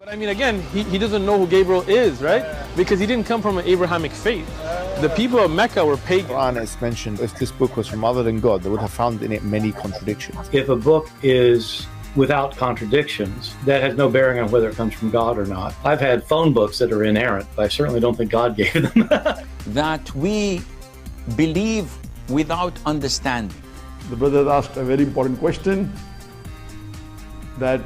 I mean, again, he doesn't know who Gabriel is, right? Because he didn't come from an Abrahamic faith. The people of Mecca were pagan. Quran is mentioned, if this book was from other than God, they would have found in it many contradictions. If a book is without contradictions, that has no bearing on whether it comes from God or not. I've had phone books that are inerrant, but I certainly don't think God gave them. That we believe without understanding. The brother asked a very important question, that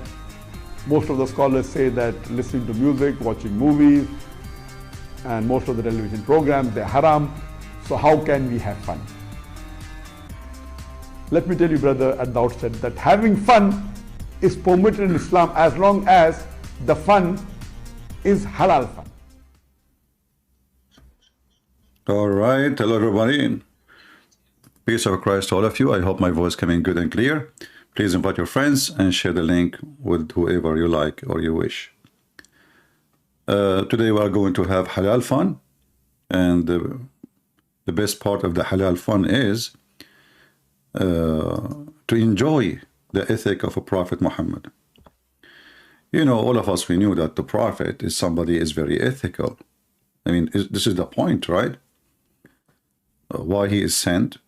most of the scholars say that listening to music, watching movies, and most of the television programs, they're haram. So how can we have fun? Let me tell you, brother, at the outset, that having fun is permitted in Islam as long as the fun is halal fun. All right. Hello, everybody. Peace of Christ to all of you. I hope my voice coming good and clear. Please invite your friends and share the link with whoever you like or you wish. Today we are going to have halal fun, and the best part of the halal fun is to enjoy the ethic of a Prophet Muhammad. You know, all of us, we knew that the Prophet is somebody is very ethical. I mean, this is the point, right? Why he is sent,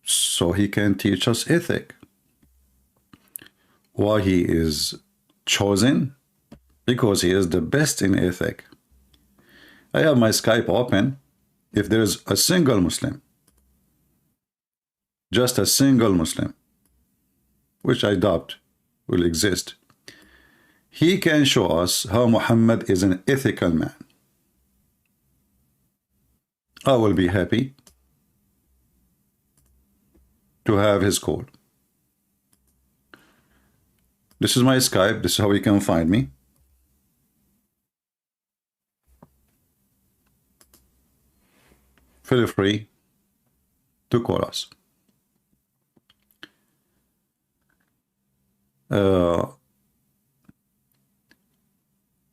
so he can teach us ethic. Why he is chosen? Because he is the best in ethic. I have my Skype open. If there is a single Muslim, just a single Muslim, which I doubt will exist, he can show us how Muhammad is an ethical man. I will be happy to have his call. This is my Skype. This is how you can find me. Feel free to call us. You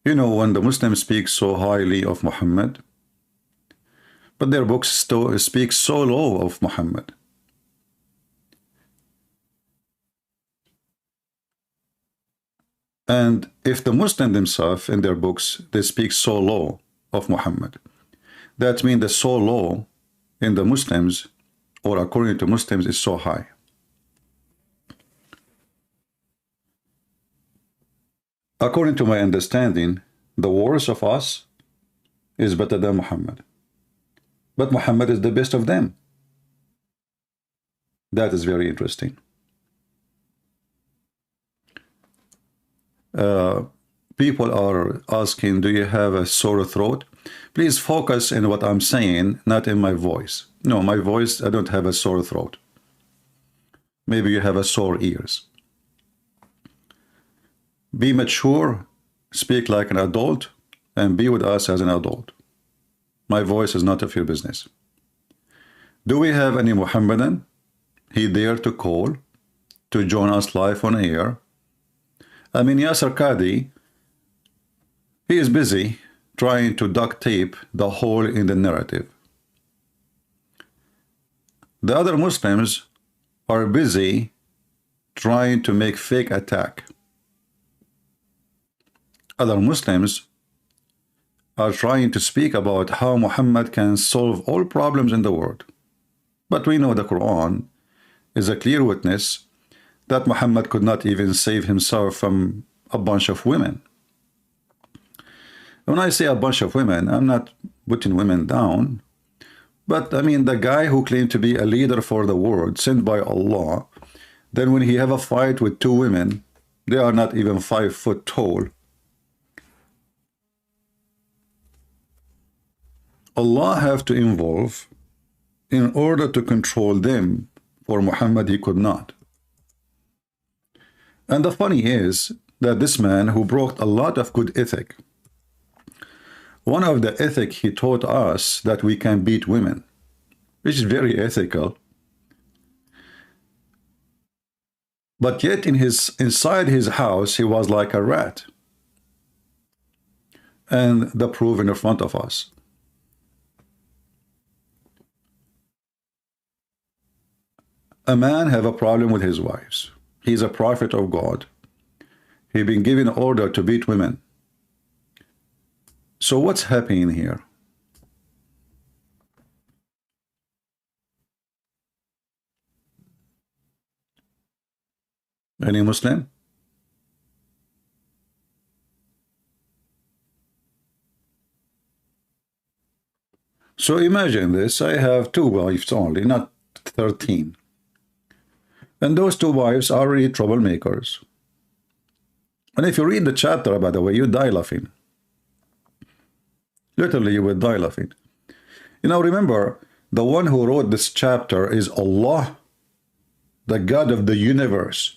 know, when the Muslims speak so highly of Muhammad, but their books still speak so low of Muhammad. And if the Muslims themselves in their books, they speak so low of Muhammad, that means the so low in the Muslims, or according to Muslims, is so high. According to my understanding, the worst of us is better than Muhammad. But Muhammad is the best of them. That is very interesting. People are asking, do you have a sore throat? Please focus in what I'm saying, not in my voice. No, my voice, I don't have a sore throat. Maybe you have a sore ears. Be mature, speak like an adult, and be with us as an adult. My voice is not of your business. Do we have any Muhammadan? He dared to call to join us live on air. I mean, Yasser Qadi, he is busy trying to duct tape the hole in the narrative. The other Muslims are busy trying to make fake attack. Other Muslims are trying to speak about how Muhammad can solve all problems in the world. But we know the Quran is a clear witness that Muhammad could not even save himself from a bunch of women. When I say a bunch of women, I'm not putting women down, but I mean the guy who claimed to be a leader for the world, sent by Allah, then when he have a fight with two women, they are not even 5 foot tall. Allah have to involve in order to control them. For Muhammad, he could not. And the funny is that this man who brought a lot of good ethic, one of the ethic he taught us that we can beat women, which is very ethical. But yet inside his house, he was like a rat. And the proof in front of us. A man have a problem with his wives. He's a prophet of God. He been given order to beat women. So what's happening here? Any Muslim? So imagine this, I have 2 wives only, not 13. And those 2 wives are really troublemakers. And if you read the chapter, by the way, you die laughing. Literally, you will die laughing. You know, remember, the one who wrote this chapter is Allah, the God of the universe.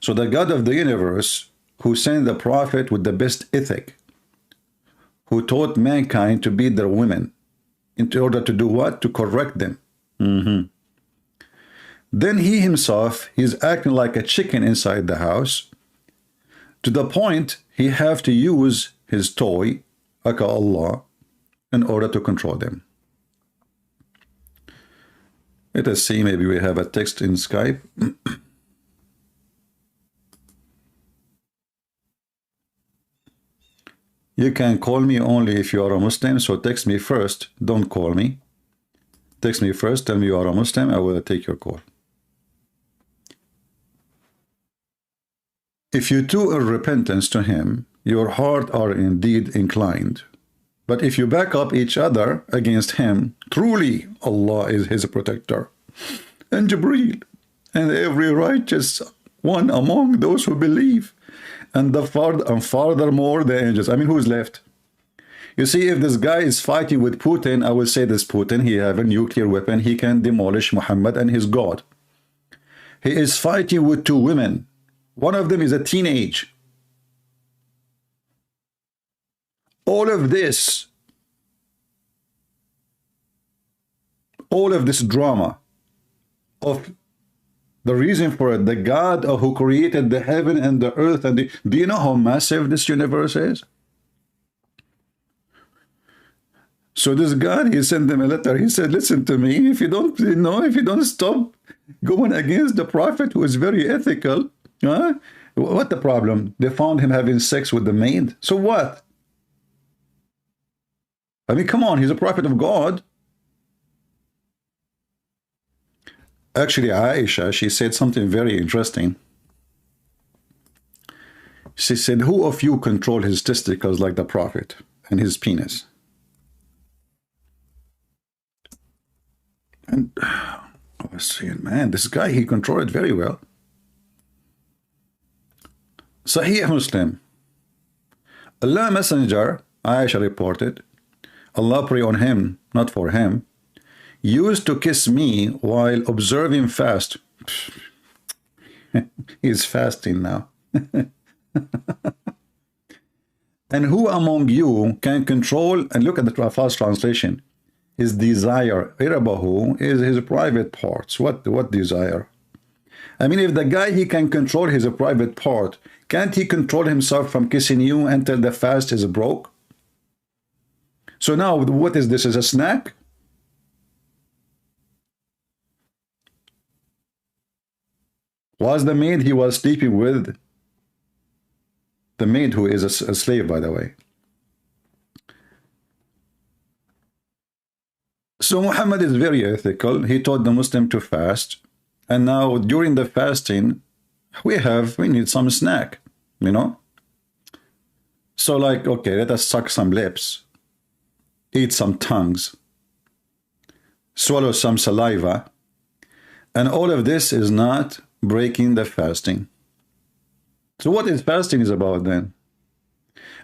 So the God of the universe who sent the prophet with the best ethic, who taught mankind to beat their women in order to do what? To correct them. Then he himself, he's acting like a chicken inside the house, to the point he have to use his toy, aka Allah, in order to control them. Let us see, maybe we have a text in Skype. You can call me only if you are a Muslim, so text me first, don't call me. Text me first, tell me you are a Muslim, I will take your call. If you do a repentance to him, your heart are indeed inclined. But if you back up each other against him, truly Allah is his protector, and Jibreel, and every righteous one among those who believe, and furthermore the angels. I mean, who's left? You see, if this guy is fighting with Putin, I will say this Putin, he have a nuclear weapon, he can demolish Muhammad and his God. He is fighting with 2 women. One of them is a teenage. All of this drama of the reason for it, the God who created the heaven and the earth, and do you know how massive this universe is? So this God, he sent them a letter. He said, listen to me, if you don't, if you don't stop going against the prophet who is very ethical, what the problem? They found him having sex with the maid. So what? I mean, come on, he's a prophet of God. Actually, Aisha, she said something very interesting. She said, who of you control his testicles like the prophet and his penis? And I was saying, man, this guy, he controlled it very well. Sahih Muslim. Allah Messenger, Aisha reported, Allah pray on him, not for him, used to kiss me while observing fast. He's fasting now. And who among you can control, and look at the fast translation, his desire? Irabahu is his private parts. What desire? I mean, if the guy, he can control his private part, can't he control himself from kissing you until the fast is broke? So now, what is this? Is a snack? Was the maid he was sleeping with, the maid who is a slave, by the way. So Muhammad is very ethical. He taught the Muslim to fast. And now during the fasting, we need some snack, you know. So like, okay, let us suck some lips, eat some tongues, swallow some saliva. And all of this is not breaking the fasting. So what is fasting is about then?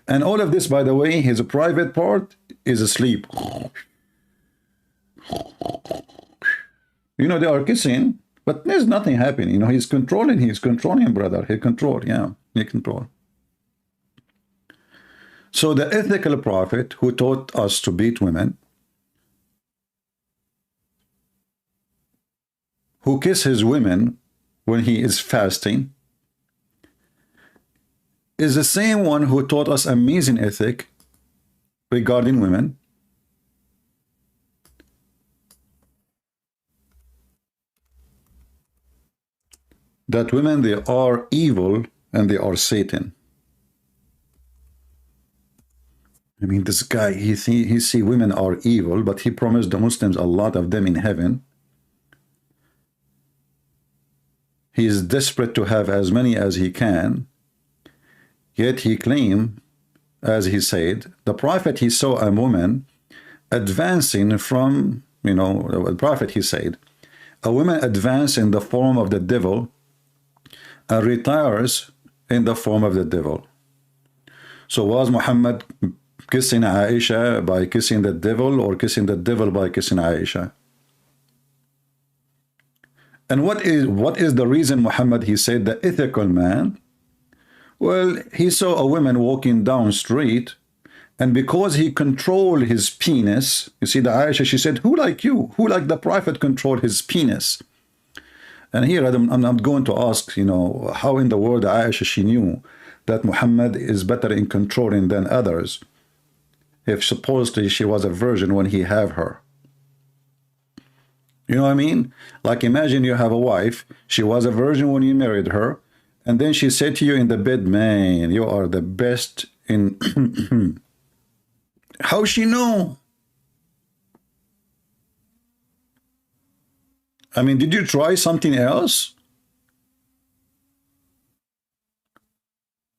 And all of this, by the way, his private part is asleep. You know, they are kissing, but there's nothing happening. You know, he's controlling, brother. He control. So the ethical prophet who taught us to beat women, who kiss his women when he is fasting, is the same one who taught us amazing ethic regarding women. That women, they are evil and they are Satan. I mean, this guy, he see women are evil, but he promised the Muslims a lot of them in heaven. He is desperate to have as many as he can, yet he claimed, as he said, the Prophet, he saw a woman advancing from, the Prophet, he said, a woman advances in the form of the devil and retires in the form of the devil. So was Muhammad kissing Aisha by kissing the devil, or kissing the devil by kissing Aisha? And what is the reason Muhammad, he said, the ethical man? Well, he saw a woman walking down street, and because he controlled his penis, you see, the Aisha, she said, who like you? Who like the Prophet controlled his penis? And here I'm not going to ask, how in the world Aisha, she knew that Muhammad is better in controlling than others, if supposedly she was a virgin when he had her. You know what I mean? Like, imagine you have a wife, she was a virgin when you married her, and then she said to you in the bed, man, you are the best in... How she know? I mean, did you try something else?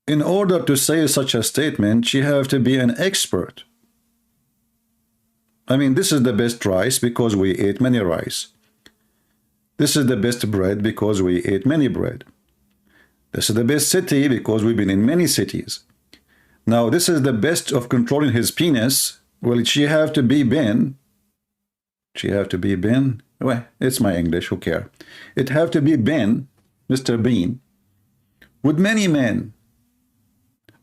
In order to say such a statement, she have to be an expert. I mean, this is the best rice because we ate many rice. This is the best bread because we ate many bread. This is the best city because we've been in many cities. Now, this is the best of controlling his penis. Well, she have to be Ben. She have to be Ben. Well, it's my English, who care? It have to be Ben, Mr. Bean, with many men.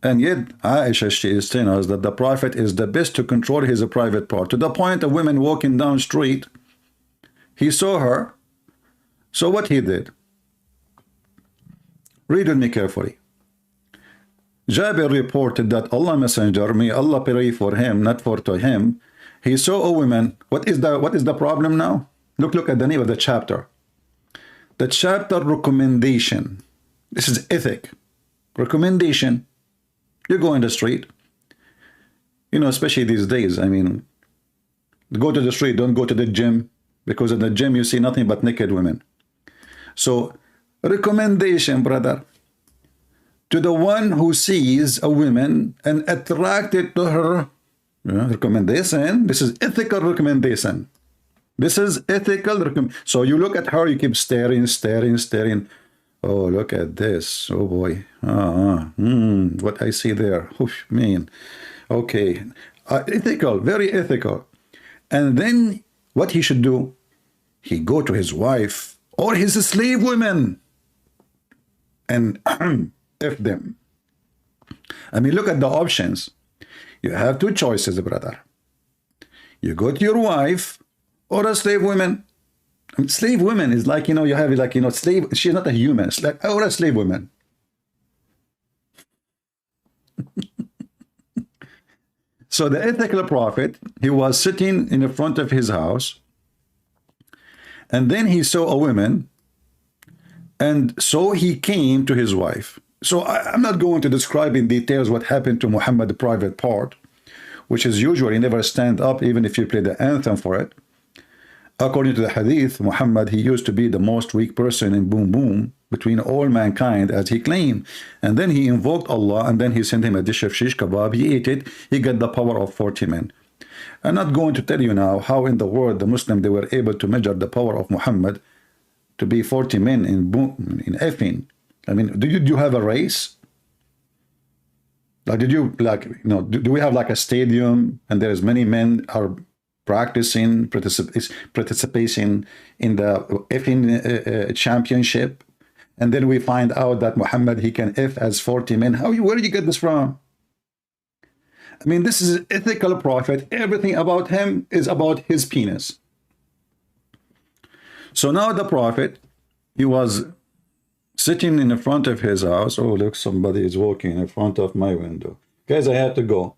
And yet, Aisha, she is telling us that the Prophet is the best to control his private part. To the point of women walking down street, he saw her. So what he did? Read with me carefully. Jabir reported that Allah Messenger, may Allah pray for him, not for to him, he saw a woman. What is the problem now? Look at the name of the chapter. The chapter recommendation. This is ethic. Recommendation. You go in the street, especially these days. I mean, go to the street, don't go to the gym, because in the gym you see nothing but naked women. So, recommendation, brother, to the one who sees a woman and attracted to her. Recommendation. This is ethical recommendation. This is ethical recommendation. So you look at her, you keep staring. Oh, look at this. Oh, boy. What I see there. Oof, man. Okay. Ethical. Very ethical. And then what he should do? He go to his wife or his slave women and F them. I mean, look at the options. You have two choices, brother. You go to your wife or a slave woman. Slave women is like, you have like, slave, she's not a human, it's like, or a slave woman. So the ethical prophet, he was sitting in the front of his house, and then he saw a woman, and so he came to his wife. So I'm not going to describe in details what happened to Muhammad, the private part, which is usually never stand up even if you play the anthem for it. According to the hadith, Muhammad, he used to be the most weak person in boom boom between all mankind, as he claimed. And then he invoked Allah, and then he sent him a dish of shish kebab. He ate it. He got the power of 40 men. I'm not going to tell you now how in the world the Muslim, they were able to measure the power of Muhammad to be 40 men in effing. I mean, do you have a race? Like, do we have like a stadium and there's many men are practicing, participating in the effing championship, and then we find out that Muhammad, he can F as 40 men. Where did you get this from? I mean, this is an ethical prophet. Everything about him is about his penis. So now the prophet, he was sitting in the front of his house. Oh, look, somebody is walking in front of my window. Guys, I have to go.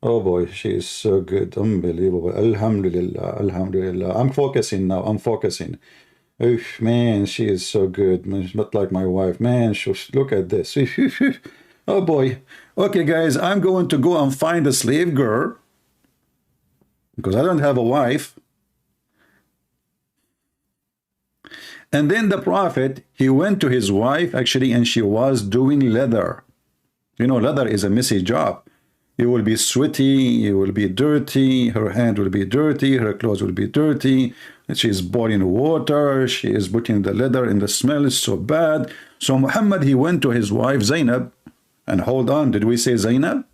Oh boy, she is so good. Unbelievable. Alhamdulillah. Alhamdulillah. I'm focusing now. I'm focusing. Oof, man, she is so good. Not like my wife. Man, look at this. Oh boy. okay guys, I'm going to go and find a slave girl because I don't have a wife. And then the Prophet, he went to his wife actually, and she was doing leather. You know, leather is a messy job. You will be sweaty, you will be dirty, her hand will be dirty, her clothes will be dirty. She's boiling water, she is putting the leather, and the smell is so bad. So Muhammad, he went to his wife Zainab, and hold on, did we say Zainab?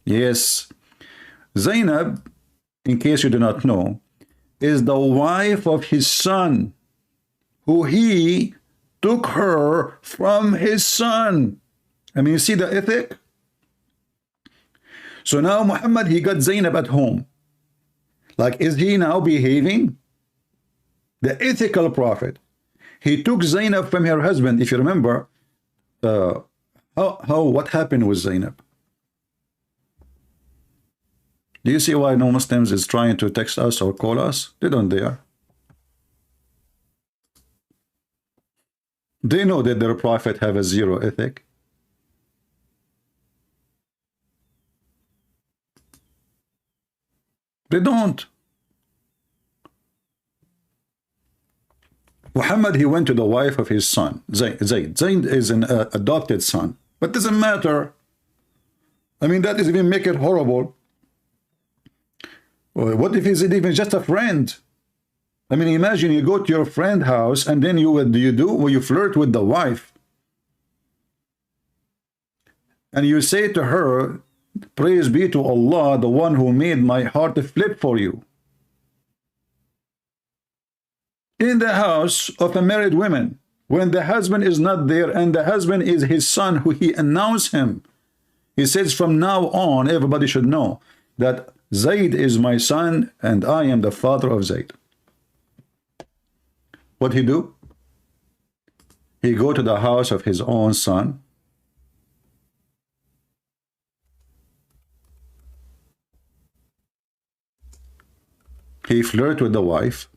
Yes. Zainab, in case you do not know, is the wife of his son, who he took her from his son. I mean, you see the ethic? So now Muhammad, he got Zainab at home. Like, is he now behaving? The ethical prophet. He took Zainab from her husband. If you remember, what happened with Zainab? Do you see why no Muslims is trying to text us or call us? They don't dare. They know that their prophet have a zero ethic. They don't. Muhammad, he went to the wife of his son, Zayd. Zayd is an adopted son, but doesn't matter. I mean, that doesn't even make it horrible. What if he's even just a friend? I mean, imagine you go to your friend's house and then what do you do? Well, you flirt with the wife. And you say to her, praise be to Allah, the one who made my heart flip for you. In the house of a married woman, when the husband is not there and the husband is his son, who he announced him. He says, from now on, everybody should know that Zayd is my son and I am the father of Zayd. What he do? He go to the house of his own son. He flirt with the wife.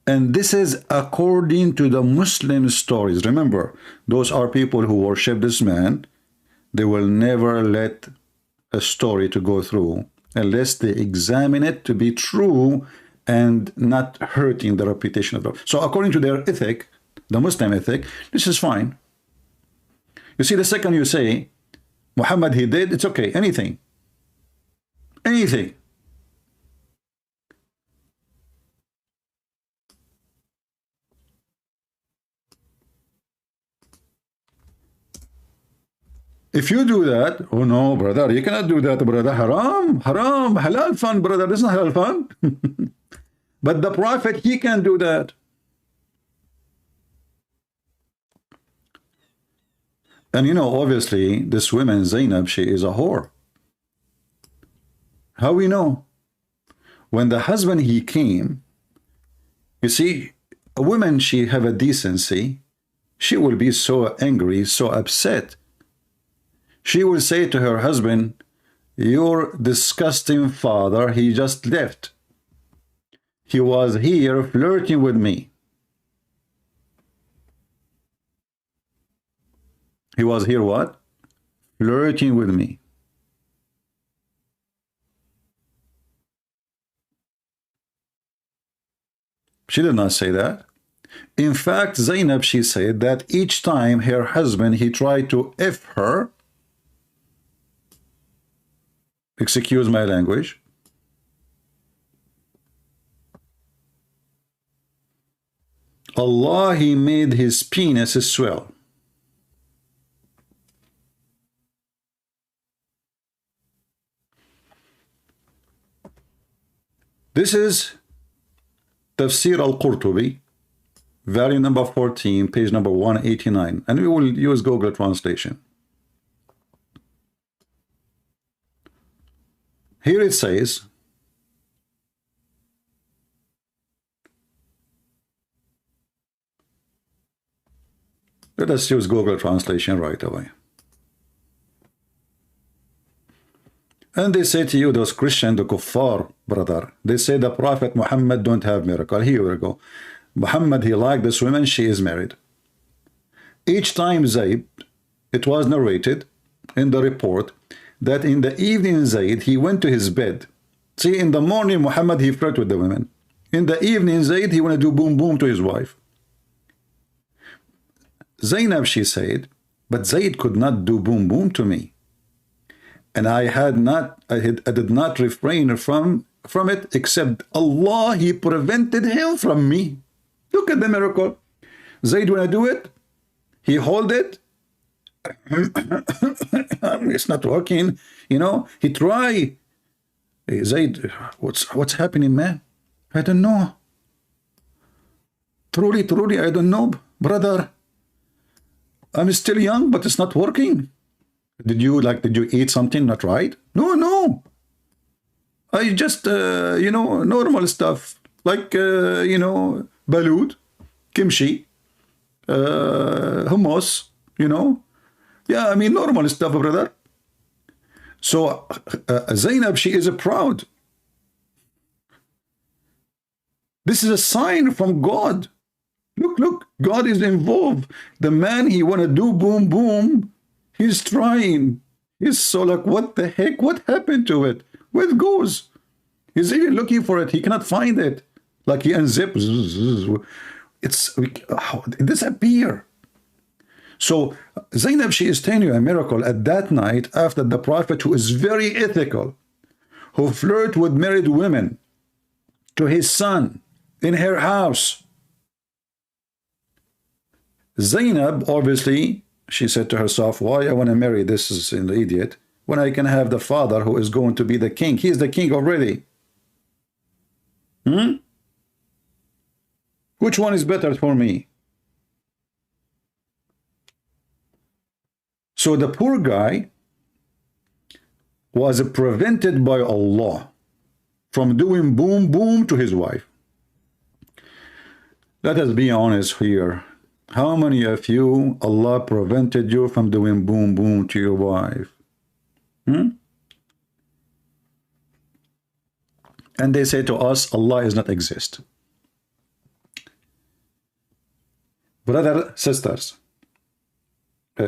And this is according to the Muslim stories. Remember, those are people who worship this man. They will never let a story to go through unless they examine it to be true and not hurting the reputation of the. So according to their ethic, the Muslim ethic, this is fine. You see, the second you say, Muhammad, he did, it's okay, anything. Anything. If you do that, oh no, brother, you cannot do that, brother. Haram, haram, halal fun, brother. This is not halal fun. But the Prophet, he can do that. And you know, obviously, this woman, Zainab, she is a whore. How we know? When the husband, he came, you see, a woman, she have a decency. She will be so angry, so upset. She will say to her husband, your disgusting father, he just left. He was here flirting with me. He was here what? Flirting with me. She did not say that. In fact, Zainab, she said that each time her husband, he tried to F her, excuse my language, Allah, he made his penis swell. This is Tafsir al-Qurtubi, volume number 14, page number 189, and we will use Google translation. Here it says, let us use Google translation right away. And they say to you, those Christian, the kuffar, brother, they say the Prophet Muhammad don't have miracle. Here we go. Muhammad, he liked this woman, she is married. Each time Zayd, it was narrated in the report that in the evening Zayd, he went to his bed. See, in the morning, Muhammad, he flirted with the women. In the evening, Zayd, he wanted to do boom boom to his wife. Zainab, she said, but Zayd could not do boom boom to me. And I did not refrain from it, except Allah, he prevented him from me. Look at the miracle. Zayd, when I do it, he hold it. It's not working. You know, he try. Hey, Zayd, what's happening, man? I don't know. Truly, I don't know, brother. I'm still young, but it's not working. Did you eat something not right? No. I just, you know, normal stuff. Like, you know, balut, kimchi, hummus, you know. Yeah, I mean, normal stuff, brother. So, Zainab, she is proud. This is a sign from God. Look, God is involved. The man, he want to do boom, boom. He's trying. He's so like, what the heck? What happened to it? Where it goes? He's even looking for it. He cannot find it. Like he unzips. It disappears. So Zainab, she is telling you a miracle at that night after the Prophet, who is very ethical, who flirt with married women, to his son in her house. Zainab, obviously, she said to herself, why I want to marry this is an idiot when I can have the father who is going to be the king? He is the king already. Which one is better for me? So the poor guy was prevented by Allah from doing boom boom to his wife. Let us be honest here. How many of you, Allah prevented you from doing boom boom to your wife? And they say to us, Allah does not exist. Brother, sisters,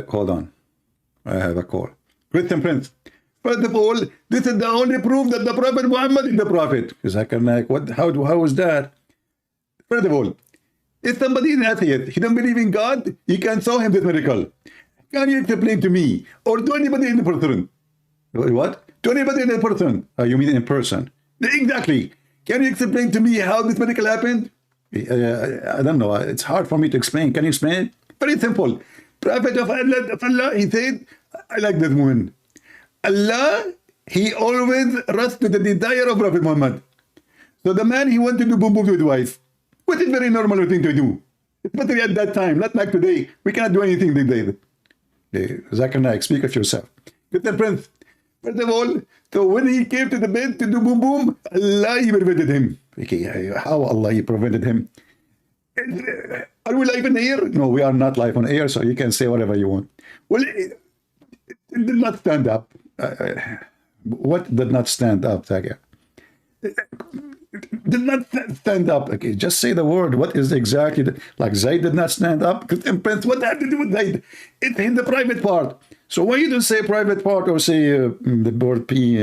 hold on. I have a call. Christian Prince. First of all, this is the only proof that the Prophet Muhammad is the Prophet. What? How is that? First of all, if somebody is an atheist, he don't believe in God, you can show him this miracle. Can you explain to me, or to anybody in person? What? To anybody in person? You mean in person? Exactly. Can you explain to me how this miracle happened? I don't know. It's hard for me to explain. Can you explain it? Very simple. Prophet of Allah, he said, I like this woman. Allah, he always runs to the desire of Prophet Muhammad. So the man, he wanted to do boom boom to his wife, which is very normal thing to do. Especially at that time, not like today. We cannot do anything these days. Zakir Naik, speak of yourself. Mr. Prince, first of all, so when he came to the bed to do boom boom, Allah, he prevented him. Okay, how Allah, he prevented him? Are we live on air? No, we are not live on air, so you can say whatever you want. Well, it did not stand up. What did not stand up, Zakir? Did not stand up. Okay, just say the word. What is exactly like Zayd did not stand up? Because Prince, what had to do with Zayd? It's in the private part. So why you don't say private part or say the word P?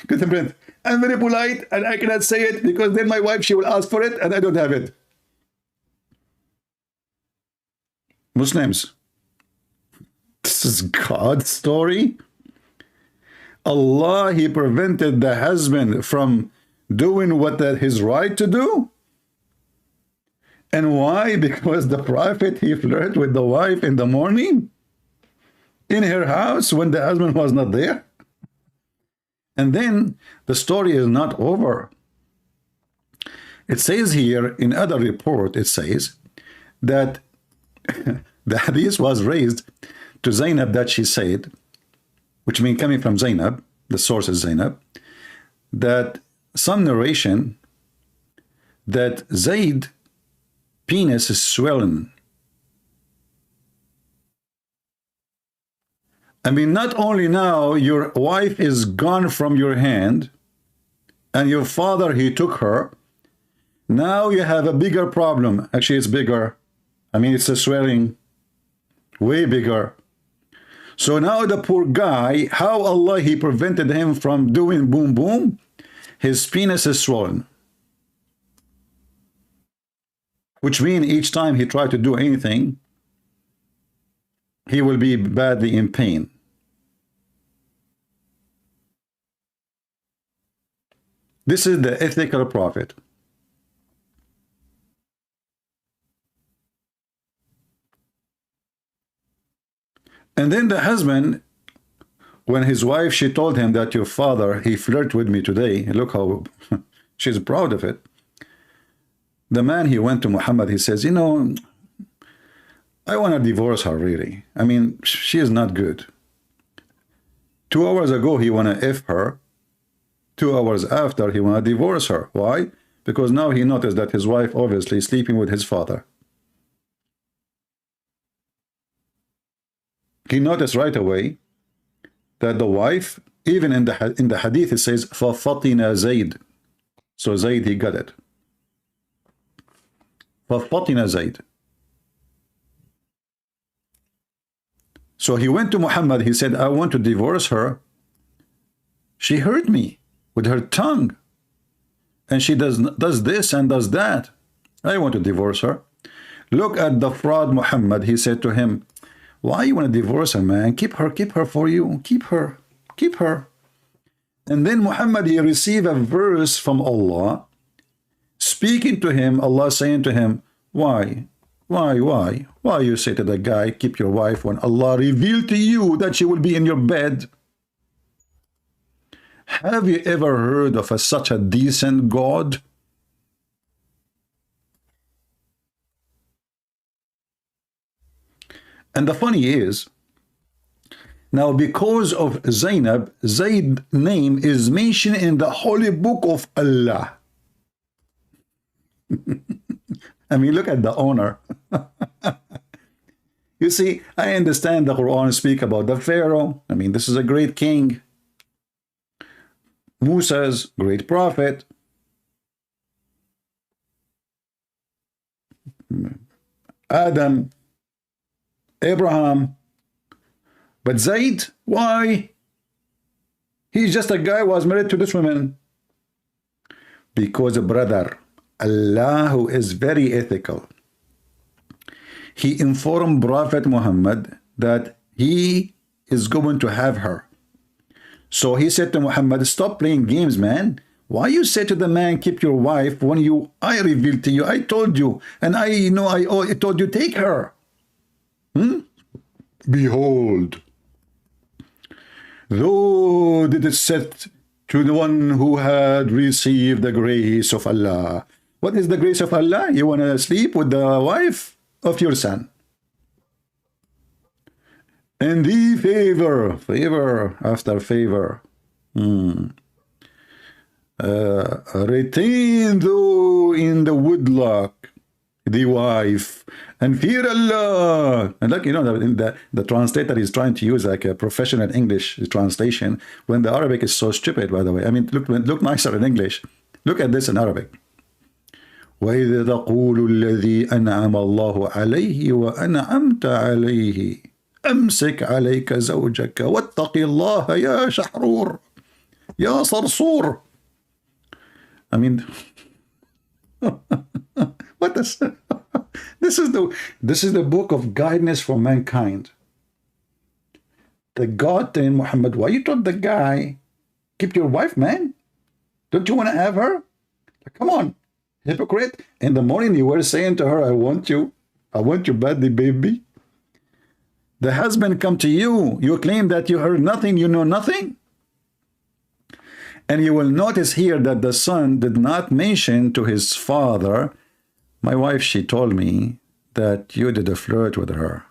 Prince, I'm very polite and I cannot say it because then my wife, she will ask for it and I don't have it. Muslims, this is God's story. Allah, he prevented the husband from doing what that his right to do. And why? Because the Prophet, he flirted with the wife in the morning in her house when the husband was not there. And then the story is not over. It says here in other report, it says that the hadith was raised to Zainab that she said, which means coming from Zainab, the source is Zainab, that some narration that Zayd penis is swollen. I mean, not only now your wife is gone from your hand and your father, he took her, now you have a bigger problem. Actually, it's bigger. I mean, it's a swelling way bigger. So now the poor guy, how Allah, he prevented him from doing boom boom? His penis is swollen. Which means each time he tried to do anything, he will be badly in pain. This is the ethical prophet. And then the husband, when his wife, she told him that your father, he flirted with me today. Look how she's proud of it. The man, he went to Muhammad, he says, you know, I want to divorce her, really. I mean, she is not good. 2 hours ago, he want to F her. 2 hours after, he want to divorce her. Why? Because now he noticed that his wife obviously is sleeping with his father. He noticed right away that the wife, even in the hadith, it says, فَفَطِنَ زَيْد. So Zayd, he got it. فَفَطِنَ زَيْد. So he went to Muhammad, he said, I want to divorce her. She hurt me with her tongue. And she does this and does that. I want to divorce her. Look at the fraud Muhammad. He said to him, why you want to divorce her, man? Keep her for you. Keep her. And then Muhammad, he received a verse from Allah, speaking to him, Allah saying to him, why you say to the guy, keep your wife, when Allah revealed to you that she will be in your bed? Have you ever heard of such a decent God? And the funny is, now because of Zainab, Zayd's name is mentioned in the holy book of Allah. I mean, look at the honor. You see, I understand the Quran speak about the Pharaoh. I mean, this is a great king. Musa's great prophet. Adam, Abraham. But Zayd, why? He's just a guy who was married to this woman. Because, brother, Allah, who is very ethical, he informed Prophet Muhammad that he is going to have her. So he said to Muhammad, stop playing games, man. Why you say to the man, keep your wife, when I revealed to you, I told you, and I told you, take her. Behold, though did it set to the one who had received the grace of Allah. What is the grace of Allah? You want to sleep with the wife of your son. And the favor after favor. Retain though in the woodlock the wife and fear Allah. And like, you know, the translator is trying to use like a professional English translation when the Arabic is so stupid, by the way. I mean, look nicer in English. Look at this in Arabic. وَإِذَا تَقُولُ الَّذِي أَنْعَمَ اللَّهُ عَلَيْهِ وَأَنْعَمْتَ عَلَيْهِ أمسك عليك زوجك واتق الله يا شحرور يا صرصور. I mean, what is this is the book of guidance for mankind. The God telling Muhammad, why you told the guy, keep your wife, man? Don't you want to have her? Come on, hypocrite. In the morning you were saying to her, I want you badly, baby. The husband come to you, you claim that you heard nothing, you know nothing. And you will notice here that the son did not mention to his father, my wife, she told me that you did a flirt with her.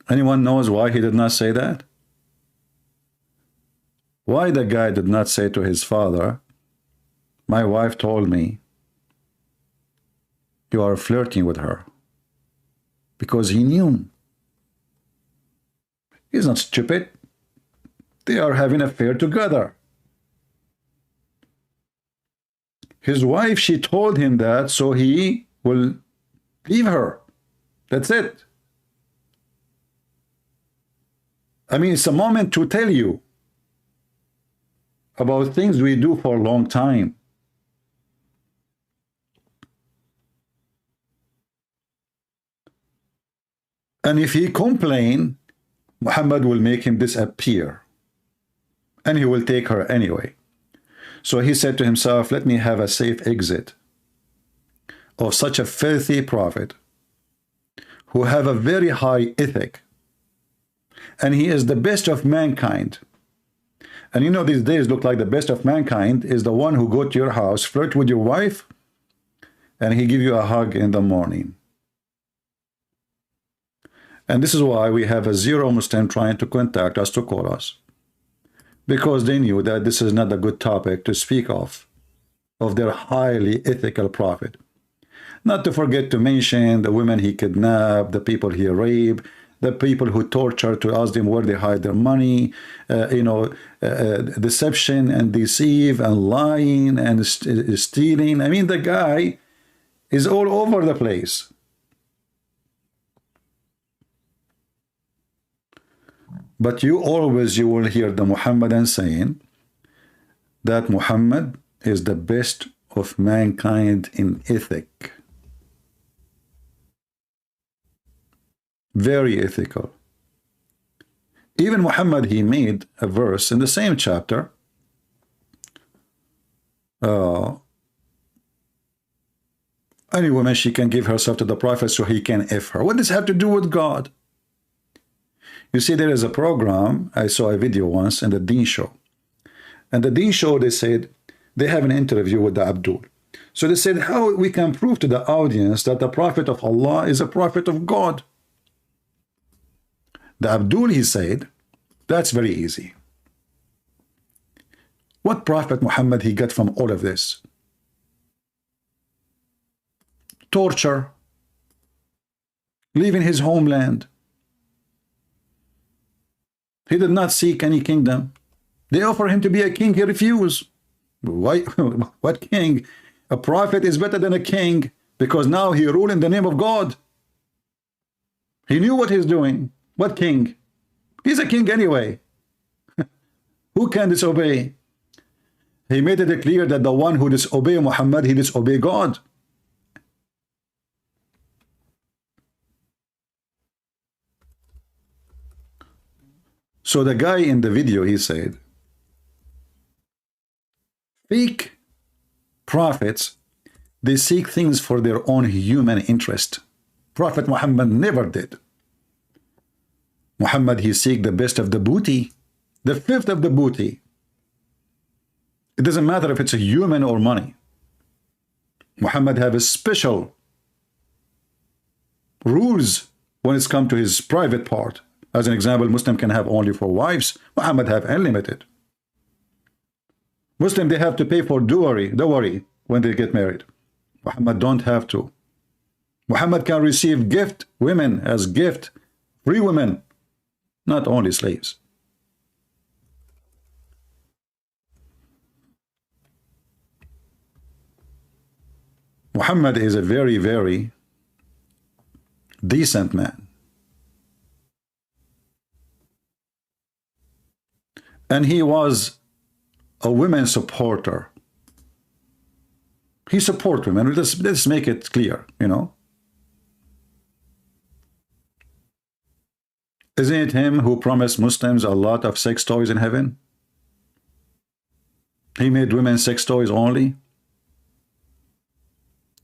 Anyone knows why he did not say that? Why the guy did not say to his father, my wife told me you are flirting with her? Because he knew. He's not stupid. They are having an affair together. His wife, she told him that, so he will leave her. That's it. I mean, it's a moment to tell you about things we do for a long time. And if he complain, Muhammad will make him disappear. And he will take her anyway. So he said to himself, let me have a safe exit of such a filthy prophet who have a very high ethic. And he is the best of mankind. And you know, these days look like the best of mankind is the one who go to your house, flirt with your wife, and he give you a hug in the morning. And this is why we have a zero Muslim trying to contact us to call us. Because they knew that this is not a good topic to speak of their highly ethical prophet. Not to forget to mention the women he kidnapped, the people he raped, the people who torture to ask them where they hide their money, deception and deceive and lying and stealing. I mean, the guy is all over the place. But you will hear the Muhammadan saying that Muhammad is the best of mankind in ethic. Very ethical. Even Muhammad, he made a verse in the same chapter. Any woman, she can give herself to the Prophet so he can F her. What does this have to do with God? You see, there is a program, I saw a video once in the Deen Show. And the Deen Show, they said, they have an interview with the Abdul. So they said, how we can prove to the audience that the Prophet of Allah is a prophet of God? The Abdul, he said, that's very easy. What Prophet Muhammad he got from all of this? Torture, leaving his homeland. He did not seek any kingdom. They offer him to be a king, he refused. Why? What king? A prophet is better than a king because now he ruled in the name of God. He knew what he's doing. What king? He's a king anyway. Who can disobey? He made it clear that the one who disobey Muhammad, he disobey God. So the guy in the video, he said, fake prophets, they seek things for their own human interest. Prophet Muhammad never did. Muhammad, he seek the best of the booty, the fifth of the booty. It doesn't matter if it's a human or money. Muhammad have a special rules when it's come to his private part. As an example, Muslim can have only 4 wives. Muhammad have unlimited. Muslim, they have to pay for dowry when they get married. Muhammad don't have to. Muhammad can receive gift women as gift, free women, not only slaves. Muhammad is a very, very decent man. And he was a women supporter. He support women. Let's make it clear, you know. Isn't it him who promised Muslims a lot of sex toys in heaven? He made women sex toys only.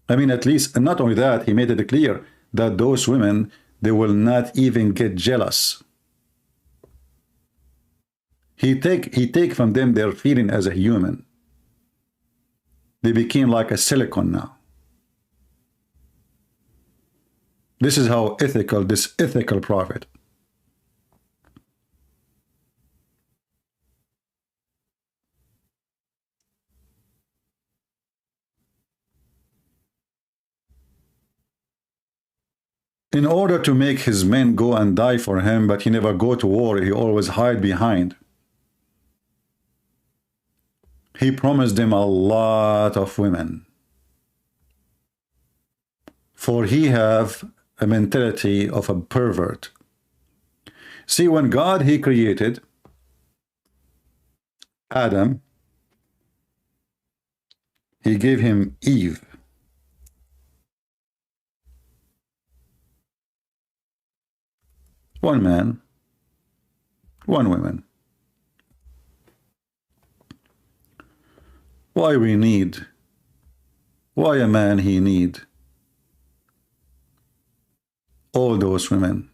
I mean, at least, and not only that, he made it clear that those women, they will not even get jealous. He take from them their feeling as a human. They became like a silicon now. This is how ethical, this ethical prophet. In order to make his men go and die for him, but he never go to war, he always hide behind. He promised them a lot of women. For he have a mentality of a pervert. See, when God, he created Adam, he gave him Eve. One man, one woman. Why a man he need all those women?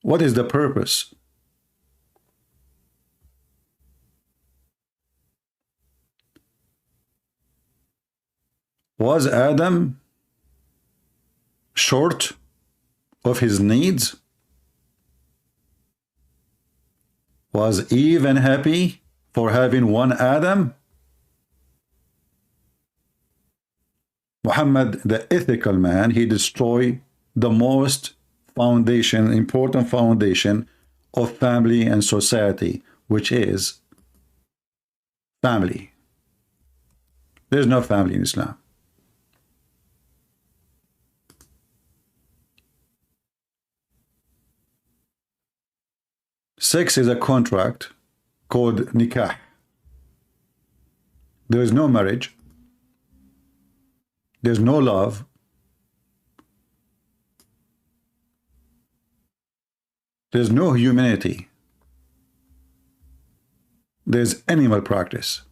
What is the purpose? Was Adam short of his needs? Was Eve unhappy for having one Adam? Muhammad, the ethical man, he destroyed the most important foundation of family and society, which is family. There's no family in Islam. Sex is a contract called nikah. There is no marriage. There's no love. There's no humanity. There's animal practice.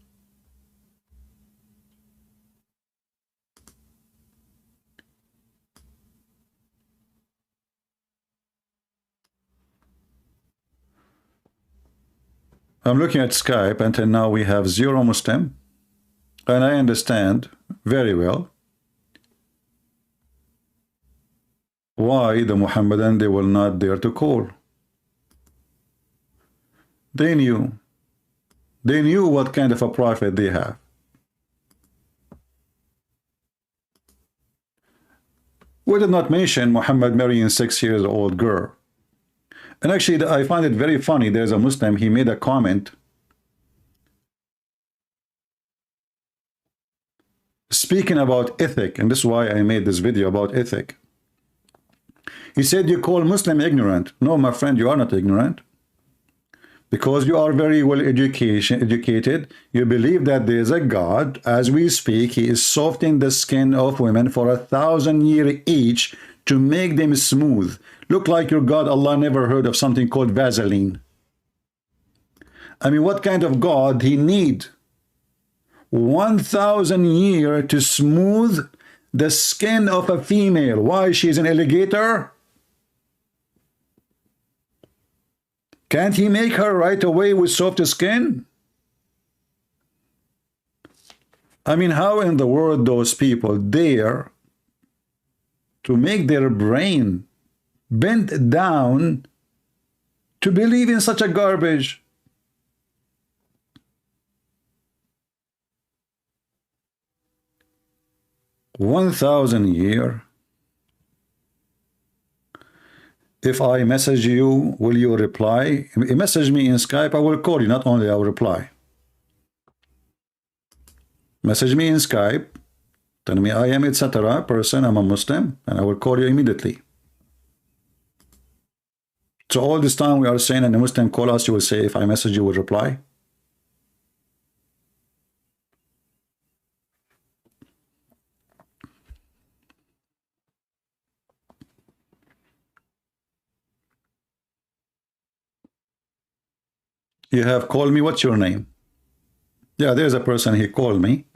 I'm looking at Skype. Until now we have 0 Muslim, and I understand very well why the Muhammadan, they will not dare to call. They knew what kind of a prophet they have. We did not mention Muhammad marrying a 6-year-old girl. And actually, I find it very funny. There's a Muslim, he made a comment speaking about ethic, and this is why I made this video about ethic. He said, you call Muslim ignorant. No, my friend, you are not ignorant. Because you are very well educated. You believe that there is a God. As we speak, he is softening the skin of women for 1,000 years each to make them smooth. Look like your God. Allah never heard of something called Vaseline. I mean, what kind of God he need 1,000 years to smooth the skin of a female? Why? She's an alligator? Can't he make her right away with soft skin? I mean, how in the world those people dare to make their brain bent down to believe in such a garbage? $1,000 If I message you, will you reply? Message me in Skype, I will call you. Not only I will reply. Message me in Skype, tell me I am etc. person, I'm a Muslim, and I will call you immediately. So all this time we are saying, and a Muslim call us, you will say, if I message you, will reply. You have called me. What's your name? Yeah, there's a person, he called me.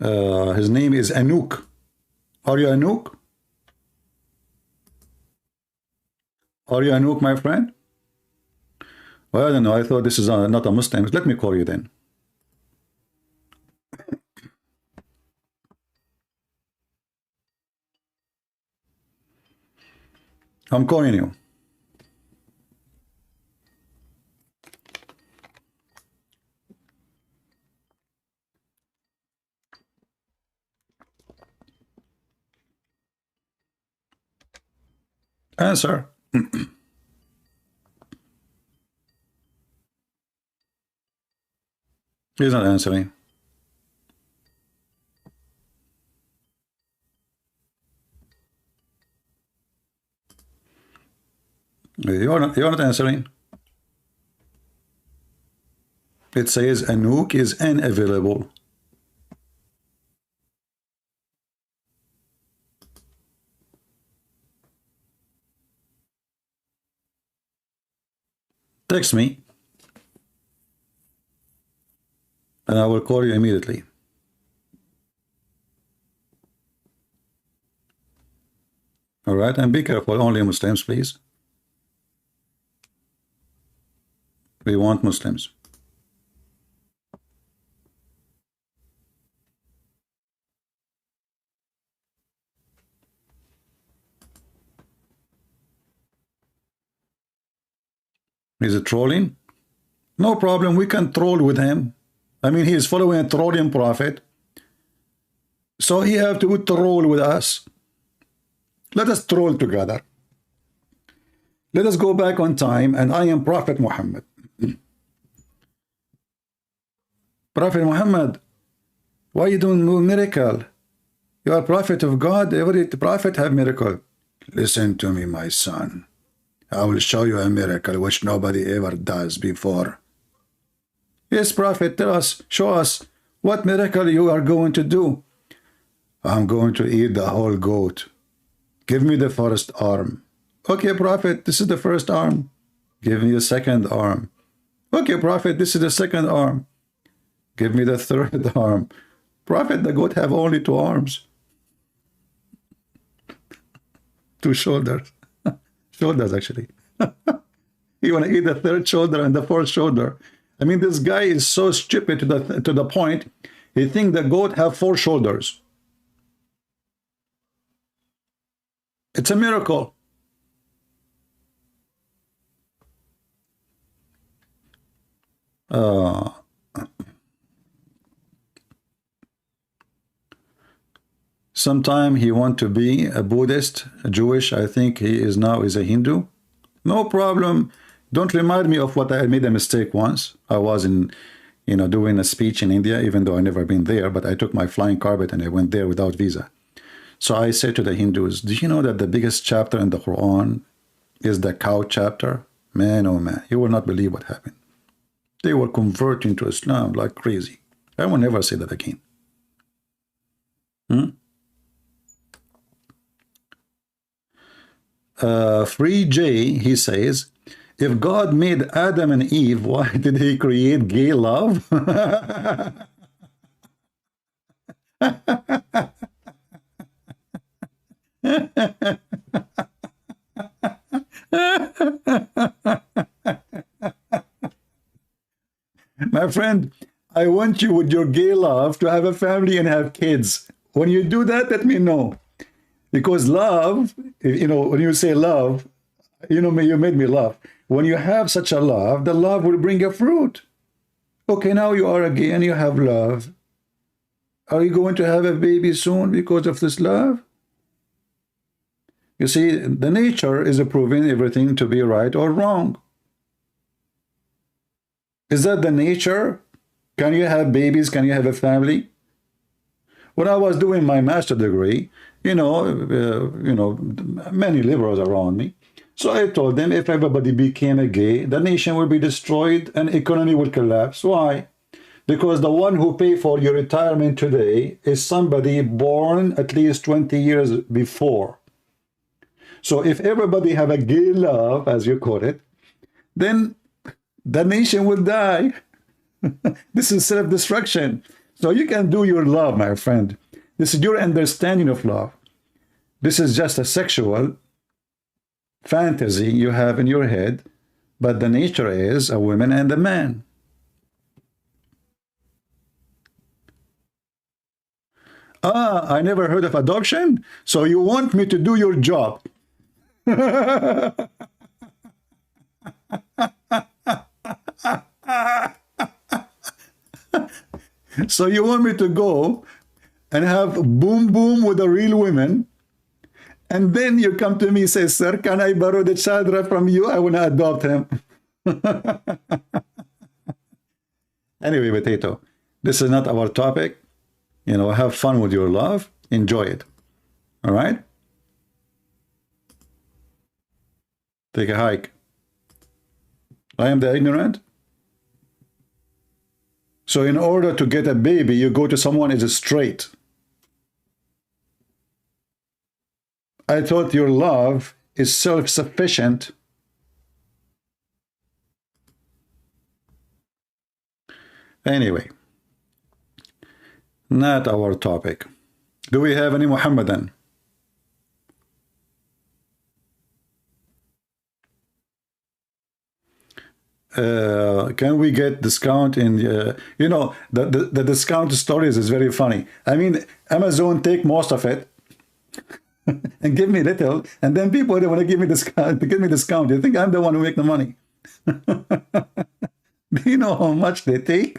His name is Anouk. Are you Anouk? Are you Anouk, my friend? Well, I don't know. I thought this is not a Muslim. Let me call you then. I'm calling you. Answer. He's not answering. You're not answering. It says a nuke is unavailable. Text me, and I will call you immediately. All right, and be careful, only Muslims, please. We want Muslims. Is it trolling? No problem, we can troll with him. I mean, he is following a trolling prophet. So he have to troll with us. Let us troll together. Let us go back on time, and I am Prophet Muhammad. Prophet Muhammad, why you doing no miracle? You are prophet of God. Every prophet have miracle. Listen to me, my son. I will show you a miracle which nobody ever does before. Yes, prophet, tell us, show us what miracle you are going to do. I'm going to eat the whole goat. Give me the first arm. Okay, prophet, this is the first arm. Give me the second arm. Okay, prophet, this is the second arm. Give me the third arm. Prophet, the goat have only 2 arms. 2 shoulders. Shoulders, actually. You want to eat the 3rd shoulder and the 4th shoulder. I mean, this guy is so stupid to the point, he thinks the goat have 4 shoulders. It's a miracle. Sometime he want to be a Buddhist, a Jewish. I think he is now is a Hindu. No problem. Don't remind me of what I made a mistake once. I was in, doing a speech in India, even though I never been there, but I took my flying carpet and I went there without visa. So I said to the Hindus, do you know that the biggest chapter in the Quran is the cow chapter? Man, oh man, you will not believe what happened. They were converting to Islam like crazy. I will never say that again. Free J, he says, if God made Adam and Eve, why did he create gay love? My friend, I want you with your gay love to have a family and have kids. When you do that, let me know. Because love, when you say love, you made me laugh. When you have such a love, the love will bring a fruit. Okay, now you are gay and you have love. Are you going to have a baby soon because of this love? You see, the nature is proving everything to be right or wrong. Is that the nature? Can you have babies? Can you have a family? When I was doing my master degree, many liberals around me. So I told them if everybody became a gay, the nation will be destroyed and economy will collapse. Why? Because the one who pay for your retirement today is somebody born at least 20 years before. So if everybody have a gay love, as you call it, then the nation will die. This is self-destruction. So you can do your love, my friend. This is your understanding of love. This is just a sexual fantasy you have in your head, but the nature is a woman and a man. I never heard of adoption, so you want me to do your job. So you want me to go and have boom boom with a real woman, and then you come to me and say, sir, can I borrow the child from you? I want to adopt him. Anyway, Potato, this is not our topic. Have fun with your love. Enjoy it. All right? Take a hike. I am the ignorant? So in order to get a baby, you go to someone is straight. I thought your love is self-sufficient. Anyway, not our topic. Do we have any Muhammadan? Can we get discount in you know, the discount stories is very funny. I mean, Amazon take most of it and give me little, and then people, they want to give me discount. You think I'm the one who make the money? Do you know how much they take?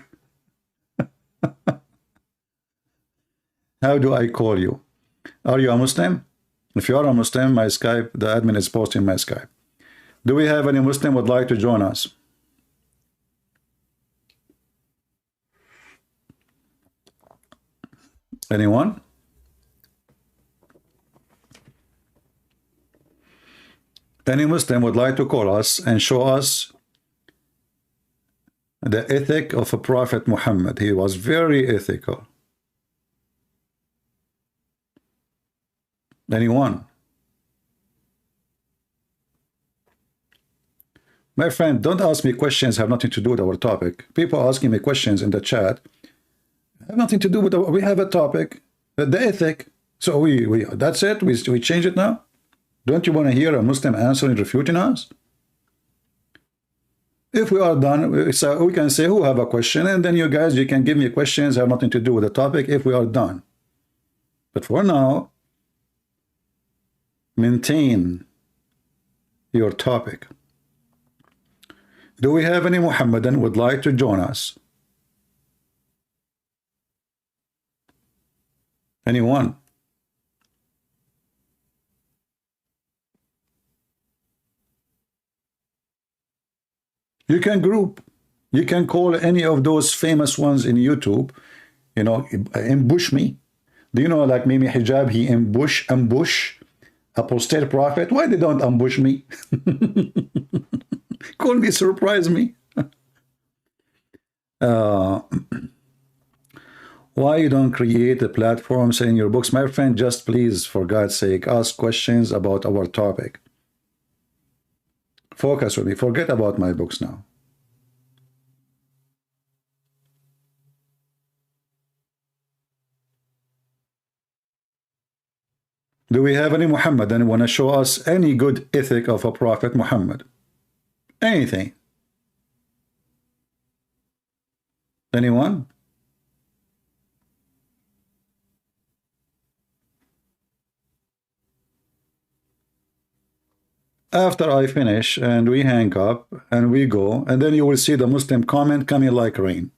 How do I call you? Are you a Muslim? If you are a Muslim, my Skype, the admin is posting my Skype. Do we have any Muslim would like to join us? Anyone? Any Muslim would like to call us and show us the ethic of a Prophet Muhammad. He was very ethical. Anyone? My friend, don't ask me questions have nothing to do with our topic. People asking me questions in the chat have nothing to do with we have a topic, the ethic. So we that's it. We change it now. Don't you want to hear a Muslim answering, refuting us? If we are done, so we can say who have a question, and then you guys, you can give me questions have nothing to do with the topic if we are done. But for now, maintain your topic. Do we have any Muhammadan would like to join us? Anyone? You can group. You can call any of those famous ones in YouTube, you know, ambush me. Do you know, like Mimi Hijab, he ambush apostate prophet. Why they don't ambush me? Call me, surprise me. Why you don't create a platform saying your books? My friend, just please, for God's sake, ask questions about our topic. Focus with me. Forget about my books now. Do we have any Muhammadan want to show us any good ethic of a Prophet Muhammad? Anything? Anyone? After I finish and we hang up and we go, and then you will see the Muslim comment coming like rain.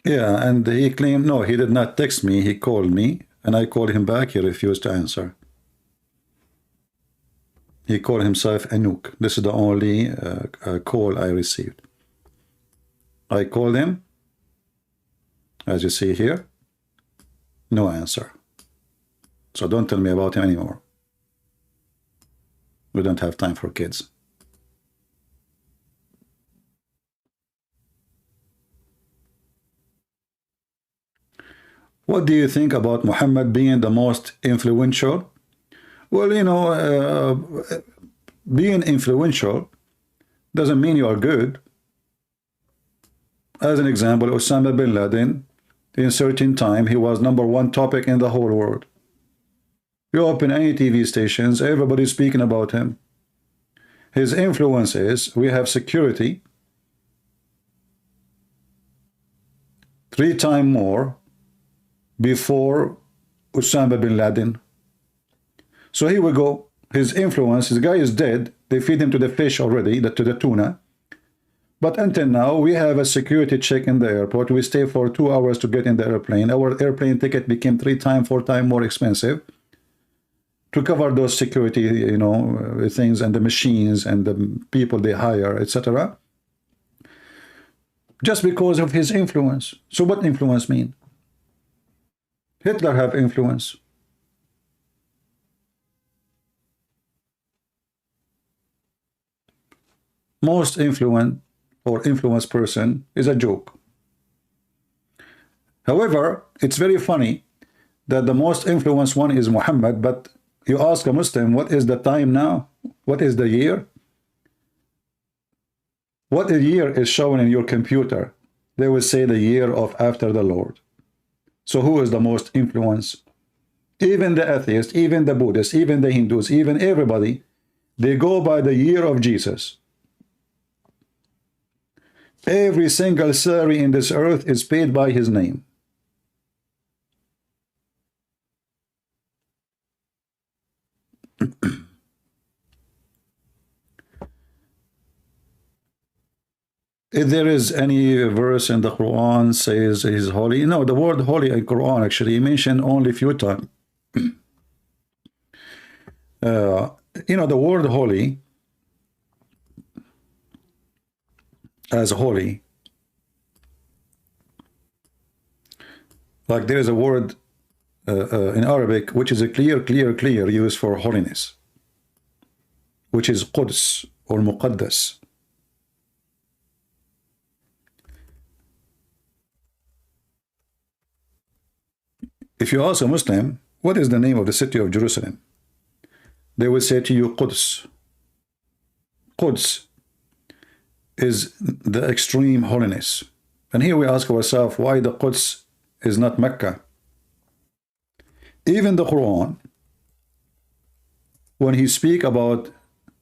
Yeah, and he claimed, no, he did not text me, he called me, and I called him back, he refused to answer. He called himself Anouk. This is the only call I received. I called him, as you see here, no answer. So don't tell me about him anymore. We don't have time for kids. What do you think about Muhammad being the most influential? Well, you know, being influential doesn't mean you are good. As an example, Osama bin Laden, in certain time, he was #1 topic in the whole world. You open any TV stations, everybody's speaking about him. His influence is, we have security 3 times more before Osama bin Laden. So here we go. His influence, his guy is dead. They feed him to the fish already, to the tuna. But until now, we have a security check in the airport. We stay for 2 hours to get in the airplane. Our airplane ticket became 3 times, 4 times more expensive to cover those security, you know, things and the machines and the people they hire, etc. Just because of his influence. So what influence mean? Hitler have influence. most influent or influenced person is a joke. However, it's very funny that the most influenced one is Muhammad, but you ask a Muslim, what is the time now? What is the year? What a year is shown in your computer? They will say the year of after the Lord. So who is the most influenced? Even the atheists, even the Buddhists, even the Hindus, even everybody, they go by the year of Jesus. Every single salary in this earth is paid by his name. If there is any verse in the Quran says he's holy, no, the word holy in Quran actually mentioned only a few times. The word holy as holy, like there is a word in Arabic which is a clear use for holiness, which is Quds or Muqaddas. If you ask a Muslim, what is the name of the city of Jerusalem? They will say to you, Quds. Quds is the extreme holiness. And here we ask ourselves, why the Quds is not Mecca? Even the Quran, when he speak about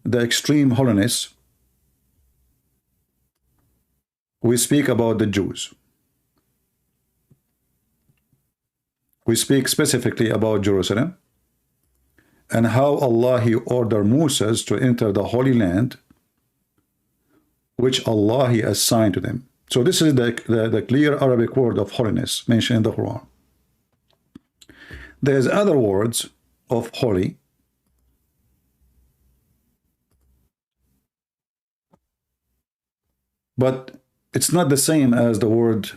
the extreme holiness, we speak about the Jews. We speak specifically about Jerusalem and how Allah he ordered Moses to enter the Holy Land, which Allah he assigned to them. So this is the clear Arabic word of holiness mentioned in the Quran. There's other words of holy, but it's not the same as the word.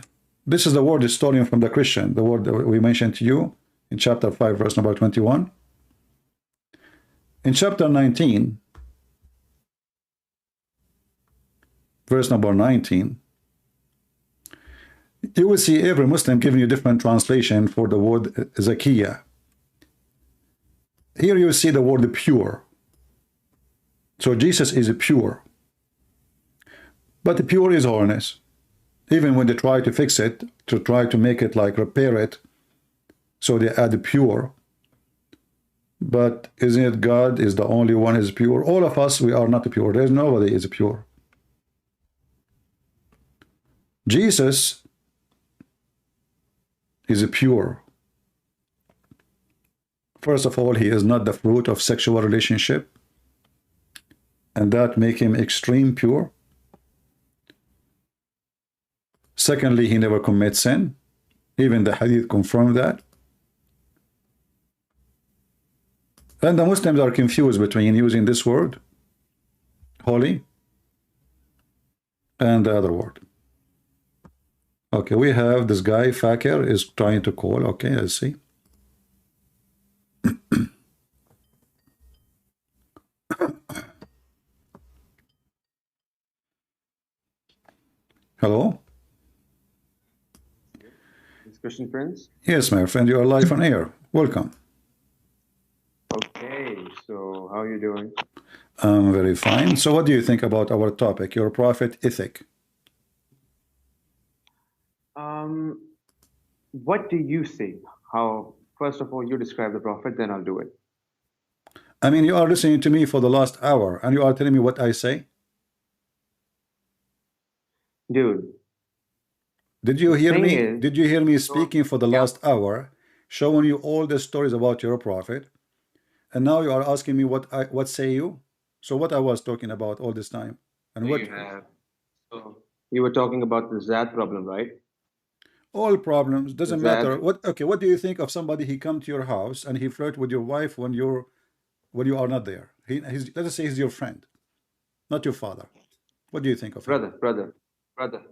This is the word stolen from the Christian, the word that we mentioned to you in chapter 5, verse number 21. In chapter 19, verse number 19, you will see every Muslim giving you different translation for the word Zakiyah. Here you see the word pure. So Jesus is pure. But pure is holiness. Even when they try to fix it, to try to make it like repair it, so they add pure. But isn't it God is the only one is pure? All of us, we are not pure. There's nobody is pure. Jesus is pure. First of all, he is not the fruit of sexual relationship, and that make him extreme pure. Secondly, he never commits sin. Even the hadith confirm that. And the Muslims are confused between using this word, holy, and the other word. Okay, we have this guy, Fakir, is trying to call. Okay, let's see. Hello? Christian friends? Yes, my friend, you are live on air. Welcome. Okay, so how are you doing? I'm very fine. So what do you think about our topic, your prophet ethic? What do you see? How, first of all, you describe the prophet, then I'll do it. I mean, you are listening to me for the last hour, and you are telling me what I say? Dude. Did you hear me? Is, did you hear me speaking for the last hour, showing you all the stories about your prophet, and now you are asking me what say you? So what I was talking about all this time, and what so you were talking about the Zad problem, right? All problems doesn't matter. What do you think of somebody he come to your house and he flirt with your wife when you are not there? Let us say he's your friend, not your father. What do you think of him? Brother,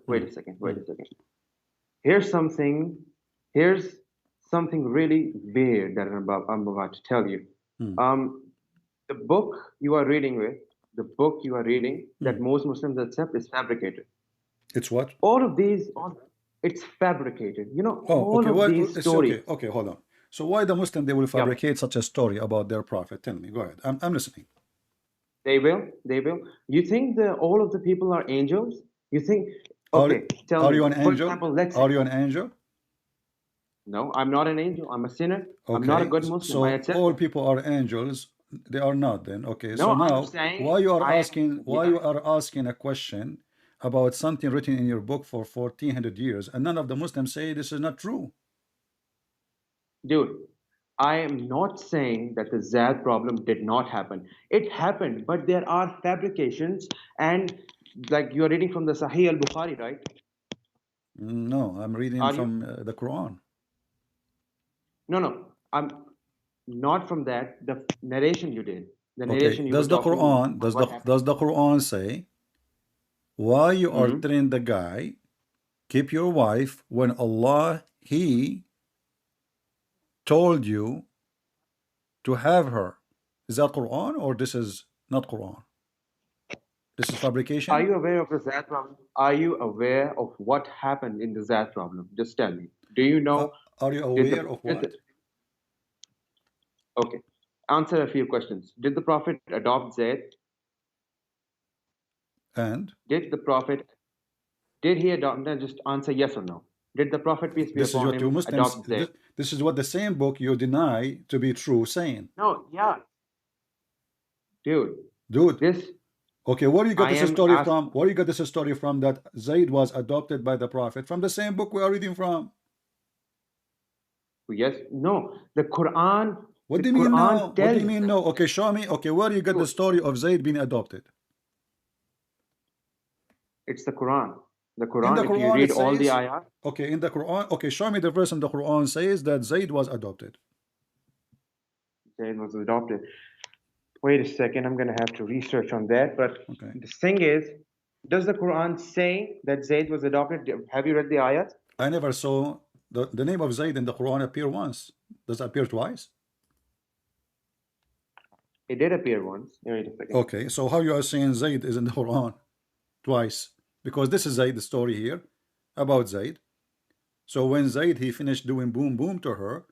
wait a second. Here's something really weird that I'm about to tell you. The book you are reading with the book you are reading that most Muslims accept is fabricated. It's what? All of these, it's fabricated. You know, Oh, all okay. of Well, these it's stories. okay. Okay, hold on. So why the Muslim they will Yep. fabricate such a story about their prophet? Tell me. Go ahead. I'm listening. They will. They will. You think that all of the people are angels? You think? Okay, tell Are me. you an For angel? example, let's. Are you an angel? No, I'm not an angel. I'm a sinner. I'm not a Okay. good Muslim. I So accept all that. people are angels. They are not then. Okay. No, So I'm now saying why you are I am. asking why Yeah, you are asking a question about something written in your book for 1400 years and none of the Muslims say this is not true? dude. I am not saying that the Zad problem did not happen. It happened, but there are fabrications, and like you are reading from the Sahih al-Bukhari, right? No, I'm reading Are you? from the Quran. No, no. I'm not from that. The narration you did. The Okay. narration you were Does the talking Quran about what happened. does the Quran say why you are Mhm. telling the guy keep your wife when Allah he told you to have her? Is that Quran or this is not Quran? This is Are fabrication? you aware of the Zad problem? Are you aware of what happened in the Zad problem? Just tell me. Do you know? Are you Did aware the of did what? the, okay? Answer a few questions. Did the Prophet adopt Zaid? And Did the Prophet did he adopt? Then just answer yes or no. Did the Prophet peace be this is upon what you him Muslims adopt Zaid? this is what the same book you deny to be true saying. No. Yeah, dude. Dude, This okay, where you got I this am story asking. from? Where you got this story from that Zaid was adopted by the Prophet? From the same book we are reading from. Yes. No. The Quran. What The do you mean Quran no? What do tells. you mean no? Okay, show me. Okay, where you got the Dude, story of Zaid being adopted? it's the Quran. The In the Quran. If you Quran it read all the says, ayat. okay, in the Quran, okay, show me the verse in the Quran says that Zaid was adopted. Zaid was adopted. Wait a second, I'm going to have to research on that. But Okay. the thing is, does the Quran say that Zaid was adopted? Have you read the ayat? I never saw the name of Zaid in the Quran appear once. Does it appear twice? It did appear once. Wait a second. Okay, so how you are saying Zaid is in the Quran twice? Because this is Zaid, the story here about Zaid. So when Zaid he finished doing boom boom to her,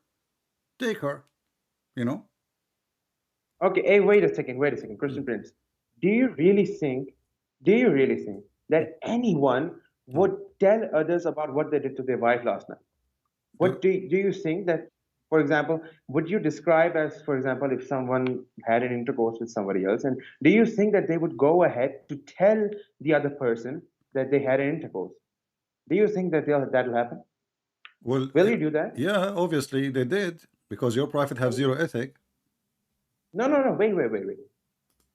take her, you know. Okay, hey, wait a second, Christian Prince. Do you really think that anyone would tell others about what they did to their wife last night? Do, Do you think that, for example, would you describe as, for example, if someone had an intercourse with somebody else, and do you think that they would go ahead to tell the other person that they had an intercourse? Do you think that that'll happen? well, Will you do that? yeah, obviously they did because your prophet have zero ethic. No, no, no. Wait.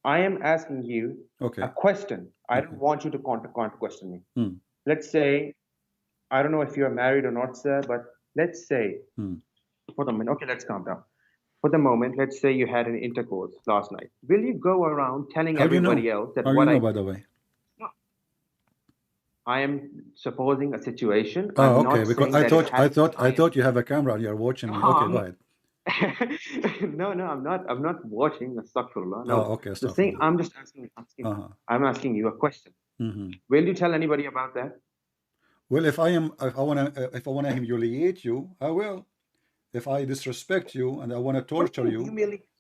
I am asking you a Okay. question. I Okay. don't want you to question me. Hmm. Let's say, I don't know if you're married or not, sir, but let's say, for the moment, okay, let's calm down. For the moment, let's say you had an intercourse last night. Will you go around telling How do you know? everybody else that How do you know, by the way? I am supposing a situation? Oh, I'm okay. not Because saying that it happened. I thought you have a camera and you're watching me. Okay, go ahead. No, no, I'm not. I'm not watching Astaghfirullah. No. Oh, okay. The thing, Astaghfirullah. I'm just asking. I'm asking you a question. Will you tell anybody about that? Well, if I wanna humiliate you, I will. If I disrespect you and I wanna torture you,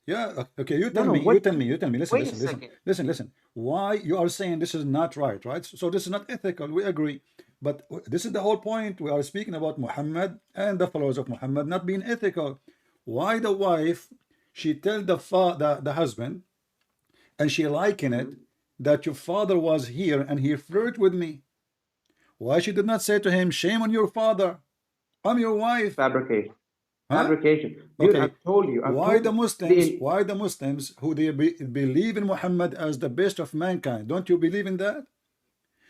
yeah. Okay, you tell me. You tell me. You tell me. Wait a second. Listen. Why you are saying this is not right, right? So this is not ethical. We agree. But this is the whole point. We are speaking about Muhammad and the followers of Muhammad not being ethical. Why the wife she tell the husband and she liken it that your father was here and he flirted with me. Why she did not say to him, shame on your father, I'm your wife? Fabrication. Huh? Fabrication. Dude, Okay. I've told you. Why the Muslims who they believe in Muhammad as the best of mankind? Don't you believe in that?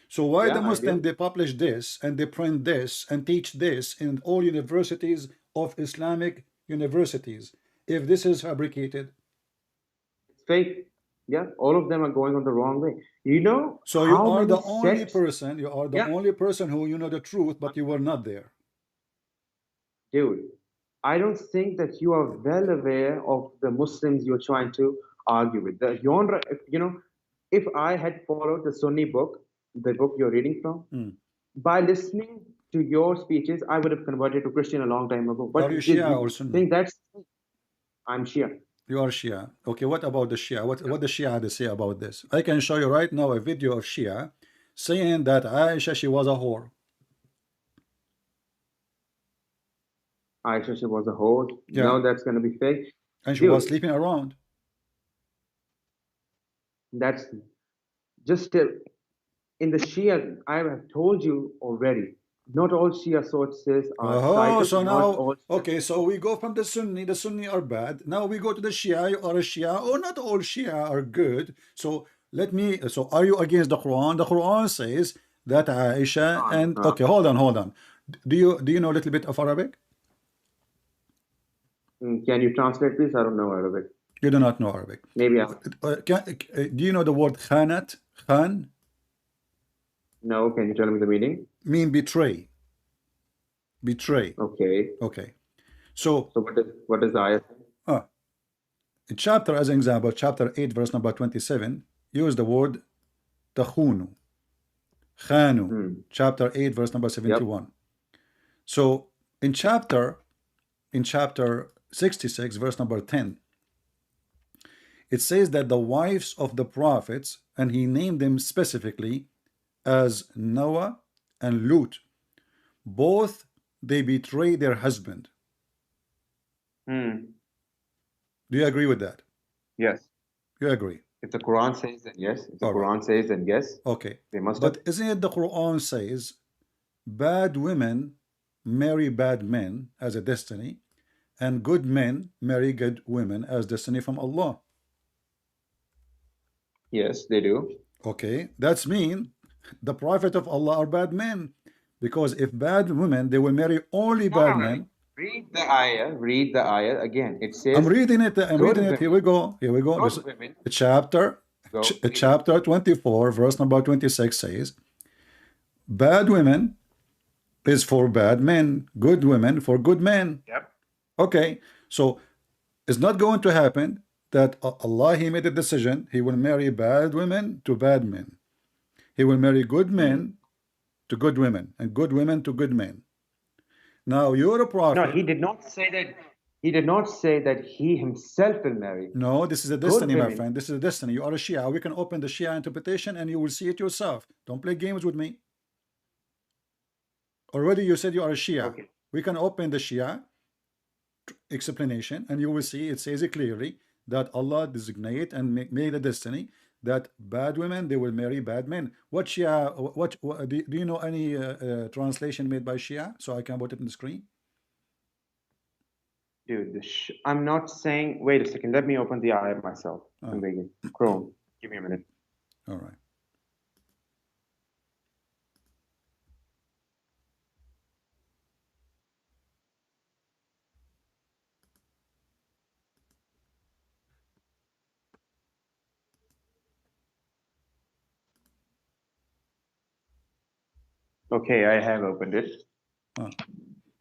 So why Yeah, the I Muslims do. they publish this and they print this and teach this in all universities of Islamic universities if this is fabricated? It's fake. Yeah, all of them are going on the wrong way. You know So you how are many the only sects? person, Yeah, who you know the truth, but you were not there. dude. I don't think that you are well aware of the Muslims you're trying to argue with. The genre, you know, if I had followed the Sunni book, the book you're reading from, by listening to your speeches, I would have converted to Christian a long time ago. But Are you if Shia you or Sunni? think I'm Shia. You are Shia. Okay, what about the Shia? What the Shia had to say about this? I can show you right now a video of Shia saying that Aisha, she was a whore. Aisha, she was a whore. Yeah. No, that's going to be fake. And she was sleeping around. That's just in the Shia. I have told you already. Not all Shia sources are cited. So not now, all okay, so we go from the Sunni are bad. Now we go to the Shia. You are a Shia. Oh, not all Shia are good. So so are you against the Quran? The Quran says that Aisha okay, hold on. Do you know a little bit of Arabic? Can you translate, please? I don't know Arabic. You do not know Arabic. Maybe do you know the word khanat? Khan? No, can you tell me the meaning? Mean betray. Betray. Okay. Okay. So what does the ayah say? In chapter, as an example, chapter 8, verse number 27, use the word takhunu. Khanu. Chapter 8, verse number 71. Yep. So in chapter 66, verse number 10, it says that the wives of the prophets, and he named them specifically as Noah and Lut, both they betray their husband. Do you agree with that? Yes. You agree? If the Quran says then yes. If the Quran says then yes. Okay. They must. But isn't it the Quran says bad women marry bad men as a destiny, and good men marry good women as destiny from Allah? Yes, they do. Okay, that's mean the Prophet of Allah are bad men, because if bad women, they will marry only bad men. Read the ayah. Read the ayah again. It says. I'm reading it. Here we go. Women, chapter 24, verse number 26 says, bad women is for bad men, good women for good men. Yep. Okay, so it's not going to happen that Allah, he made a decision. He will marry bad women to bad men. He will marry good men to good women, and good women to good men. Now you're a prophet. No, he did not say that. He did not say that he himself will marry. No, this is a destiny, my friend. This is a destiny. You are a Shia. We can open the Shia interpretation and you will see it yourself. Don't play games with me. Already you said you are a Shia. Okay. We can open the Shia explanation and you will see it says it clearly that Allah designate and made a destiny that bad women, they will marry bad men. What Shia, do you know any translation made by Shia? So I can put it on the screen. Dude, I'm not saying, wait a second, let me open the ayah myself. I'm begging. Chrome, give me a minute. All right. Okay, I have opened it.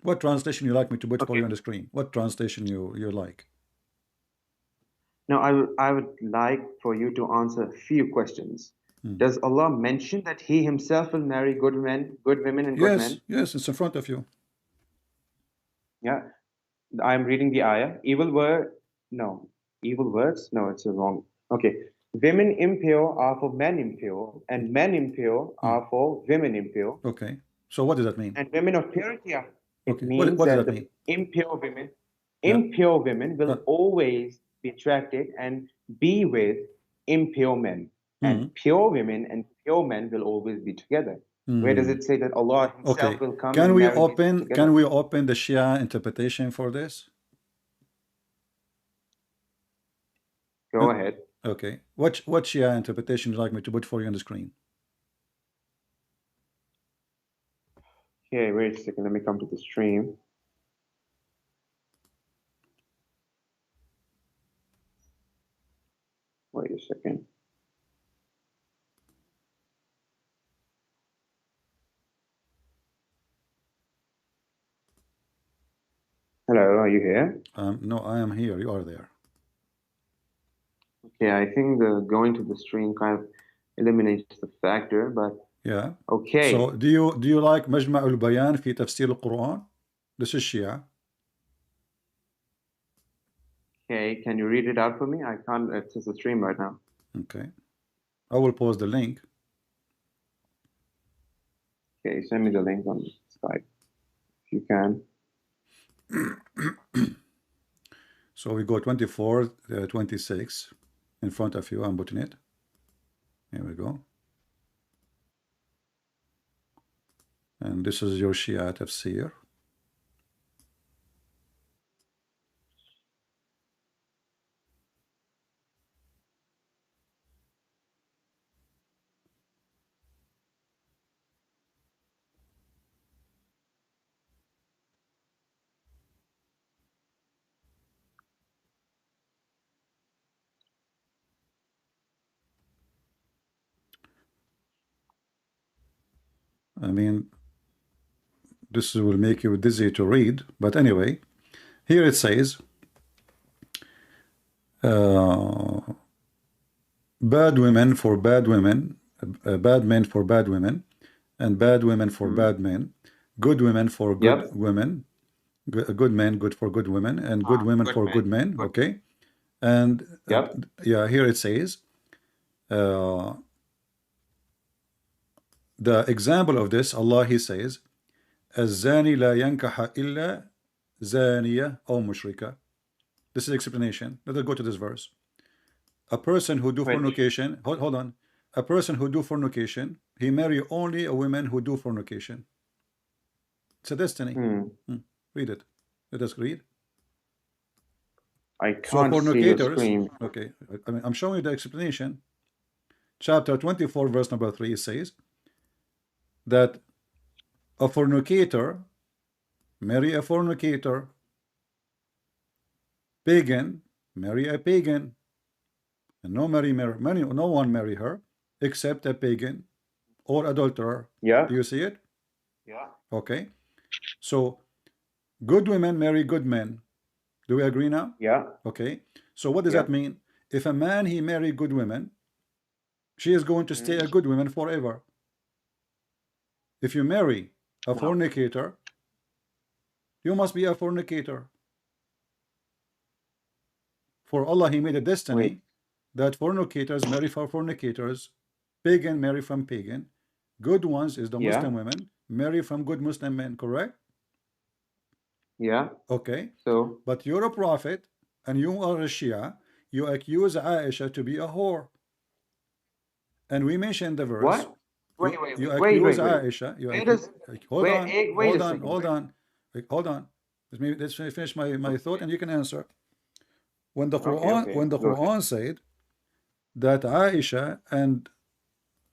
What translation you like me to put for you on the screen? What translation you like? No, I would like for you to answer a few questions. Does Allah mention that He Himself will marry good men, good women, and good men? Yes, it's in front of you. Yeah, I'm reading the ayah. Evil words? No, it's wrong. Okay, women impure are for men impure, and men impure are for women impure. Okay, so what does that mean? And women of purity are. It means what does that the mean? impure women will always be attracted and be with impure men. And pure women and pure men will always be together. Where does it say that Allah Himself will come? Can we open the Shia interpretation for this? Go ahead. Okay. What Shia interpretation would you like me to put for you on the screen? Okay, wait a second. Let me come to the stream. Wait a second. Hello, are you here? No, I am here. You are there. Yeah, I think the going to the stream kind of eliminates the factor, but Yeah. okay. So do you like مجمع البيان في تفسير القرآن? This is Shia. Okay, can you read it out for me? I can't access the stream right now. Okay. I will post the link. Okay, send me the link on Skype if you can. So we go 24, 26 in front of you. I'm putting it. Here we go. And this is your Shia tafsir. I mean, this will make you dizzy to read, but anyway, here it says, bad women for bad women, bad men for bad women, and bad women for bad men, good women for good women, good men good for good women, and good women for good men. Okay, and yeah, here it says, the example of this, Allah, He says, الزاني لا ينكح إلا زانية أو مشركة. This is explanation. Let us go to this verse. A person who do fornication, hold on. A person who do fornication, he marry only a woman who do fornication. It's a destiny. Read it. Let us read. I can't see the screen. Okay, I mean, I'm showing you the explanation. Chapter 24, verse number 3, it says that a fornicator marry a fornicator, pagan marry a pagan, and no one marry her except a pagan or adulterer. Yeah. Do you see it? Yeah. Okay. So good women marry good men. Do we agree now? Yeah. Okay. So what does that mean? If a man he marry good women, she is going to stay a good woman forever. If you marry a fornicator, you must be a fornicator. For Allah, He made a destiny that fornicators marry for fornicators, pagan marry from pagan, good ones is the Muslim women marry from good Muslim men, correct? Yeah. Okay. So, but you're a prophet and you are a Shia, you accuse Aisha to be a whore. And we mentioned the verse. What? You accuse Aisha. Hold on. Let's finish my thought and you can answer. When the Quran said that Aisha and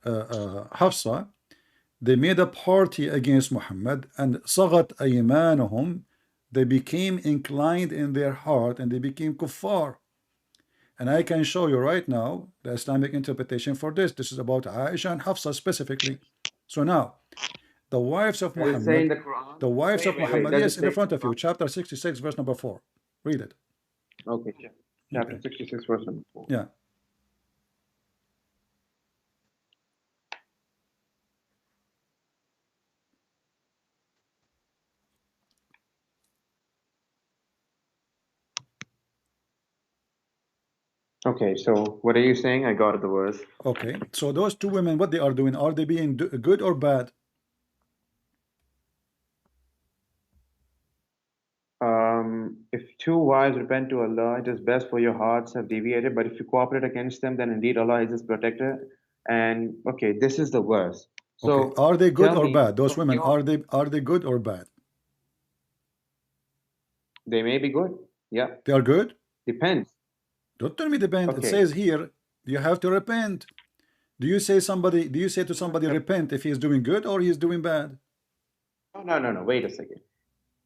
Hafsa, they made a party against Muhammad, and صغت أيمانهم, they became inclined in their heart and they became kuffar. And I can show you right now the Islamic interpretation for this. This is about Aisha and Hafsa specifically. So now, the wives of Muhammad, the wives of Muhammad, yes, in front of you, chapter 66, verse number 4. Read it. Okay, chapter 66, verse number 4. Yeah. Okay, so what are you saying? I got the verse. Okay, so those two women, what they are doing, are they being good or bad? If two wives repent to Allah, it is best for your hearts have deviated. But if you cooperate against them, then indeed Allah is His protector. And okay, this is the verse. So okay. Are they good or bad? Those women, are they good or bad? They may be good. Yeah. They are good? Depends. Don't tell me depend. Okay. It says here you have to repent. Do you say to somebody repent if he is doing good or he is doing bad? No. Wait a second.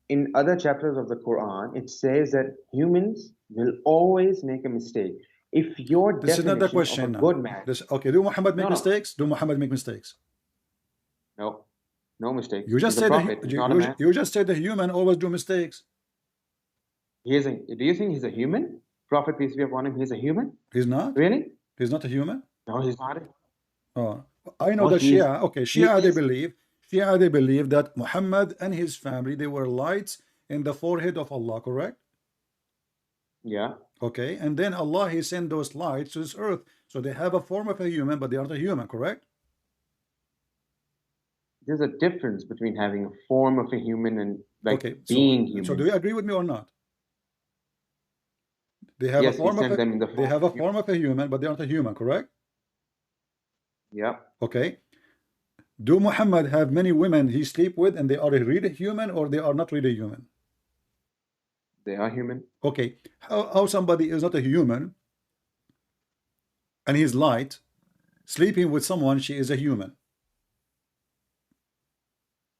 In other chapters of the Quran, it says that humans will always make a mistake. If your this is not the question. Of a good man, okay, do Muhammad make mistakes? Do Muhammad make mistakes? No, no mistakes. You just said you just said the human always do mistakes. Do you think he's a human? Prophet, peace be upon him, he's a human? He's not? Really? He's not a human? No, he's not. Oh, I know No, the he's- Shia. Okay, he Shia, they is- believe that Muhammad and his family, they were lights in the forehead of Allah, correct? Yeah. Okay, and then Allah, he sent those lights to this earth. So they have a form of a human, but they aren't a human, correct? There's a difference between having a form of a human and like Okay, being human. so do you agree with me or not? They have Yes, a he form of sent them in the they form have a of form of a human, but they aren't a human, correct? Yeah. Okay. Do Muhammad have many women he sleep with and they are really human or they are not really human? They are human. Okay. How somebody is not a human and he's light, sleeping with someone, she is a human?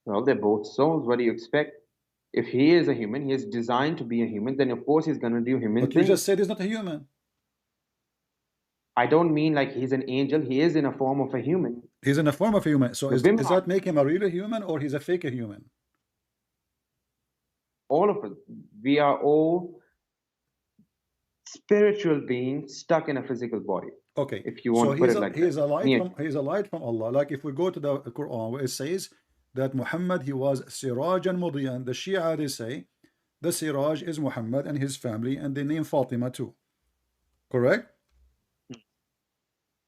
Well, they're both souls. What do you expect? If he is a human, he is designed to be a human, then of course he's going to do human But you things. just said he's not a human. I don't mean like he's an angel. He is in a form of a human. He's in a form of a human. So The women does that make him a real human or he's a fake human? All of us. We are all spiritual beings stuck in a physical body. Okay. If you want So to put it like he's that. a light Yeah. he's a light from Allah. Like if we go to the Quran where it says that Muhammad, he was Siraj and Mudiyan. The Shia, they say the Siraj is Muhammad and his family, and they name Fatima too. Correct?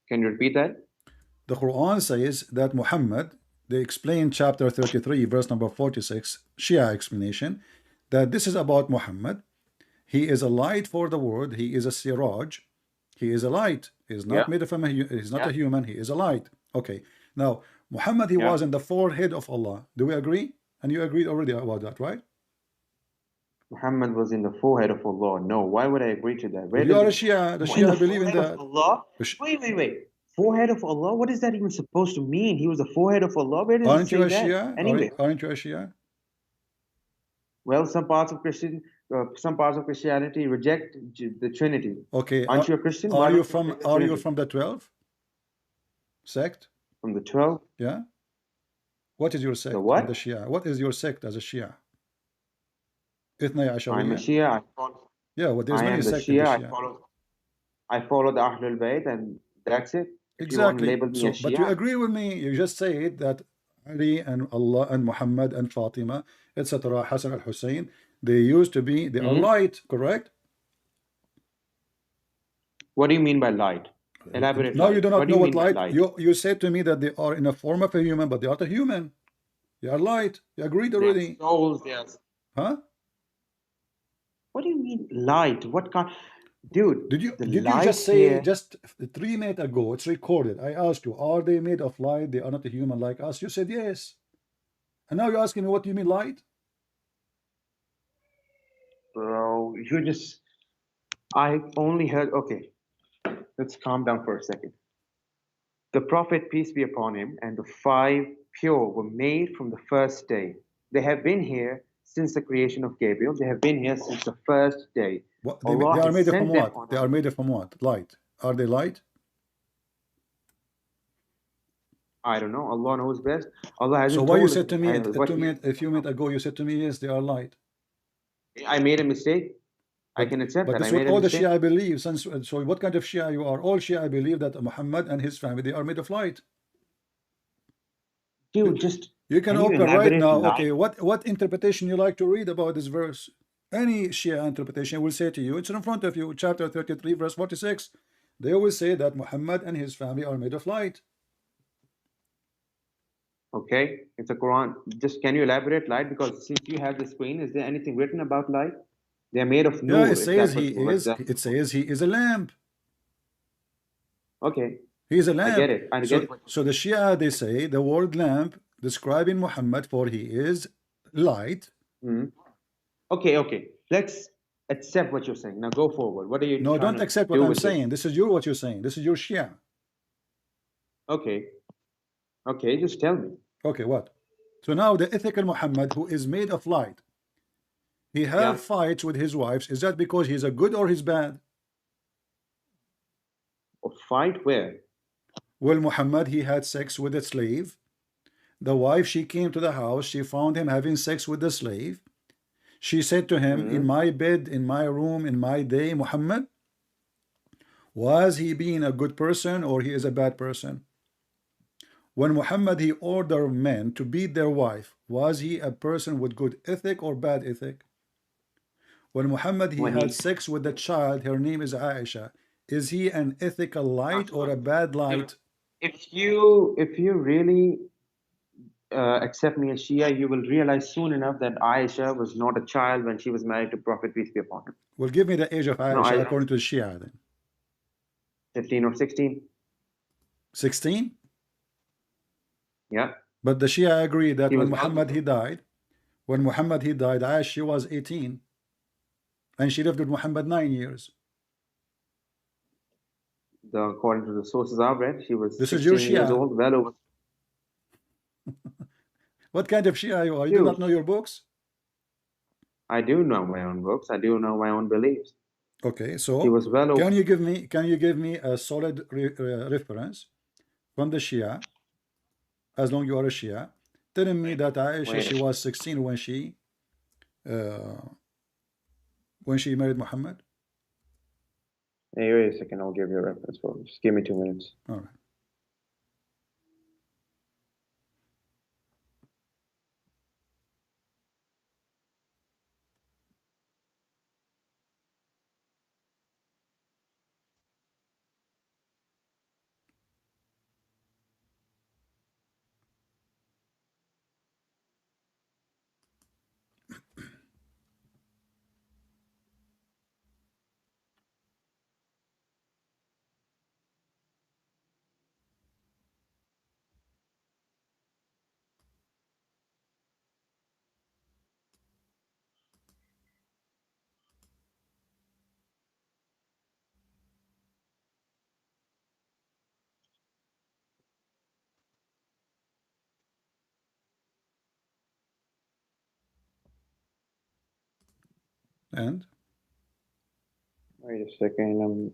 Can you repeat that? The Quran says that Muhammad, they explain chapter 33 verse number 46, Shia explanation, that this is about Muhammad. He is a light for the world. He is a Siraj. He is a light. He is not Yeah. made of a he's not Yeah. a human. He is a light. Okay. Now Muhammad, he Yeah. was in the forehead of Allah. Do we agree? And you agreed already about that, right? Muhammad was in the forehead of Allah. No, why would I agree to that? Where You are a does Shia. The in Shia the believe in forehead that. of Allah? The Sh- Wait. Forehead of Allah? What is that even supposed to mean? He was the forehead of Allah? Where does Aren't it you say a that? Shia? Anyway, Aren't you a Shia? well, some parts of Christianity reject the Trinity. Okay. Aren't you a Christian? Why Are don't you reject the from Trinity? the 12 sect? From the 12? Yeah. What is your sect? what? in the Shia? What is your sect as a Shia? Ithnai I'm a Ashariya? Shia. Yeah, well, there's I many am the sects in the Shia. Shia. I follow the Ahlul Bayt, and that's it. If you want to Exactly. label me So, a Shia, but you agree with me. You just said that Ali and Allah and Muhammad and Fatima, etc., Hassan al-Hussein, they used to be, they are light, correct? what do you mean by light? Elaborate. Now light. you do not What do know you what mean by light. You said to me that they are in a form of a human, but they are not a human. They are light. You agreed already. They're souls, yes. Huh? What do you mean light? What kind? Dude, Did you the just light say here- just 3 minutes ago? It's recorded. I asked you, are they made of light? They are not a human like us. You said yes. And now you're asking me, what do you mean light? Bro, I only heard, okay, let's calm down for a second. The Prophet, peace be upon him, and the 5 pure were made from the first day. They have been here since the creation of Gabriel. They have been here since the first day. What, they Allah are has made from sent them what? on They a- are made from what? Light. Are they light? I don't know. Allah knows best. Allah hasn't So why you told said to me what a few minutes ago, you said to me, yes, they are light. I made a mistake. I can accept But that. this I is what made a all the mistake. Shia believe. So what kind of Shia you are? All Shia believe that Muhammad and his family, they are made of light. Dude, just You can you open right elaborate now. light? Okay, what interpretation you like to read about this verse? Any Shia interpretation will say to you, it's in front of you, chapter 33, verse 46. They will say that Muhammad and his family are made of light. Okay, it's a Quran. Just can you elaborate light? Because since you have the screen, is there anything written about light? They are made of nur. Yeah, it if says that's what he you- is. It says he is a lamp. Okay, He is a lamp. get it. I so, get it. so the Shia, they say the word lamp describing Muhammad, for he is light. okay. Let's accept what you're saying. Now go forward. What are you? No, trying don't to accept do what I'm with this? saying. This is what you're saying. This is your Shia. Okay, just tell me. Okay, what? So now the ethical Muhammad, who is made of light, he have Yeah. fights with his wives. Is that because he's a good or he's bad? A fight where? Well, Muhammad, he had sex with a slave. The wife, she came to the house. She found him having sex with the slave. She said to him, in my bed, in my room, in my day, Muhammad, Was he being a good person or he is a bad person? When Muhammad he ordered men to beat their wife, was he a person with good ethic or bad ethic? When Muhammad he When had he, sex with a child, her name is Aisha, is he an ethical light or a bad light? if you really accept me as Shia, you will realize soon enough that Aisha was not a child when she was married to Prophet peace be upon him. Well, give me the age of No, Aisha according to the Shia then. 15 or 16. 16? Yeah, But the Shia agree that he when was Muhammad he died, Aisha was 18 and she lived with Muhammad 9 years. according to the sources I've read, she was This is your 16 years Shia. old, well over. What kind of Shia you are? You do Dude, not know your books? I do know my own books. I do know my own beliefs. Okay, She so was well over. can you give me a solid reference from the Shia, as long you are a Shia, telling me that Aisha Wait, she was 16 uh, when she married Muhammad? hey, wait a second. I'll give you a reference for it. Just give me 2 minutes. All right. And Wait a second.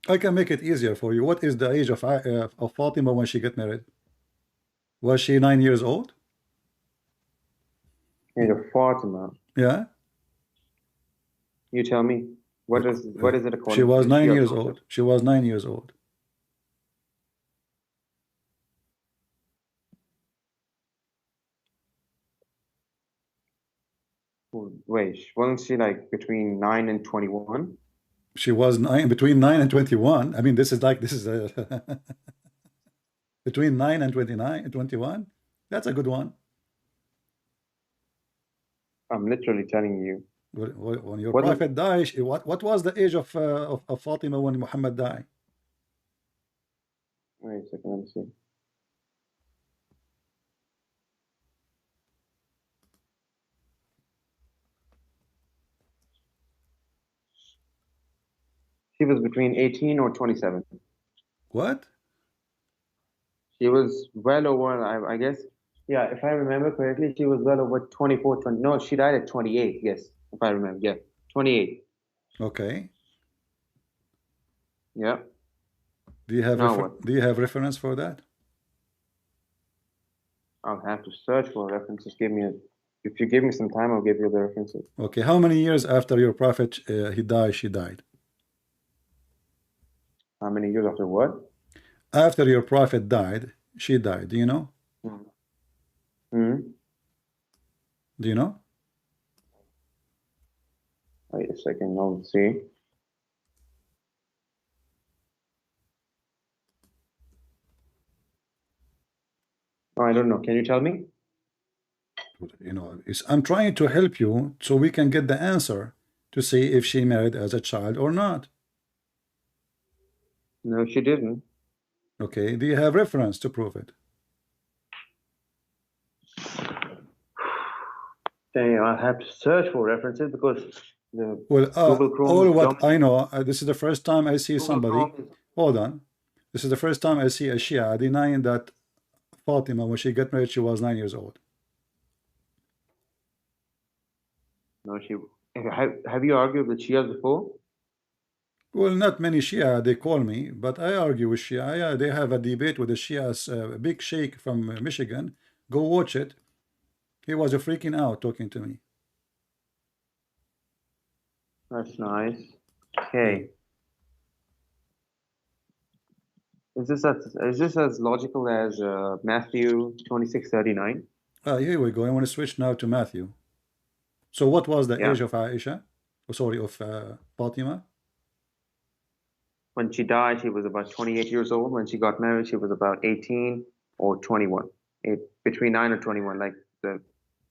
I can make it easier for you. What is the age of Fatima when she got married? Was she 9 years old? Age of Fatima. Yeah. You tell me. What is it according She was to the 9 Shia years sources? old. She was 9 years old. Wait, wasn't she like between 9 and 21? She was between 9 and 21. I mean, this is a between 9 and 29 and 21. That's a good one. I'm literally telling you. When your What is, prophet died, what was the age of Fatima when Muhammad died? wait a second, let me see. She was between 18 or 27. What? She was well over, I guess, yeah, if I remember correctly, she was well over 24, 20. No, she died at 28, yes, if I remember, yeah, 28. Okay. Yeah. Do you have Now what? do you have reference for that? I'll have to search for references. If you give me some time, I'll give you the references. Okay. How many years after your prophet he died, she died? How many years after what? After your prophet died, she died. Do you know? Hmm. Do you know? Wait a second, I'll see. Oh, I don't know. Can you tell me? You know, I'm trying to help you so we can get the answer to see if she married as a child or not. No, she didn't. Okay. Do you have reference to prove it? Then I'll have to search for references because the Well, Google Chrome all is what I know, this is the first time I see Google somebody. Chrome is, Hold on. This is the first time I see a Shia denying that Fatima, when she got married, she was 9 years old. no, have you argued with Shias before? Well, not many Shia, they call me, but I argue with Shia. Yeah, they have a debate with the Shias, big sheikh from Michigan. Go watch it. He was freaking out talking to me. That's nice. Okay. Is this as logical as Matthew 26:39? Here we go. I want to switch now to Matthew. So what was the Yeah. age of Aisha? Oh, sorry, of Fatima? When she died, she was about 28 years old. When she got married, she was about 18 or 21. Between 9 or 21, like the.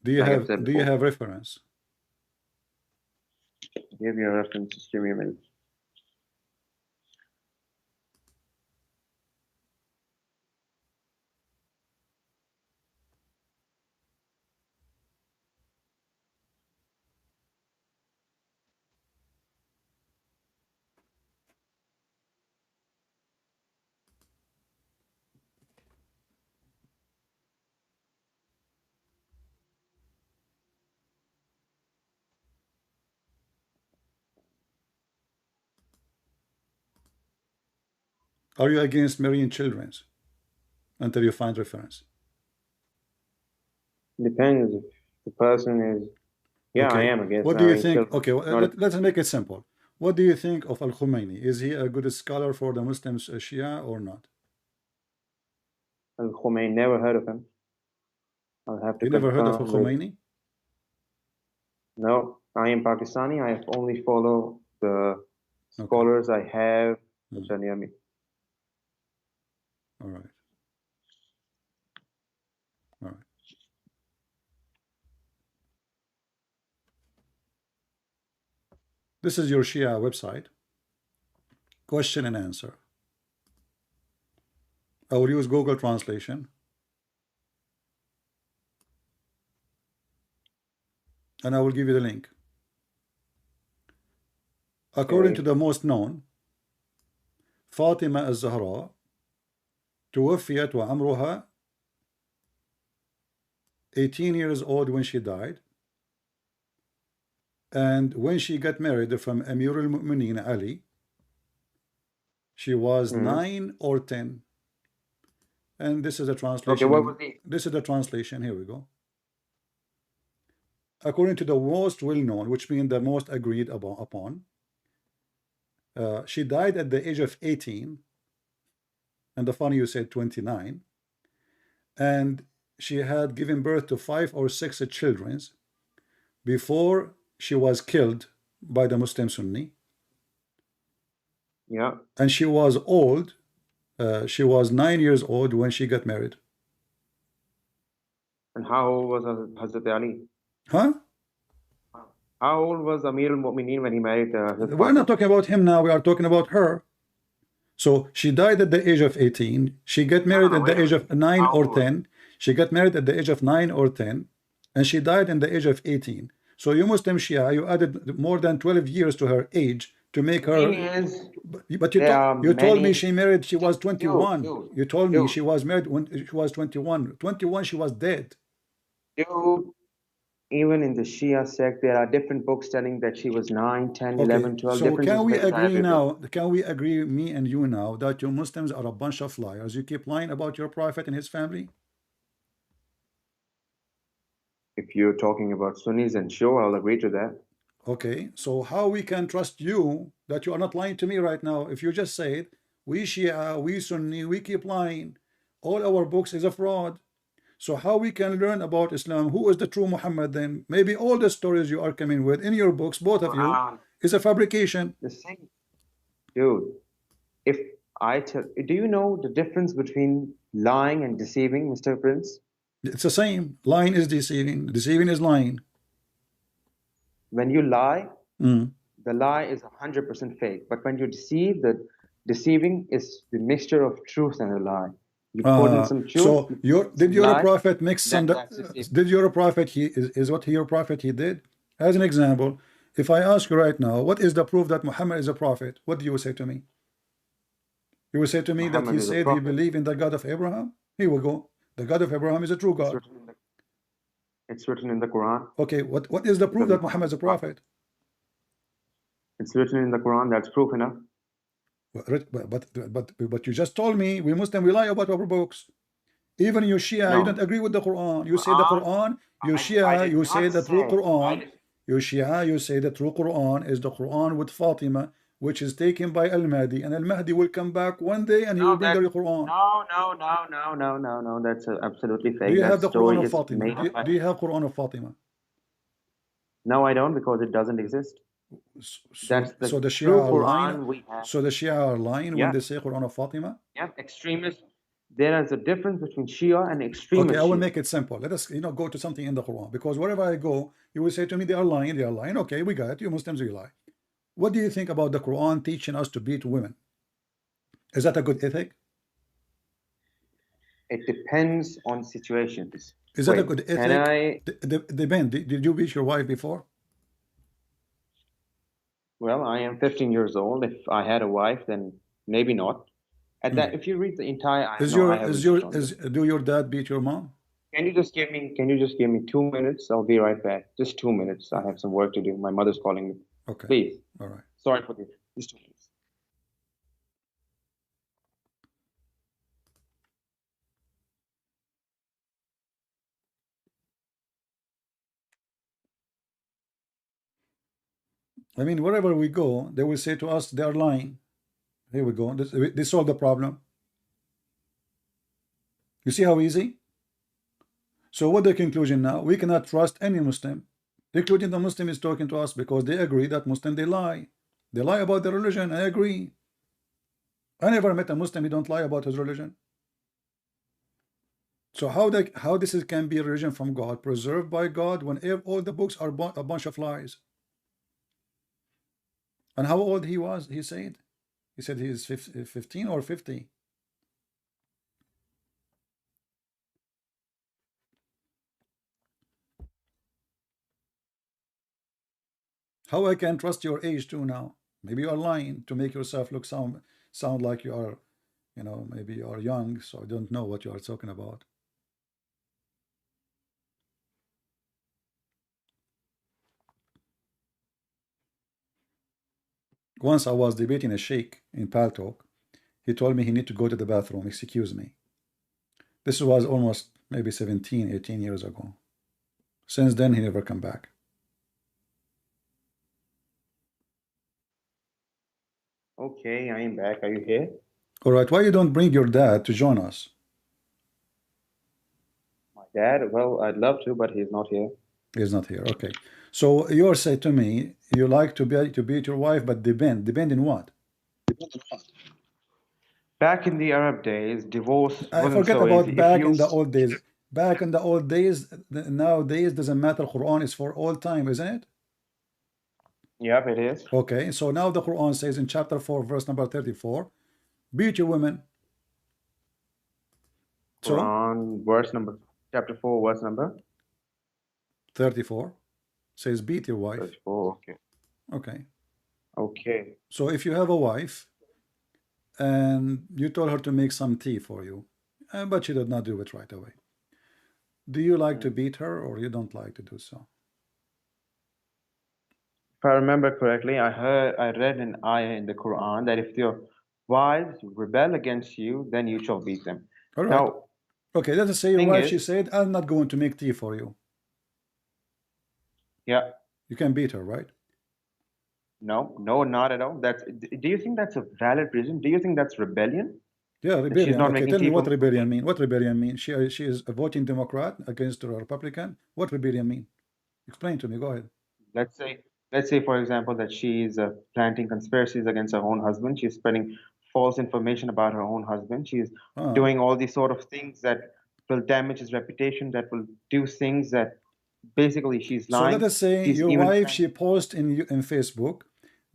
Do you like I have said do you before. have reference? Give you a reference. Just give me a minute. Are you against marrying children until you find reference? Depends if the person is. Yeah, Okay. I am against What do you marrying think? children. Okay, well, let's make it simple. What do you think of Al-Khomeini? Is he a good scholar for the Muslims, Shia, or not? Al-Khomeini, never heard of him. I'll have to You never heard of confirm with. Al-Khomeini? No, I am Pakistani. I only follow the Okay. scholars I have which are near me. All right. All right. This is your Shia website. Question and answer. I will use Google Translation. And I will give you the link. According to the most known, فاطمة الزهراء توفيت وعمرها 18 years old when she died. And when she got married from Amir al-Mu'mineen Ali, she was 9 or 10. And this is a translation. Okay, what was the. This is the translation. Here we go. According to the most well-known, which means the most agreed upon, she died at the age of 18. And the funny you said 29. And she had given birth to 5 or 6 children before she was killed by the Muslim Sunni. Yeah. And she was old. She was 9 years old when she got married. And how old was Hazrat Ali? Huh? How old was Amir al-Mu'mineen when he married his We're not talking about him now. We are talking about her. So she died at the age of 18. She got married at the age of 9 or 10. She got married at the age of 9 or 10. And she died in the age of 18. So you Muslim Shia, you added more than 12 years to her age to make her. But you told me she married, she was 21. You told me she was married when she was 21. 21, she was dead. Dude, even in the Shia sect, there are different books telling that she was 9, 10, Okay, 11, 12. so can we agree now? Book. Can we agree, me and you now, that you Muslims are a bunch of liars? You keep lying about your prophet and his family? If you're talking about Sunnis, and sure, I'll agree to that. Okay, so how we can trust you that you are not lying to me right now? If you just said, we Shia, we Sunni, we keep lying. All our books is a fraud. So how we can learn about Islam? Who is the true Muhammad then? Maybe all the stories you are coming with in your books, both of you, is a fabrication. The same. Dude, if I tell, do you know the difference between lying and deceiving, Mr. Prince? It's the same. Lying is deceiving. Deceiving is lying. When you lie, the lie is 100% fake. But when you deceive, the deceiving is the mixture of truth and a lie. You put in some truth. So did your prophet mix some? Did your prophet is what your prophet he did? As an example, if I ask you right now, what is the proof that Muhammad is a prophet? What do you say to me? You will say to me Muhammad that he said he believed in the God of Abraham. Here we go. The God of Abraham is a true God. It's written in the Quran. Okay, what is the proof that Muhammad is a prophet? It's written in the Quran. That's proof enough. But you just told me we Muslim we lie about our books. Even you Shia, you No. don't agree with the Quran. You say the Quran, you I Shia, did you not say the true say. Quran. You Shia, you say the true Quran is the Quran with Fatima, which is taken by Al-Mahdi, and Al-Mahdi will come back one day and he will No, bring that the Quran. no. That's absolutely Do fake. you That have the Quran story of is Fatima? made up Do you have Quran of Fatima? No, I don't, because it doesn't exist. That's the So the Shia true are lying. Quran we have. So the Shia are lying when Yeah, they say Quran of Fatima. yeah. Extremists. There is a difference between Shia and Okay, extremist I will Shia. make it simple. Let us, go to something in the Quran, because wherever I go, you will say to me they are lying. They are lying. Okay, we got it. You Muslims, you lie. What do you think about the Quran teaching us to beat women? Is that a good ethic? It depends on situations. Is that a Wait, good can ethic? I? Depend. Did you beat your wife before? Well, I am 15 years old. If I had a wife, then maybe not. At that, if you read the entire, I know I have research on this. Do your dad beat your mom? Can you just give me 2 minutes? I'll be right back. Just 2 minutes. I have some work to do. My mother's calling me. Okay. Please. All right. Sorry for this. Just 2 minutes. I mean, wherever we go, they will say to us they are lying. Here we go. This solved the problem. You see how easy? So what the conclusion now? We cannot trust any Muslim, including the Muslim is talking to us, because they agree that Muslim they lie. They lie about their religion. I agree. I never met a Muslim who don't lie about his religion. So how this can be a religion from God, preserved by God, when all the books are a bunch of lies? And how old he was? He said he is 15 or 50. How I can trust your age too now? Maybe you are lying to make yourself look sound like you are, maybe you are young, so I don't know what you are talking about. Once I was debating a sheikh in Paltalk. He told me he need to go to the bathroom. Excuse me. This was almost maybe 17, 18 years ago. Since then, he never come back. Okay, I am back. Are you here? All right. Why you don't bring your dad to join us? My dad? Well, I'd love to, but he's not here. He's not here. Okay. So you're saying to me you like to beat your wife, but depend in what? Back in the Arab days, divorce I wasn't forget so about easy. back in the old days. Back in the old days, nowadays doesn't matter. Quran is for all time, isn't it? Yep, it is. Okay, so now the Quran says in chapter 4, verse number 34, beat your women. So, Quran, chapter 4, verse number 34 says beat your wife. 34, okay. Okay. Okay. So if you have a wife and you told her to make some tea for you, but she did not do it right away, do you like to beat her, or you don't like to do so? If I remember correctly, I read an ayah in the Quran that if your wives rebel against you, then you shall beat them. All right. Now, okay, let's say your wife, she said, I'm not going to make tea for you. Yeah. You can beat her, right? No, not at all. Do you think that's a valid reason? Do you think that's rebellion? Yeah, rebellion. Okay, tell me what rebellion mean. What rebellion mean? She is a voting Democrat against a Republican. What rebellion mean? Explain to me. Go ahead. Let's say, for example, that she's planting conspiracies against her own husband. She's spreading false information about her own husband. She's doing all these sort of things that will damage his reputation, that will do things that basically she's lying. So let us say your wife, she posts in Facebook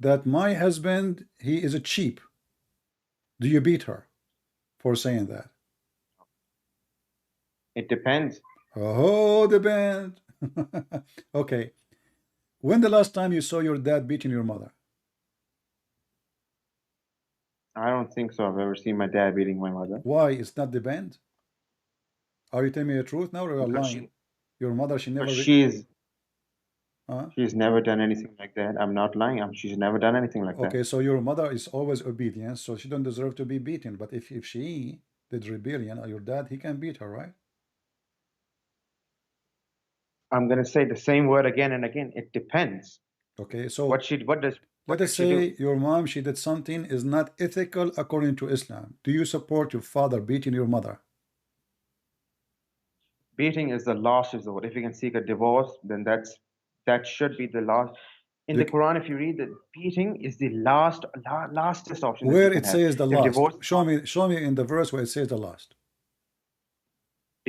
that my husband, he is a cheap. Do you beat her for saying that? It depends. Oh, depends. Okay. When the last time you saw your dad beating your mother? I don't think so. I've ever seen my dad beating my mother. Why? It's not depend. Are you telling me the truth now, or are you lying? Your mother, she never. She's never done anything like that. I'm not lying. She's never done anything like that. Okay, so your mother is always obedient, so she don't deserve to be beaten. But if she did rebellion, or your dad, he can beat her, right? I'm gonna say the same word again and again. It depends. Okay, so What does let us say your mom, she did something is not ethical according to Islam. Do you support your father beating your mother? Beating is the last resort. If you can seek a divorce, then that should be the last. In the Quran, if you read that, beating is the lastest option. Where it says the last? Divorce, Show me in the verse where it says the last.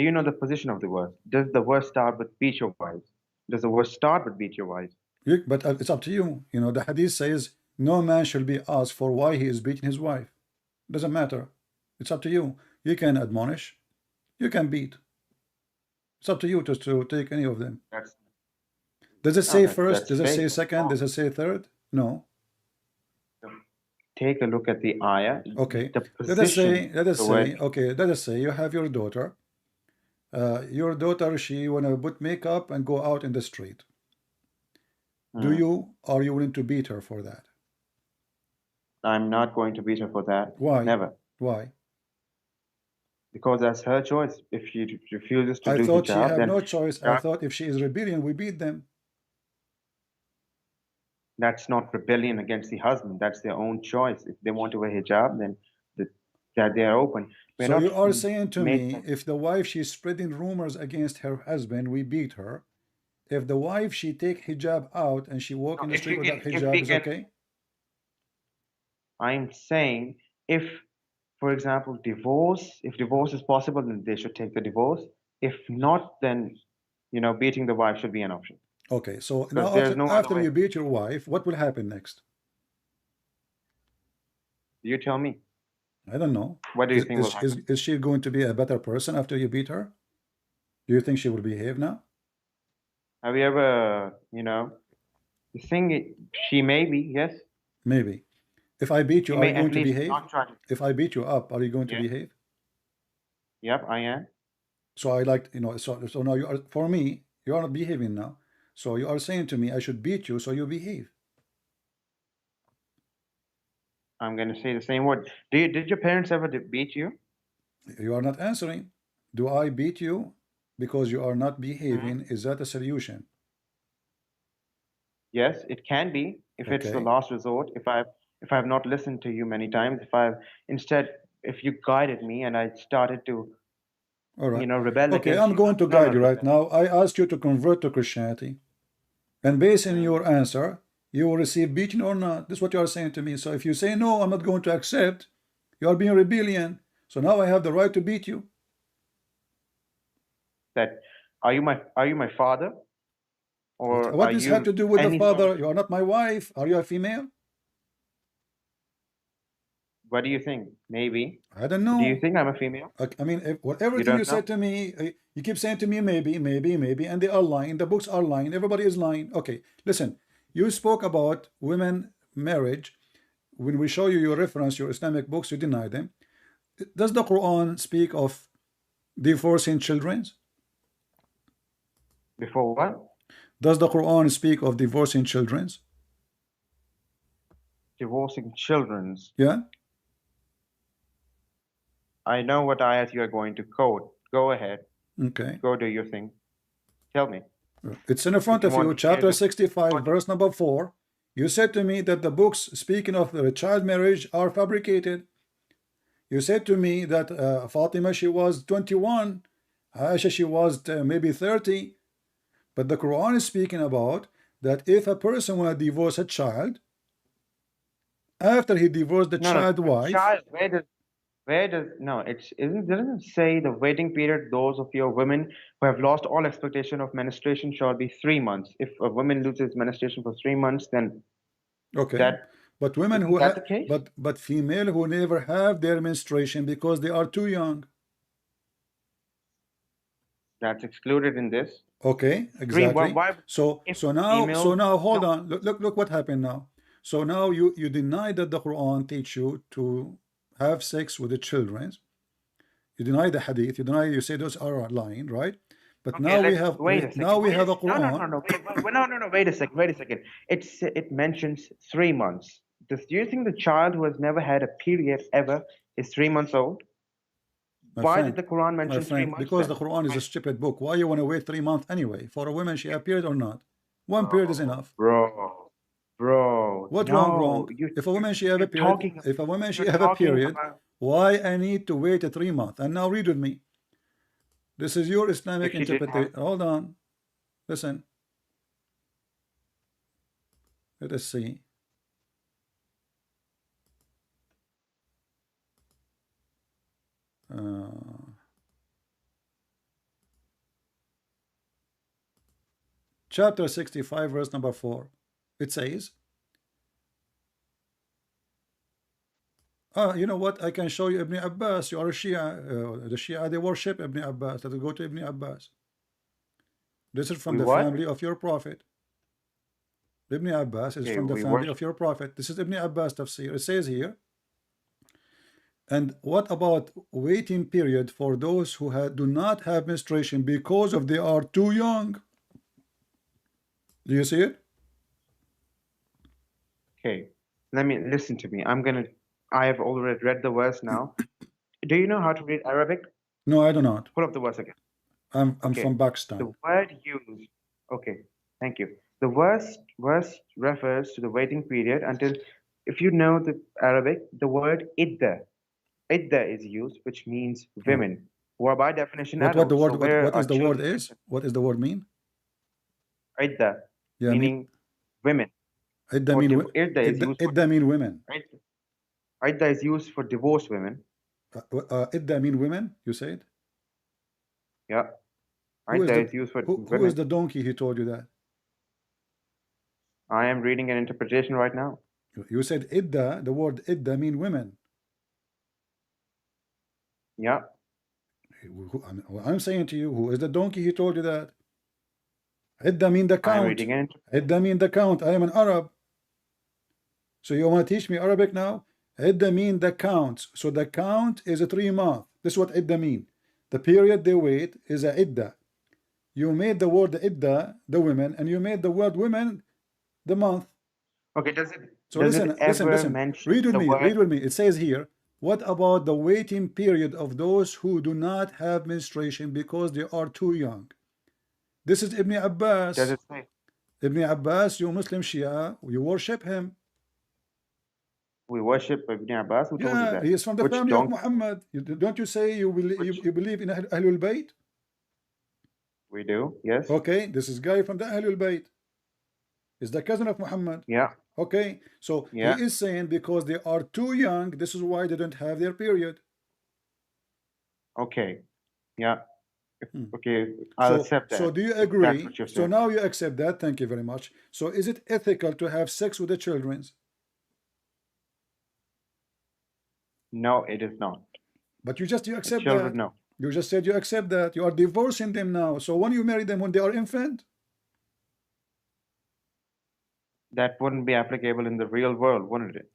do you know the position of the verse? Does the verse start with beat your wives? Does the verse start with beat your wives? But it's up to you. You know, the hadith says no man shall be asked for why he is beating his wife. Doesn't matter. It's up to you. You can admonish. You can beat. It's up to you to take any of them. Does it say first? Does it say second? Does it say third? No. Take a look at the ayah. Okay. Let us say you have your daughter. Your daughter, she wanna put makeup and go out in the street. Are you willing to beat her for that? I'm not going to beat her for that. Why? Never. Why? Because that's her choice. If she refuses to do thought hijab, she had then no choice. I thought if she is rebellion, we beat them. That's not rebellion against the husband. That's their own choice. If they want to wear hijab, then that they are open. So you are saying to me, if the wife, she's spreading rumors against her husband, we beat her. If the wife, she take hijab out and she walk in the street without hijab, is okay? I'm saying if, for example, if divorce is possible, then they should take the divorce. If not, then, beating the wife should be an option. Okay, so now after you beat your wife, what will happen next? You tell me. I don't know. What do you think will happen? Is she going to be a better person after you beat her? Do you think she will behave now? Have you ever, the thing, she may be, yes. Maybe. If I beat you, are you going to behave? If I beat you up, are you going to behave? Yep, I am. So I like, so now you are, for me, you are not behaving now. So you are saying to me, I should beat you, so you behave. I'm going to say the same word. Did your parents ever beat you? You are not answering. Do I beat you because you are not behaving? Is that a solution? Yes, it can be. If it's the last resort, if I've not listened to you many times, if you guided me and I started to, rebel against I'm going to guide you right now. I asked you to convert to Christianity. And based on your answer, you will receive beating or not. This is what you are saying to me. So if you say, no, I'm not going to accept, you are being rebellion. So now I have the right to beat you. Are you my father? Or what does this have to do with the father? You are not my wife. Are you a female? What do you think? Maybe. I don't know. Do you think I'm a female? I mean, everything you said to me, you keep saying to me, maybe, and they are lying. The books are lying. Everybody is lying. Okay, listen. You spoke about women marriage. When we show you your reference, your Islamic books, you deny them. Does the Quran speak of divorcing children? Before what? Does the Quran speak of divorcing children? Divorcing children? Yeah. I know what ayat you are going to quote. Go ahead. Okay. Go do your thing. Tell me. It's in front of you, chapter 65, verse number 4. You said to me that the books speaking of the child marriage are fabricated. You said to me that Fatima, she was 21. Aisha, she was maybe 30. But the Quran is speaking about that if a person want to divorce a child, after he divorced the wife. Child, doesn't say the waiting period, those of your women who have lost all expectation of menstruation shall be 3 months. If a woman loses menstruation for 3 months, then but women who have, but female who never have their menstruation because they are too young. That's excluded in this. Okay, exactly. So now hold on. Look what happened now. So now you deny that the Quran teach you to have sex with the children. You deny the hadith. You say those are lying, right? But Okay, now we let's have wait a second. now we have a No, Quran. no. Wait a second. Wait a second. It mentions 3 months. Do you think the child who has never had a period ever is 3 months old? My Why friend, did the Quran my mention 3 friend, months because then? the Quran is a stupid book. Why you want to wait 3 months anyway? For a woman, she appeared or not? One period is enough. Bro, What wrong? no, If a woman she have a you're period, talking, if a woman she you're have a talking period, about why I need to wait 3 months? And now read with me. This is your Islamic if she didn't have. interpretation. Hold on. Listen. Let us see. Chapter 65, verse number 4. It says, you know what? I can show you Ibn Abbas. You are a Shia. The Shia, they worship Ibn Abbas. Let us go to Ibn Abbas. This is from the what? family of your Prophet. Ibn Abbas is Okay, from the we family worship. of your Prophet. This is Ibn Abbas tafsir. It says here, and what about waiting period for those who do not have menstruation because of they are too young? Do you see it? Okay, let me listen to me. I have already read the verse now. Do you know how to read Arabic? No, I do not. Pull up the verse again. I'm Okay. from Pakistan. The word used. Okay, thank you. The verse refers to the waiting period until, if you know the Arabic, the word idda. Idda is used, which means women, who are by definition What adults. the word So where what our is the word children is? What is the word mean? idda, Yeah, meaning women. idda Or mean idda is used for idda mean women. idda is used for divorced women. Idda mean women. You said. Yeah, Who is idda the is used for who women. is the donkey? He told you that. I am reading an interpretation right now. You said idda. The word idda mean women. Yeah. I'm saying to you, who is the donkey? He told you that. Idda mean the I'm count. reading an Idda mean the count. I am an Arab. So you want to teach me Arabic now? Idda mean the count. So the count is a 3 month. This is what idda mean. The period they wait is a idda. You made the word idda the women, and you made the word women the month. Okay, does So it ever mention Read with the me. word? Read with me. It says here, what about the waiting period of those who do not have menstruation because they are too young? This is Ibn Abbas. Does it say? Ibn Abbas, you Muslim Shia, you worship him. We worship Ibn Abbas. Who told you Yeah, that? he is from the Which family of donkey? Muhammad. Don't you say you believe in Ahlul Bayt? We do, yes. Okay, this is guy from the Ahlul Bayt. Is the cousin of Muhammad. Yeah. Okay, so Yeah. he is saying because they are too young, this is why they don't have their period. Okay. Yeah. Okay, I'll accept that. So do you That's agree? what you're So saying. now you accept that. Thank you very much. So is it ethical to have sex with the children? No, it is not. But you accept Children, that. no. You just said you accept that. You are divorcing them now. So when you marry them when they are infant? That wouldn't be applicable in the real world, wouldn't it?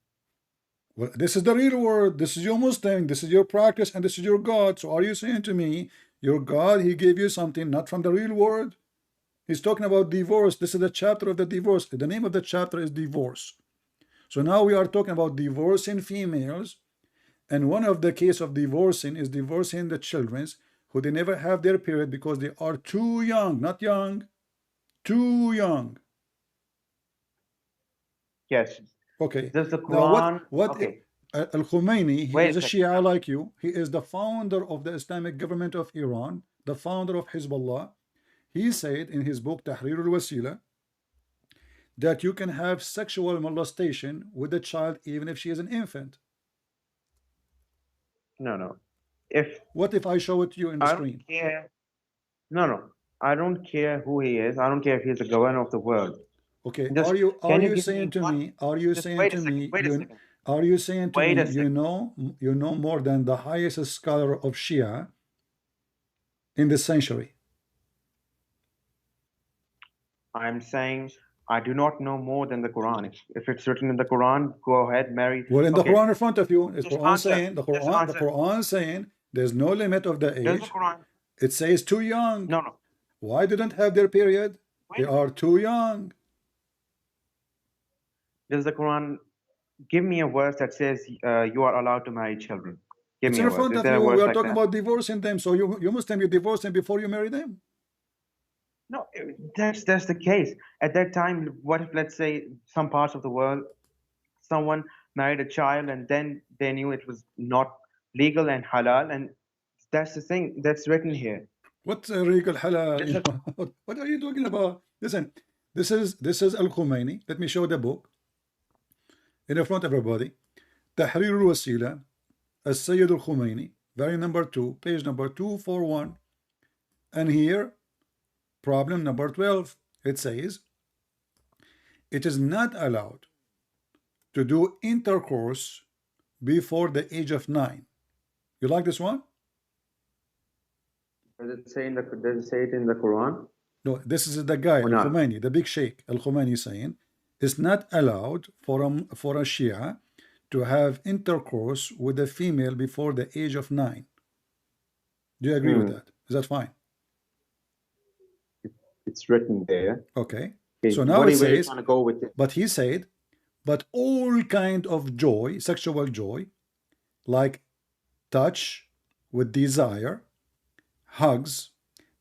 Well, this is the real world. This is your Muslim. This is your practice, and this is your God. So are you saying to me, your God, he gave you something not from the real world? He's talking about divorce. This is the chapter of the divorce. The name of the chapter is divorce. So now we are talking about divorcing females, and one of the case of divorcing is divorcing the children who they never have their period because they are too young, not young, too young. Yes. Okay. Does the Now Quran? what Okay. Al-Khomeini, he Wait is a a second. Shia like you. He is the founder of the Islamic government of Iran, the founder of Hezbollah. He said in his book Tahrir al-Wasila that you can have sexual molestation with a child even if she is an infant. No. What if I show it to you in the I screen? don't care. No. I don't care who he is. I don't care if he's the governor of the world. Okay, Just, are you give saying me to one- me? Are you just saying wait to a second, me? wait a second. Are you saying to Wait a me? second. You know more than the highest scholar of Shia in this century. I'm saying I do not know more than the Quran. If it's written in the Quran, go ahead, marry. Well, in the Okay. Quran in front of you, it's Just Quran answer. saying the Just answer. Quran saying there's no limit of the Does the age. Quran? It says too young. No. Why didn't have their period? They are too young. Does the Quran give me a verse that says you are allowed to marry children? Give It's me a in verse. front Is of there a you. verse We are like talking that? about divorcing them. So you Muslim, you divorce them before you marry them. No, that's the case. At that time, what if, let's say, some parts of the world, someone married a child and then they knew it was not legal and halal, and that's the thing that's written here. What's a regal halal? Does You the- know, what are you talking about? Listen, this is Al Khomeini. Let me show the book in front of everybody. Tahrir al-Wasila, Al-Sayyid al-Khomeini, volume number 2, page number 241. And here, problem number 12. It says, it is not allowed to do intercourse before the age of 9. You like this one? Does it say it in the Quran? No, this is the guy, Or not? Al-Khomeini, the big sheikh, Al-Khomeini saying, it's not allowed for a Shia to have intercourse with a female before the age of 9. Do you agree with that? Is that fine? It's written there. Okay. Okay, So now where it are you says, trying to go with it? but he said, but all kind of joy, sexual joy, like touch with desire, hugs,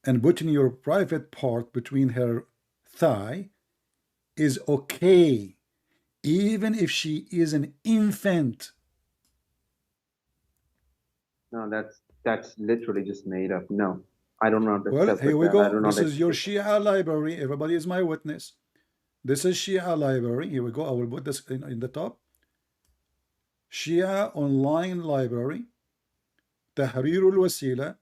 and putting your private part between her thigh is okay, even if she is an infant. No, that's literally just made up. No, I don't know. Well, here we go. This is your Shia library. Everybody is my witness. This is Shia library. Here we go. I will put this in the top. Shia online library. Tahrir al-Wasila,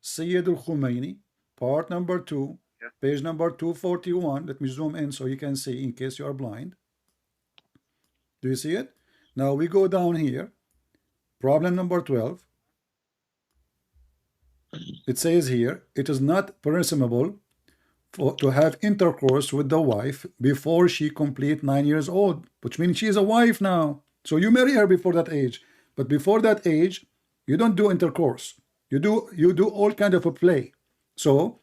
Sayyid al-Khomeini, part number 2, page number 241. Let me zoom in so you can see in case you are blind. Do you see it? Now we go down here. Problem number 12. It says here, it is not permissible to have intercourse with the wife before she complete 9 years old, which means she is a wife now. So you marry her before that age. But before that age, you don't do intercourse. You do all kind of a play. So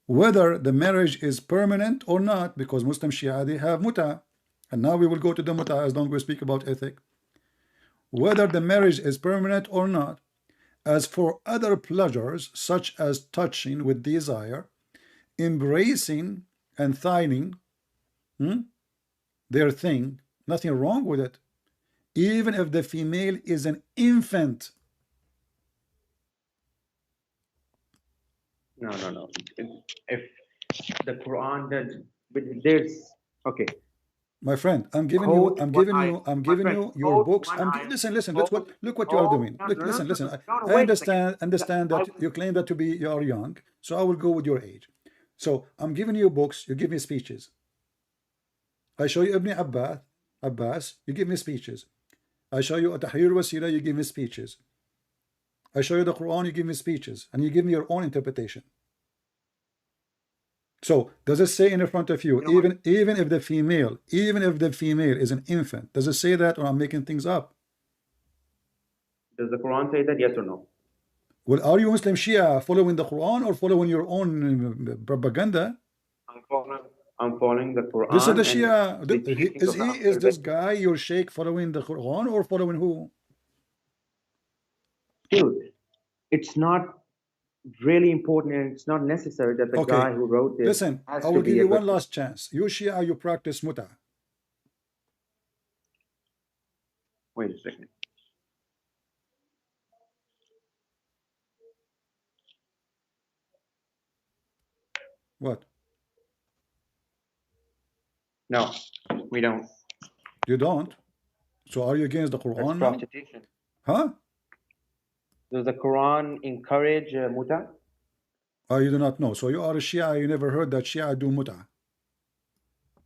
whether the marriage is permanent or not, because Muslim Shia, they have muta, and now we will go to the muta as long as we speak about ethic. Whether the marriage is permanent or not, as for other pleasures such as touching with desire, embracing and thightening their thing, nothing wrong with it, even if the female is an infant. No. If the Quran does, but there's okay. My friend, I'm giving you your books. Listen. Look what you are doing. Listen. I understand that you claim that you are young, so I will go with your age. So I'm giving you books, you give me speeches. I show you Ibn Abbas, you give me speeches. I show you Tahrir Wasila, you give me speeches. I show you the Quran, you give me speeches, and you give me your own interpretation. So does it say in front of you, even if the female is an infant, does it say that, or I'm making things up? Does the Quran say that? Yes or no? Well, are you Muslim Shia following the Quran or following your own propaganda? I'm following the Quran. This is the Shia. Is this guy your sheikh following the Quran or following who? Dude, it's not really important, and it's not necessary that the guy who wrote this. Listen, I will give you one last chance. You Shia, you practice muta. Wait a second. What? No, we don't. You don't? So are you against the Quran That's now? prostitution. Huh? Does the Quran encourage muta? Oh, you do not know. So you are a Shia, you never heard that Shia do muta.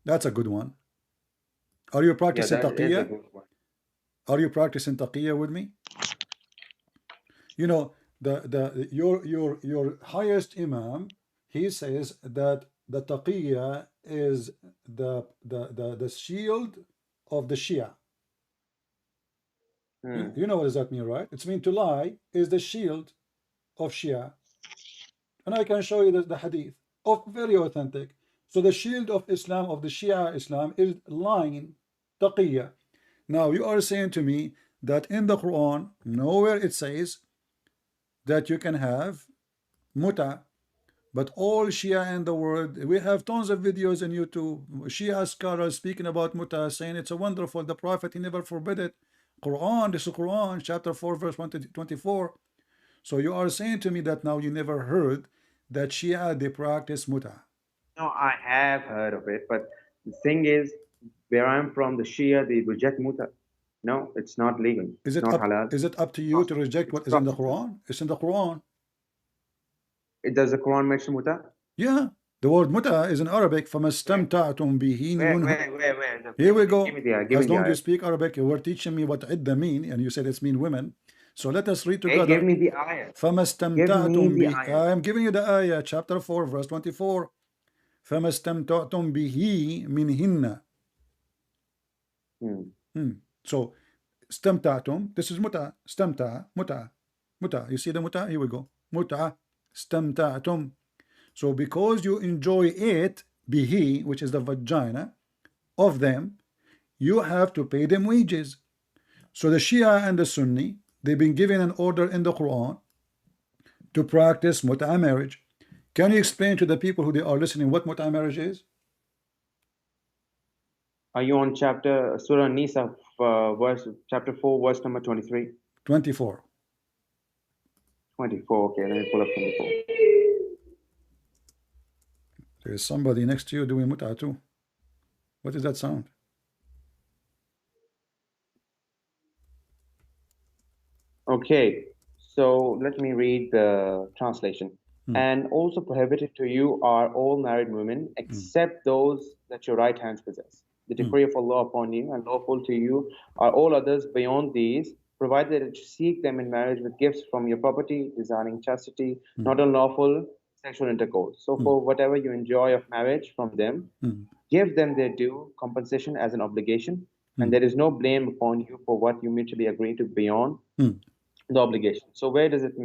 That's a good one. Are you practicing taqiyya? Are you practicing taqiyya with me? You know, your highest imam, he says that the taqiyya is the shield of the Shia. You know what does that mean, right? It's mean to lie is the shield of Shia. And I can show you the hadith. very authentic. So the shield of Islam, of the Shia Islam, is lying, taqiyya. Now you are saying to me that in the Quran, nowhere it says that you can have muta. But all Shia in the world, we have tons of videos on YouTube, Shia scholars speaking about muta, saying it's a wonderful, the Prophet, he never forbid it. Quran, this is Quran, chapter 4, verse 124. So you are saying to me that now you never heard that Shia, they practice muta. No, I have heard of it, but the thing is, where I'm from, the Shia, they reject muta. No, it's not legal. Is It's it not up, halal. is it up to you to reject what is in the Quran? It's in the Quran. Does the Quran mention muta? Yeah. The word muta is in Arabic. فَمَا اسْتَمْتَعْتُمْ بِهِ Where? Here we go. Give me the ayah. As long as you speak Arabic, you were teaching me what idda mean, and you said it's mean women. So let us read together. Hey, give me the ayah. فَمَا Give اسْتَمْتَعْتُمْ me the بِهِ. ayah. I am giving you the ayah, chapter 4, verse 24. فَمَا اسْتَمْتَعْتُمْ بِهِ مِنْهِنَّ. So, اسْتَمْتَعْتُمْ, this is muta. اسْتَمْتَع, muta. Muta. You see the muta? Here we go. Muta. اسْتَمْتَعْتُمْ. So because you enjoy it, bihi, which is the vagina of them, you have to pay them wages. So the Shia and the Sunni, they've been given an order in the Quran to practice muta marriage. Can you explain to the people who they are listening what muta marriage is? Are you on Surah Nisa, chapter 4, verse number 23? 24. 24, okay, let me pull up 24. There is somebody next to you doing muta too. What is that sound? Okay, so let me read the translation. And also prohibited to you are all married women, except those that your right hands possess. The decree of Allah upon you, and lawful to you are all others beyond these, provided that you seek them in marriage with gifts from your property, desiring chastity, not unlawful sexual intercourse. So for whatever you enjoy of marriage from them, give them their due compensation as an obligation, and there is no blame upon you for what you mutually agree to beyond the obligation. So where does it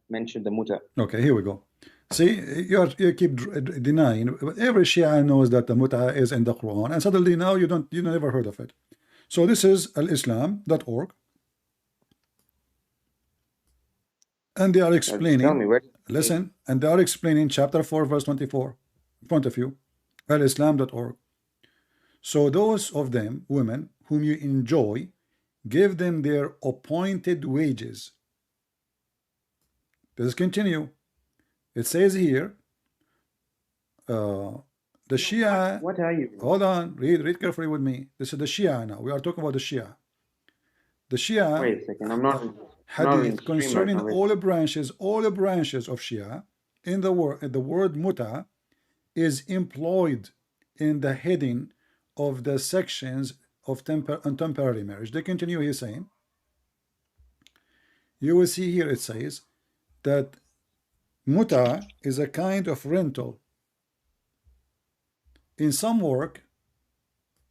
mention the muta? Okay, here we go. See, you keep denying. Every Shia knows that the muta is in the Quran, and suddenly now you never heard of it. So this is alislam.org, and they are explaining. Tell me, where? Listen, and they are explaining chapter 4, verse 24 in front of you, alislam.org. So those of them, women, whom you enjoy, give them their appointed wages. Let's continue. It says here, the Shia. What are you? Hold on, read carefully with me. This is the Shia now. We are talking about the Shia. The Shia. Wait a second. I'm not. Hadith concerning all the branches of Shia. In the word muta is employed in the heading of the sections of temporary marriage. They continue here saying. You will see here it says that muta is a kind of rental. In some work,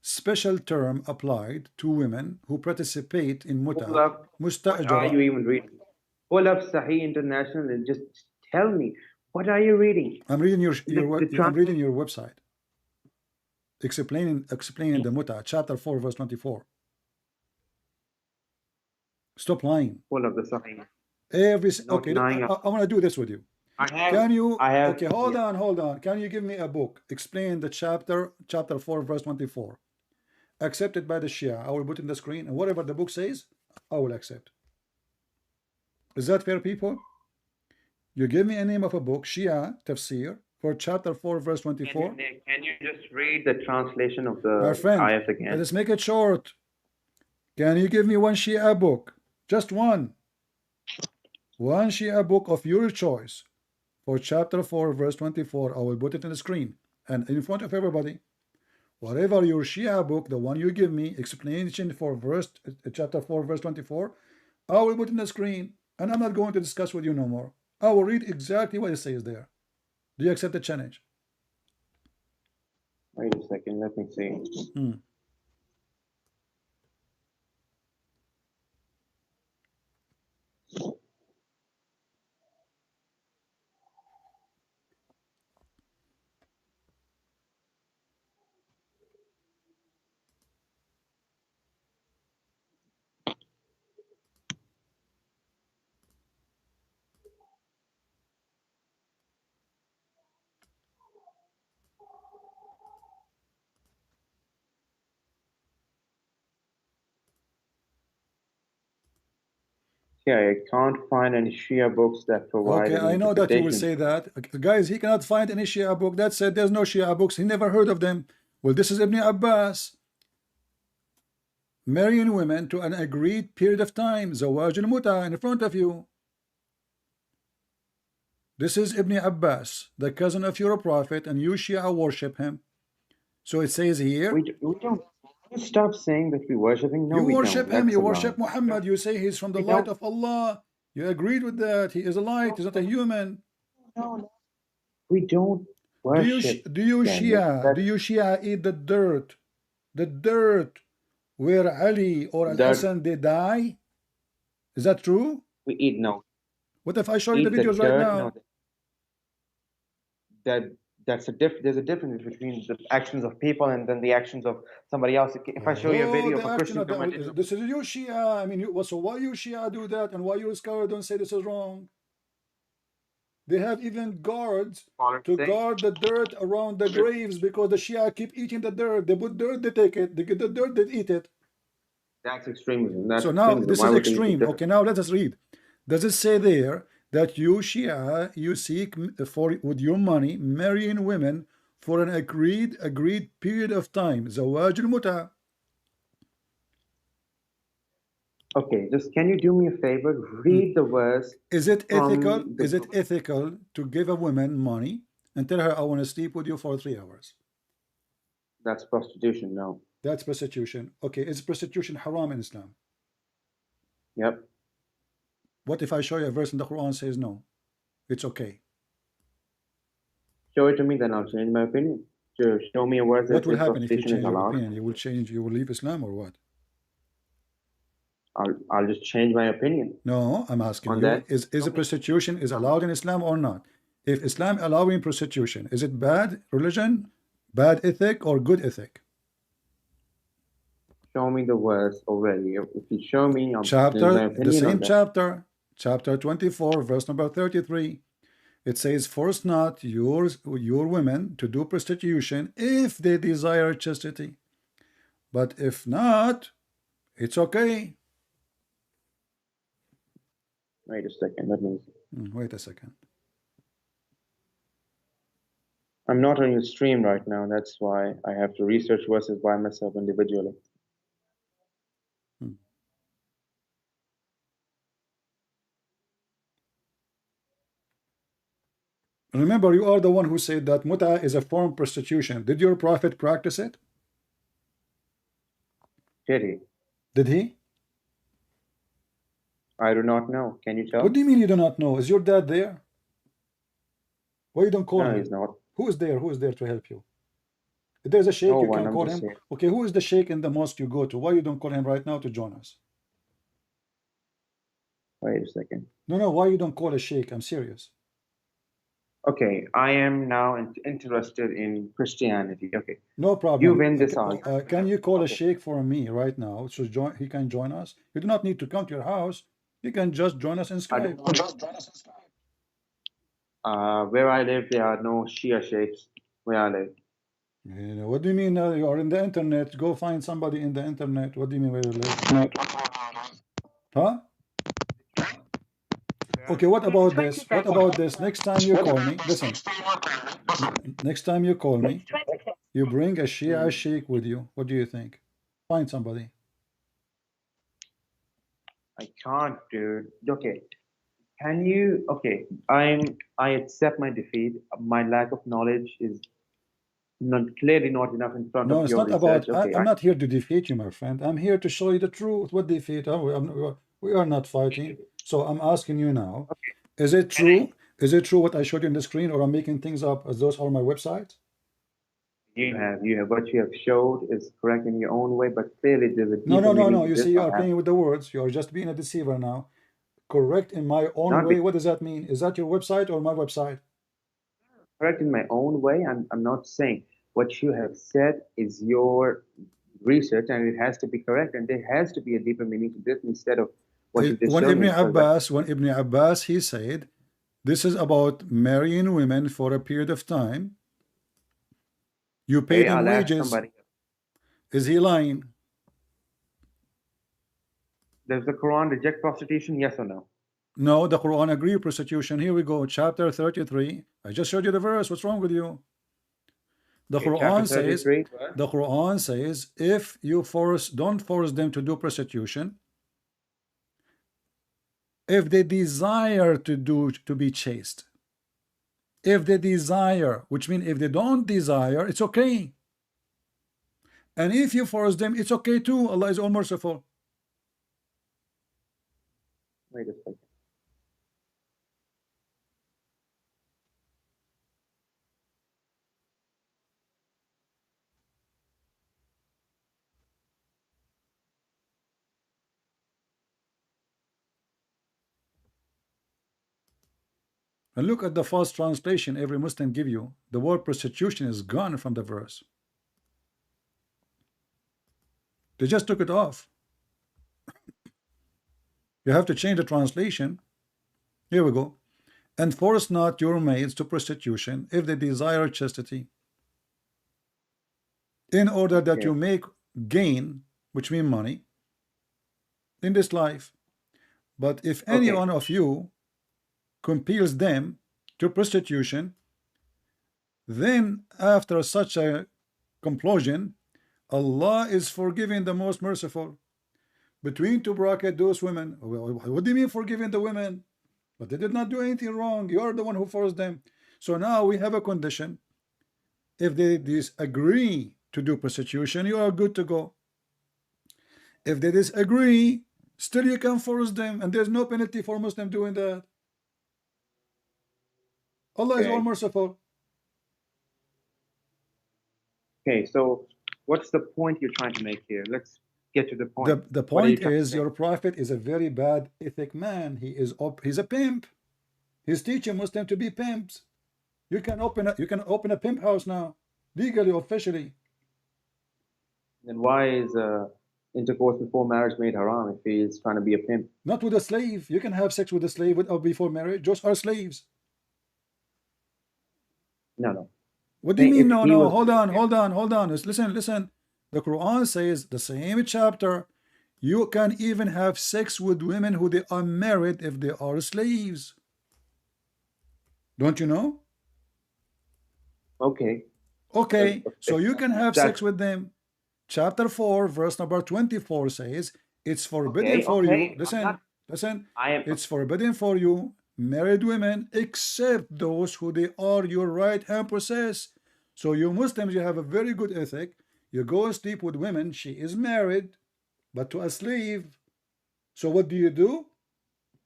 special term applied to women who participate in muta. What are you even reading? Pull up Sahih International and just tell me, what are you reading? I'm reading I'm reading your website. Explaining the muta, chapter 4, verse 24. Stop lying. Pull up the Sahih. Okay, I want to do this with you. Okay, hold on. Can you give me a book? Explain the chapter 4, verse 24. Accepted by the Shia. I will put in the screen, and whatever the book says, I will accept. Is that fair, people? You give me a name of a book, Shia Tafsir, for chapter 4, verse 24. Can you just read the translation of the ayat again? Let's make it short. Can you give me one Shia book? Just one. One Shia book of your choice for chapter 4, verse 24. I will put it on the screen and in front of everybody. Whatever your Shia book, the one you give me, explanation for chapter 4, verse 24, I will put in the screen, and I'm not going to discuss with you no more. I will read exactly what it says there. Do you accept the challenge? Wait a second, let me see. Okay, I can't find any Shia books that provide Okay, any I know that you will interpretation. say that. Guys, he cannot find any Shia book that said there's no Shia books. He never heard of them. Well, this is Ibn Abbas. Marrying women to an agreed period of time. Zawaj al-muta in front of you. This is Ibn Abbas, the cousin of your prophet, and you Shia worship him. So it says here, We don't. Stop saying that we worship him. No, you we worship don't. him, That's you a lie. worship Muhammad, you say he's from the We light don't. of Allah. You agreed with that. He is a light, he's not a human. No, we don't Do you worship Shia, do that you Shia eat the dirt where Ali or dirt Al-Hassan they die? Is that true? we eat. No, What if I show you the eat the videos right dirt. No, now? that's a There's a difference between the actions of people and then the actions of somebody else. If I show you a Oh, video the of a action Christian of committing, that. This is you Shia. I mean, so why you Shia do that, and why you scholar don't say this is wrong? They have even guards to guard the dirt around the graves because the Shia keep eating the dirt. They put dirt, they take it. They get the dirt, they eat it. that's extremism. That's So now extremism. this Why is would they eat the extreme. dirt? Okay, now let us read. Does it say there that you Shia, you seek for with your money marrying women for an agreed period of time? Zawaj al-muta. Okay, just can you do me a favor? Read the verse Is it ethical? from the Is it book. ethical to give a woman money and tell her I want to sleep with you for 3 hours? That's prostitution. No. That's prostitution. Okay, is prostitution haram in Islam? Yep. What if I show you a verse in the Quran says no? It's okay. Show it to me, then I'll change my opinion. Show me a verse that What will says happen if you prostitution is change your allowed. opinion? You will change, you will leave Islam or what? I'll just change my opinion No, I'm asking on you, that. is a prostitution is allowed in Islam or not? If Islam allowing prostitution, is it bad religion, bad ethic, or good ethic? Show me the verse already. If you show me, I'll change my Chapter, opinion the same on that. chapter, chapter 24, verse number 33. It says, force not your women to do prostitution if they desire chastity. But if not, it's okay. Wait a second. Let me see. Wait a second. I'm not on your stream right now. That's why I have to research verses by myself individually. Remember, you are the one who said that muta is a form of prostitution. Did your prophet practice it? Did he? Did he? I do not know. Can you tell? What do you mean you do not know? Is your dad there? Why you don't call No, him? he's not. Who is there? Who is there to help you? If there's a sheikh, No you one, can I'm call just him. saying. Okay, who is the sheikh in the mosque you go to? Why you don't call him right now to join us? Wait a second. No, why you don't call a sheikh? I'm serious. Okay, I am now interested in Christianity. Okay. No problem. You win this argument. Can you call a Okay. sheikh for me right now? So he can join us. You do not need to come to your house. You can just join us in Skype. Where I live, there are no Shia sheikhs where I live. You know, what do you mean you are in the internet? Go find somebody in the internet. What do you mean where you live? Huh? Okay, what about this? What about this? Next time you call me, listen. Next time you call me, you bring a Shia sheikh with you. What do you think? Find somebody. I can't, dude. Okay. Can you? Okay. I accept my defeat. My lack of knowledge is clearly not enough in front No, of it's your not research. about. Okay. I'm not here to defeat you, my friend. I'm here to show you the truth. What defeat? We are not fighting. So I'm asking you now. Okay. Is it true? Is it true what I showed you on the screen, or I'm making things up as those are my websites? You have what you have showed is correct in your own way, but clearly there's a deeper No. meaning to You this. see, you are playing with the words. You are just being a deceiver now. Correct in my own Not way. What does that mean? Is that your website or my website? correct in my own way. I'm not saying what you have said is your research and it has to be correct, and there has to be a deeper meaning to this instead of what you just When showed Ibn me. Abbas, he said, this is about marrying women for a period of time. You pay them I'll ask wages. somebody. Is he lying? Does the Quran reject prostitution? Yes or no? No, the Quran agree with prostitution. Here we go, chapter 33. I just showed you the verse. What's wrong with you? The Okay, Quran chapter 33, says, the Quran says, if you don't force them to do prostitution, if they desire to be chaste, if they desire, which means if they don't desire, it's okay. And if you force them, it's okay too. Allah is all merciful. Wait a second. And look at the false translation every Muslim give you. The word prostitution is gone from the verse. They just took it off. You have to change the translation. Here we go. And force not your maids to prostitution if they desire chastity, in order that you make gain, which means money, in this life. But if any one of you compels them to prostitution, then after such a compulsion, Allah is forgiving, the most merciful. Between two brackets, those women. What do you mean forgiving the women? But they did not do anything wrong. You are the one who forced them. So now we have a condition. If they disagree to do prostitution, you are good to go. If they disagree, still you can force them, and there's no penalty for Muslim doing that. Allah is all merciful. Okay, so what's the point you're trying to make here? Let's get to the point. The point is, your prophet is a very bad ethic man. He's a pimp. He's teaching Muslims to be pimps. You can open a pimp house now, legally, officially. Then why is intercourse before marriage made haram if he's trying to be a pimp? Not with a slave. You can have sex with a slave before marriage. Those are slaves. No. What do you mean? No. Hold on. Listen. The Quran says, the same chapter, you can even have sex with women who they are married if they are slaves. Don't you know? Okay. So you can have sex with them. Chapter 4, verse number 24 says, it's forbidden for you. Listen. It's forbidden for you, married women, except those who they are your right hand possess. So you Muslims, you have a very good ethic. You go and sleep with women, she is married, but to a slave. So what do?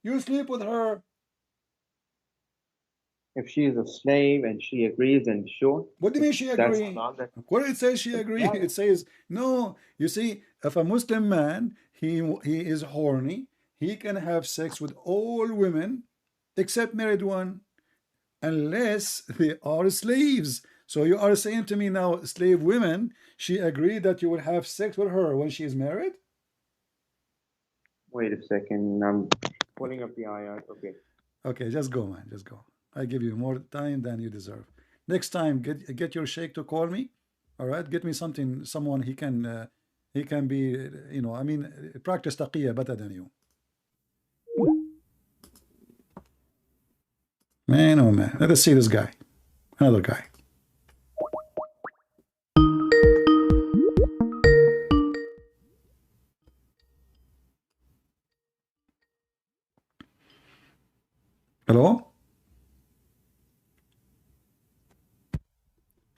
You sleep with her. If she is a slave and she agrees, then sure. What do you mean she agrees? Where it says she agrees, it says no. You see, if a Muslim man, he is horny, he can have sex with all women except married one, unless they are slaves. So you are saying to me now, slave women, she agreed that you will have sex with her when she is married? Wait a second, I'm pulling up the ayat. Okay, just go, man, just go. I give you more time than you deserve. Next time, get your sheikh to call me. All right, get me someone he can be, I mean, practice taqiyya better than you. Man, oh man, let us see this guy, another guy. Hello?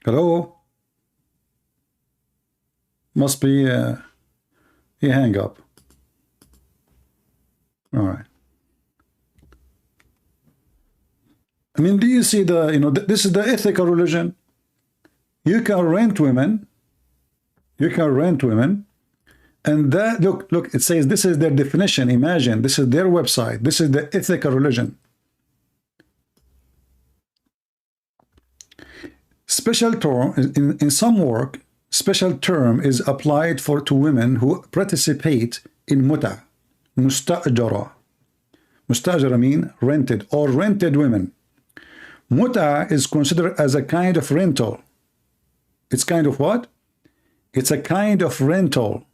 Hello? Must be he hang up. All right. I mean, do you see this is the ethical religion. You can rent women. And that, look, it says this is their definition. Imagine, this is their website. This is the ethical religion. Special term in some work, special term is applied to women who participate in muta, mustajara. Mustajara mean rented or rented women. Muta is considered as a kind of rental. It's kind of what? It's a kind of rental.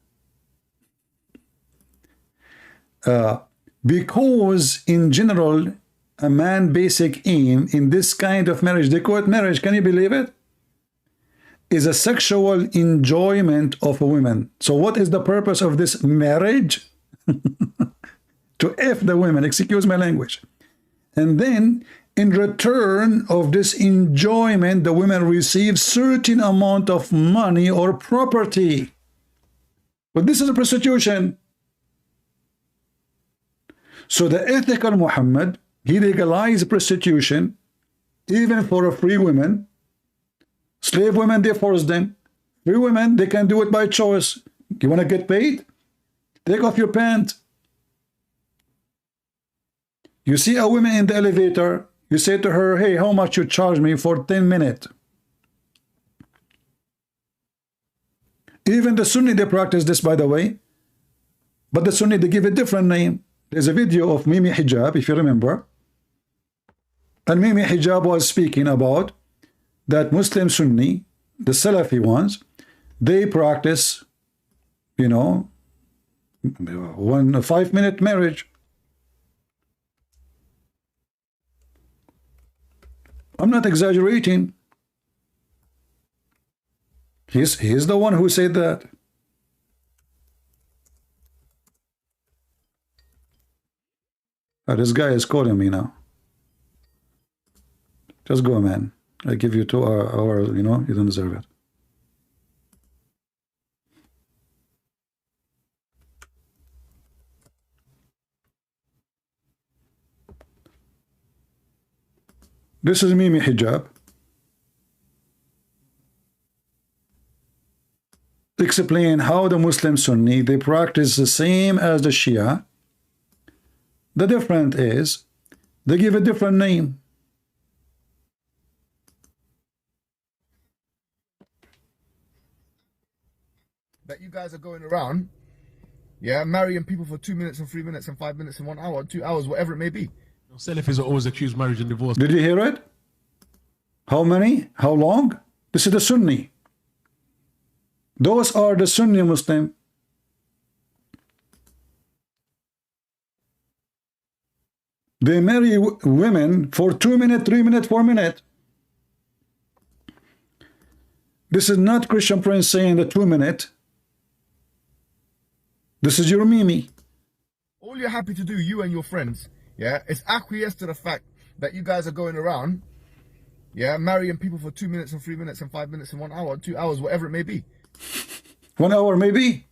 Because in general, a man basic aim in this kind of marriage, they call it marriage, can you believe it? Is a sexual enjoyment of a woman. So what is the purpose of this marriage? To F the women, excuse my language. And then in return of this enjoyment, the women receive certain amount of money or property. But this is a prostitution. So the ethical Muhammad, he legalized prostitution even for a free women. Slave women, they force them. Free women, they can do it by choice. You want to get paid? Take off your pants. You see a woman in the elevator, you say to her, hey, how much you charge me for 10 minutes? Even the Sunni, they practice this, by the way. But the Sunni, they give a different name. There's a video of Mimi Hijab, if you remember. And Mimi Hijab was speaking about that Muslim Sunni, the Salafi ones, they practice, you know, 5-minute marriage. I'm not exaggerating. He's the one who said that. This guy is calling me now. Just go, man. I give you 2 hours, you know, you don't deserve it. This is Mimi Hijab. Explain how the Muslim Sunni, they practice the same as the Shia. The difference is they give a different name. That you guys are going around, yeah, marrying people for 2 minutes and 3 minutes and 5 minutes and 1 hour, 2 hours, whatever it may be. Salafis are always accused marriage and divorce. Did you hear it? How many? How long? This is the Sunni. Those are the Sunni Muslim. They marry women for 2 minutes, 3 minutes, 4 minutes. This is not Christian Prince saying the 2 minute. This is your Mimi. All you're happy to do, you and your friends, yeah, is acquiesce to the fact that you guys are going around, yeah, marrying people for 2 minutes and 3 minutes and 5 minutes and 1 hour, 2 hours, whatever it may be. 1 hour maybe.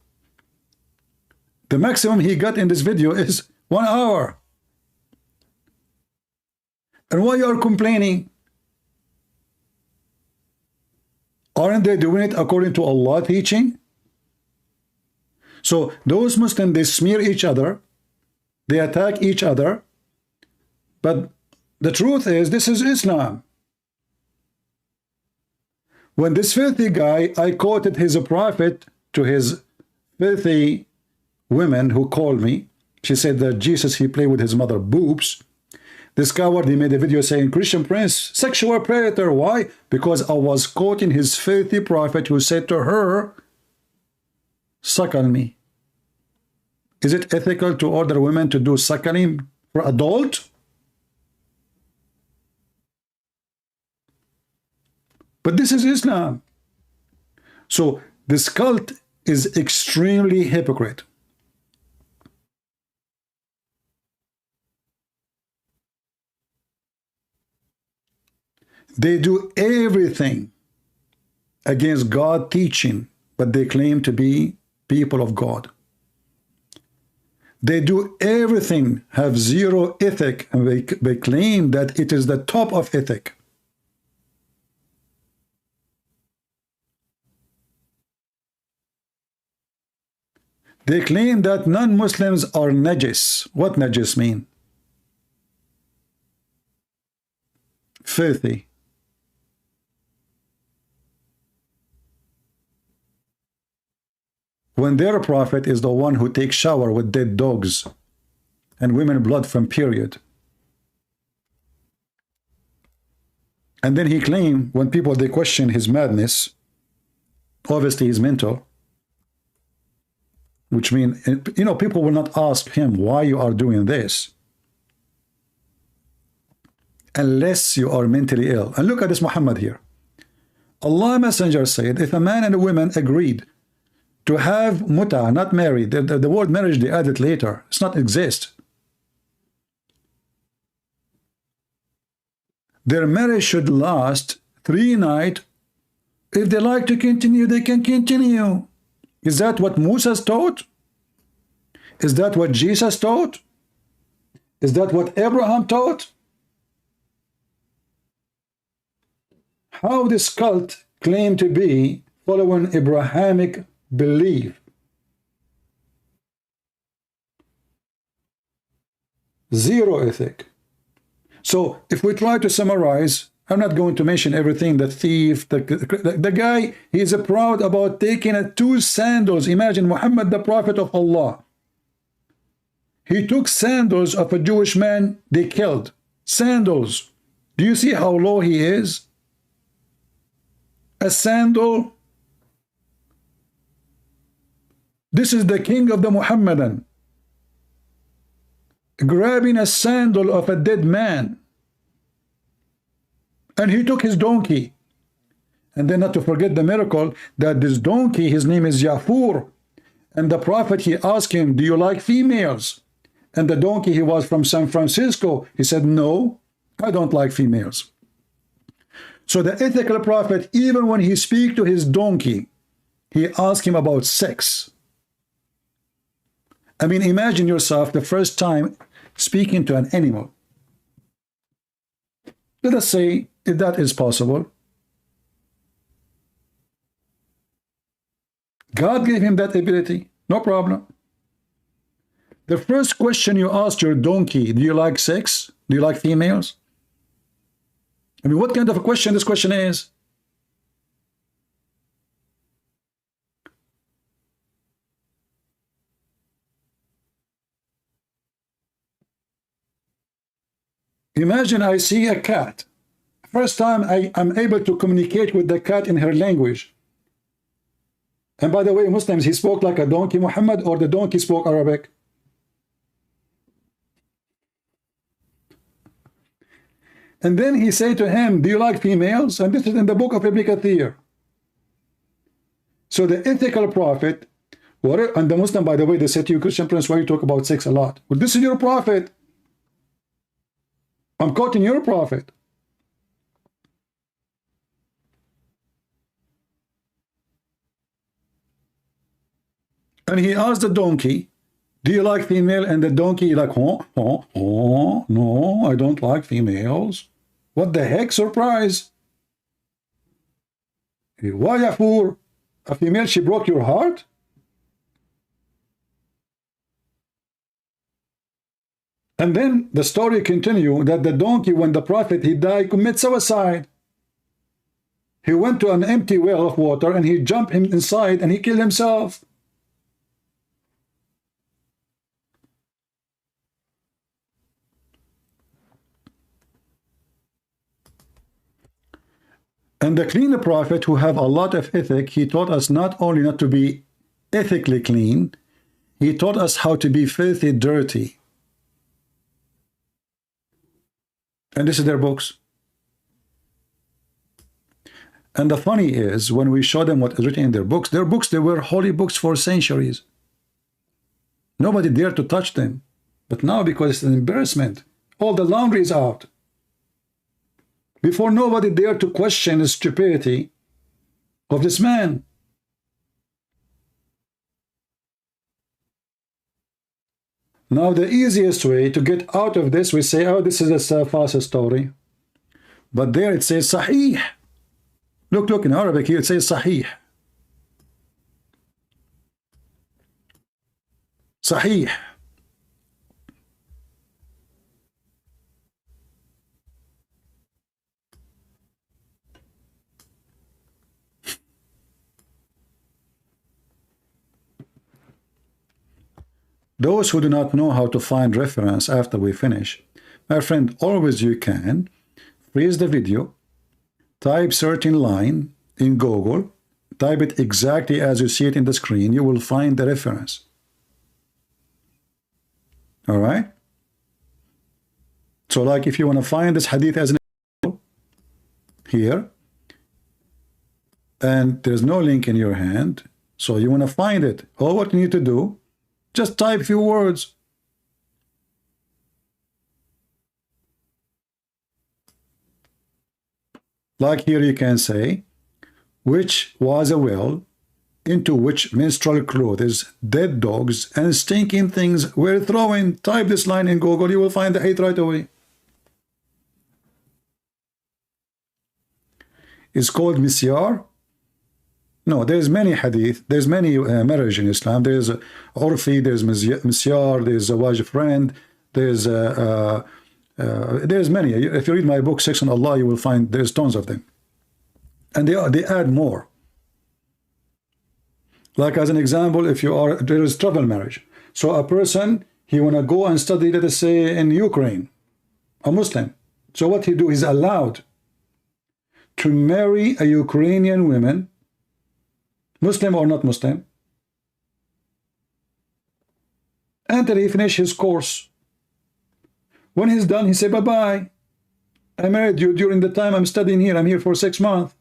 The maximum he got in this video is 1 hour. And why you are complaining? Aren't they doing it according to Allah teaching? So those Muslims, they smear each other, they attack each other, but the truth is this is Islam. When this filthy guy, I quoted his prophet to his filthy women who called me, she said that Jesus, he played with his mother boobs. This coward, he made a video saying, Christian Prince, sexual predator. Why? Because I was quoting his filthy prophet who said to her, suckle me. Is it ethical to order women to do suckling for adult? But this is Islam. So this cult is extremely hypocrite. They do everything against God teaching, but they claim to be people of God. They do everything, have zero ethic, and they claim that it is the top of ethic. They claim that non-Muslims are najis. What najis mean? Filthy. When their prophet is the one who takes shower with dead dogs and women blood from period. And then he claimed, when people, they question his madness, obviously he's mental. which means, you know, people will not ask him why you are doing this unless you are mentally ill. And look at this Muhammad here. Allah Messenger said, if a man and a woman agreed to have muta, not married, the word marriage they added later, it's not exist. Their marriage should last 3 nights. If they like to continue, they can continue. Is that what Moses taught? Is that what Jesus taught? Is that what Abraham taught? How this cult claim to be following Abrahamic belief? Zero ethic. So if we try to summarize, I'm not going to mention everything, the thief, the guy, he is proud about taking 2 sandals. Imagine Muhammad, the prophet of Allah. He took sandals of a Jewish man they killed. Sandals. Do you see how low he is? A sandal. This is the king of the Muhammadan, grabbing a sandal of a dead man. And he took his donkey. And then not to forget the miracle that this donkey, his name is Yafur. And the prophet, he asked him, do you like females? And the donkey, he was from San Francisco. He said, no, I don't like females. So the ethical prophet, even when he speaks to his donkey, he asked him about sex. I mean, imagine yourself the first time speaking to an animal. Let us say if that is possible. God gave him that ability, no problem. The first question you asked your donkey, do you like sex? Do you like females? I mean, what kind of a question this question is? Imagine I see a cat. First time I'm able to communicate with the cat in her language. And by the way, Muslims, he spoke like a donkey, Muhammad, or the donkey spoke Arabic? And then he said to him, do you like females? And this is in the book of Ibn Kathir. So the ethical prophet, and the Muslim, by the way, they said to you, Christian Prince, why you talk about sex a lot? Well, this is your prophet. I'm quoting your prophet. And he asked the donkey, do you like female? And the donkey like, no, I don't like females. What the heck, surprise? Why, Yafur? A female, she broke your heart? And then the story continues that the donkey, when the prophet, he died, commit suicide. He went to an empty well of water and he jumped inside and he killed himself. And the clean prophet, who have a lot of ethic, he taught us not only not to be ethically clean, he taught us how to be filthy dirty. And this is their books. And the funny is, when we show them what is written in their books, they were holy books for centuries. Nobody dared to touch them. But now, because it's an embarrassment, all the laundry is out. Before, nobody dared to question the stupidity of this man. Now, the easiest way to get out of this, we say, oh, this is a false story. But there it says Sahih. Look, in Arabic here it says Sahih. Sahih. Those who do not know how to find reference after we finish, my friend, always you can freeze the video, type certain line in Google, type it exactly as you see it in the screen, you will find the reference. All right. So like if you want to find this hadith as an example here, and there's no link in your hand, so you want to find it, all what you need to do, just type a few words. Like here you can say, which was a well into which menstrual clothes, dead dogs, and stinking things were thrown. Type this line in Google, you will find the hadith right away. It's called misyar. No, there's many hadith, there's many marriage in Islam. There's urfi, there's misyar, there's zawaj friend, there's many. If you read my book, Sex on Allah, you will find there's tons of them. And they add more. Like as an example, if you are, there is travel marriage. So a person, he want to go and study, let us say, in Ukraine, a Muslim. So what he do, he's allowed to marry a Ukrainian woman, Muslim or not Muslim, until he finish his course. When he's done, he say, bye-bye. I married you during the time I'm studying here. I'm here for 6 months.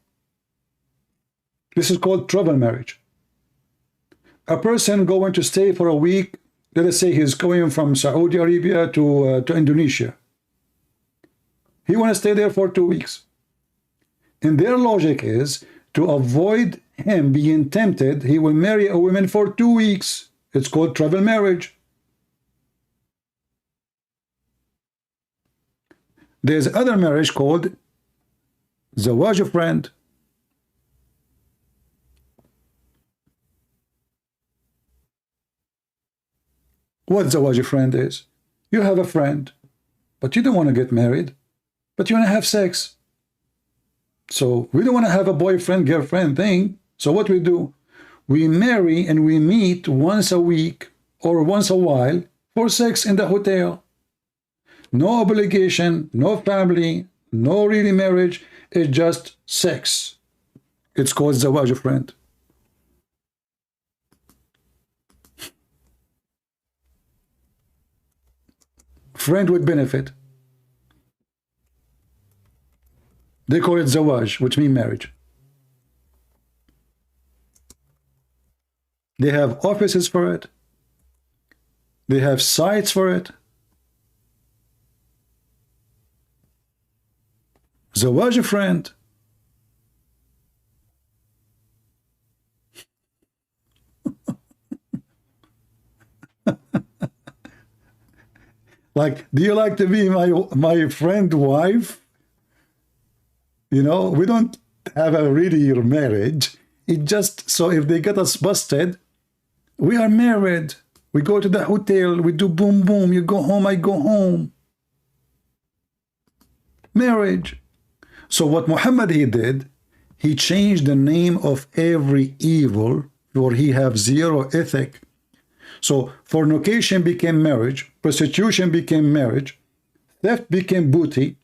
This is called travel marriage. A person going to stay for a week, let us say he's going from Saudi Arabia to Indonesia. He want to stay there for 2 weeks. And their logic is, to avoid him being tempted, he will marry a woman for 2 weeks. It's called travel marriage. There's other marriage called zawaj friend. What zawaj friend is? You have a friend, but you don't want to get married, but you want to have sex. So we don't want to have a boyfriend, girlfriend thing. So what we do? We marry and we meet once a week or once a while for sex in the hotel. No obligation, no family, no really marriage. It's just sex. It's called zawaj friend. Friend with benefit. They call it zawaj, which means marriage. They have offices for it. They have sites for it. Zawaj friend. Like, do you like to be my friend wife? You know, we don't have a really marriage. It just, so if they get us busted, we are married. We go to the hotel, we do boom boom, you go home, I go home. Marriage. So what Muhammad he did, he changed the name of every evil, for he have zero ethic. So fornication became marriage, prostitution became marriage, theft became booty,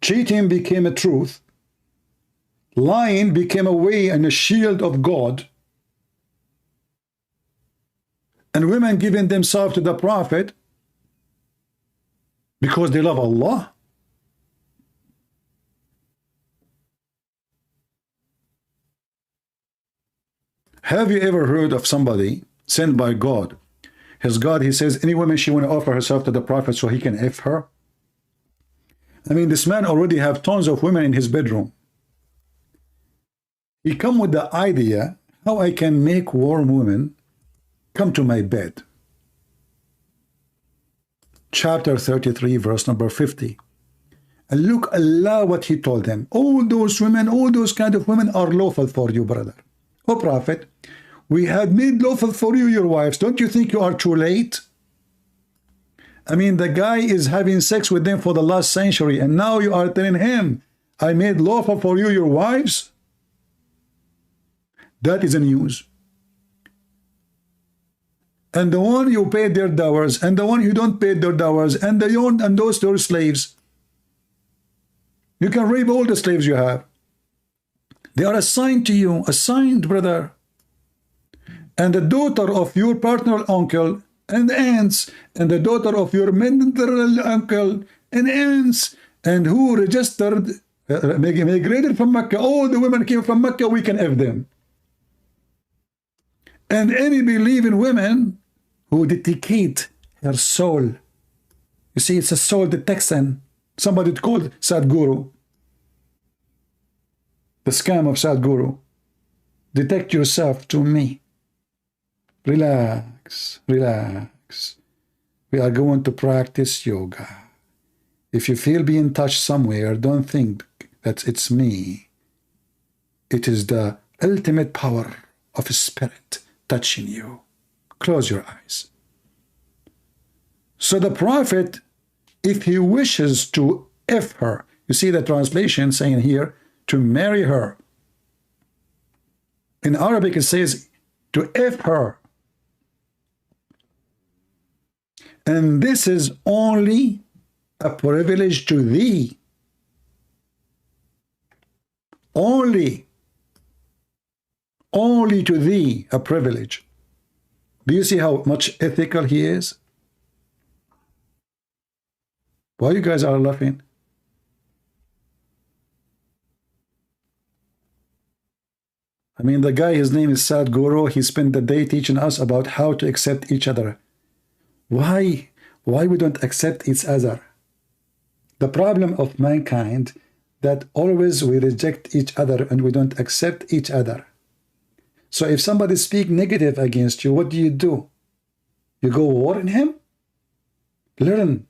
cheating became a truth, lying became a way and a shield of God, and women giving themselves to the Prophet because they love Allah. Have you ever heard of somebody sent by God? His God, he says, any woman she want to offer herself to the Prophet so he can F her? I mean, this man already have tons of women in his bedroom. He come with the idea how I can make warm women come to my bed. Chapter 33, verse number 50. And look, Allah, what he told them. All those women, all those kind of women are lawful for you, brother. Oh, Prophet, we had made lawful for you your wives. Don't you think you are too late? I mean, the guy is having sex with them for the last century, and now you are telling him, I made lawful for you your wives? That is a news. And the one you paid their dowers, and the one you don't pay their dowers, and those are slaves. You can rape all the slaves you have. They are assigned to you, assigned, brother. And the daughter of your partner uncle and aunts, and the daughter of your maternal uncle and aunts, and who registered, migrated from Mecca. All the women came from Mecca, we can F them. And any believing women who dedicate her soul. You see, it's a soul detection. Somebody called Sadhguru. The scam of Sadhguru. Detect yourself to me. Relax, relax. We are going to practice yoga. If you feel being touched somewhere, don't think that it's me. It is the ultimate power of a spirit touching you. Close your eyes. So the Prophet, if he wishes to F her, you see the translation saying here, to marry her. In Arabic it says to F her. And this is only a privilege to thee. Only to thee a privilege. Do you see how much ethical he is? Why you guys are laughing? I mean, the guy, his name is Sadhguru. He spent the day teaching us about how to accept each other. Why we don't accept each other? The problem of mankind that always we reject each other and we don't accept each other. So if somebody speaks negative against you, what do? You go warn him? Learn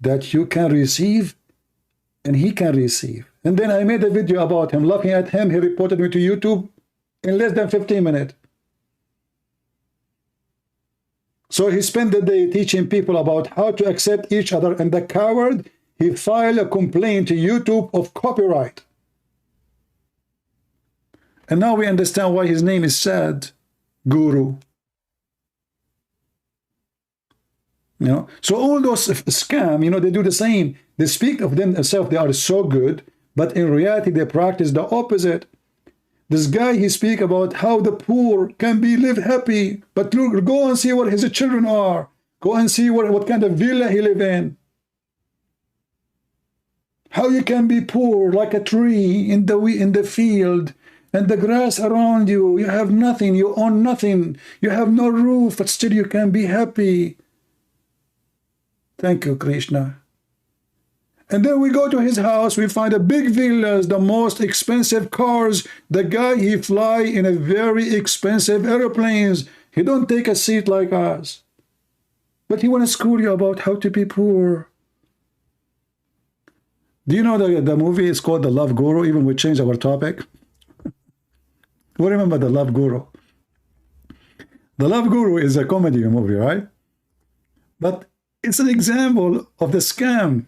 that you can receive and he can receive. And then I made a video about him, laughing at him. He reported me to YouTube in less than 15 minutes. So he spent the day teaching people about how to accept each other, and the coward, he filed a complaint to YouTube of copyright. And now we understand why his name is Sadhguru. You know, so all those scam, you know, they do the same. They speak of themselves, they are so good, but in reality they practice the opposite. This guy, he speak about how the poor can live happy, but look, go and see what his children are. Go and see what kind of villa he live in. How you can be poor like a tree in the field, and the grass around you. You have nothing, you own nothing, you have no roof, but still you can be happy. Thank you, Krishna. And then we go to his house, we find a big villas, the most expensive cars. The guy, he fly in a very expensive airplanes. He don't take a seat like us. But he want to school you about how to be poor. Do you know the movie is called The Love Guru? Even we changed our topic. We remember The Love Guru. The Love Guru is a comedy movie, right? But it's an example of the scam.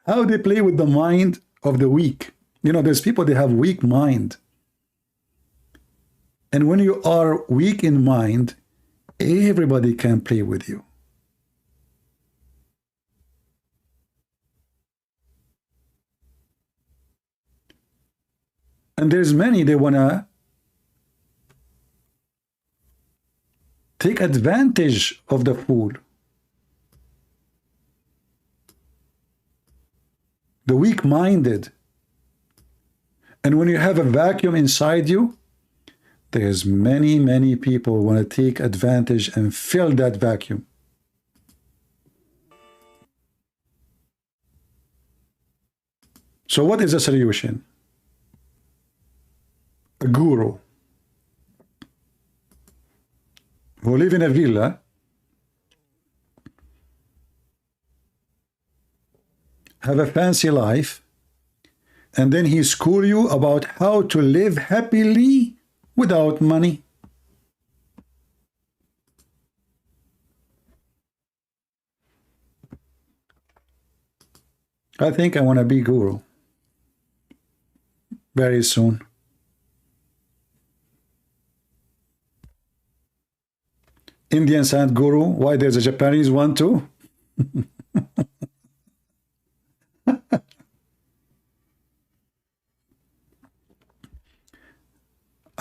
How they play with the mind of the weak. You know, there's people, they have weak mind. And when you are weak in mind, everybody can play with you. And there's many, they want to take advantage of the fool. The weak-minded. And when you have a vacuum inside you, there's many people want to take advantage and fill that vacuum. So what is the solution? A guru who live in a villa, have a fancy life, and then he school you about how to live happily without money. I think I want to be guru very soon. Indian Sadhguru, why there's a Japanese one too?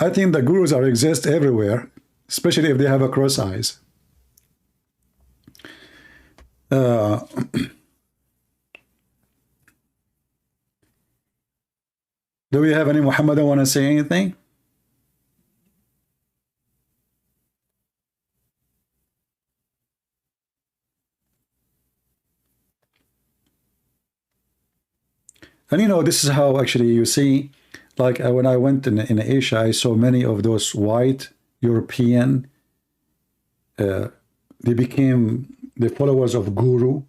I think the gurus are exist everywhere, especially if they have a cross eyes. Do we have any Muhammadan want to say anything? And you know, this is how actually you see, like when I went in Asia, I saw many of those white European, they became the followers of guru.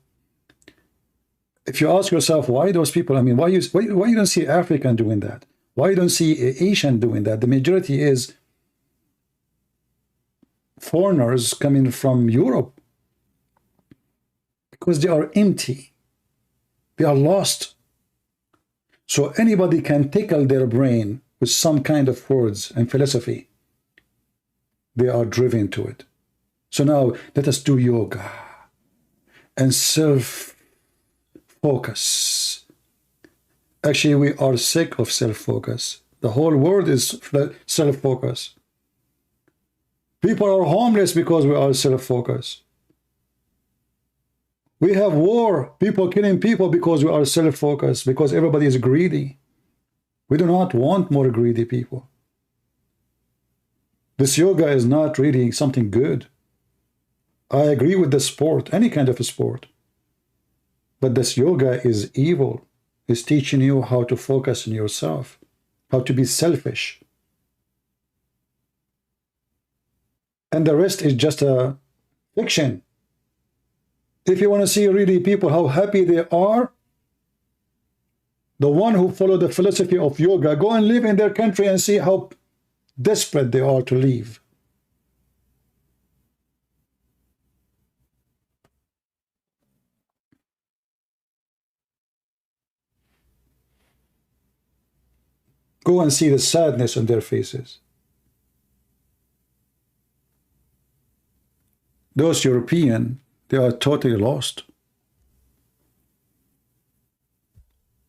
If you ask yourself why those people, I mean, why you don't see African doing that? Why you don't see Asian doing that? The majority is foreigners coming from Europe because they are empty. They are lost. So anybody can tickle their brain with some kind of words and philosophy. They are driven to it. So now let us do yoga and self-focus. Actually, we are sick of self-focus. The whole world is self-focus. People are homeless because we are self-focused. We have war, people killing people because we are self-focused, because everybody is greedy. We do not want more greedy people. This yoga is not really something good. I agree with the sport, any kind of a sport. But this yoga is evil. It's teaching you how to focus on yourself, how to be selfish. And the rest is just a fiction. If you want to see really people, how happy they are, the one who follow the philosophy of yoga, go and live in their country and see how desperate they are to leave. Go and see the sadness on their faces. Those European, they are totally lost.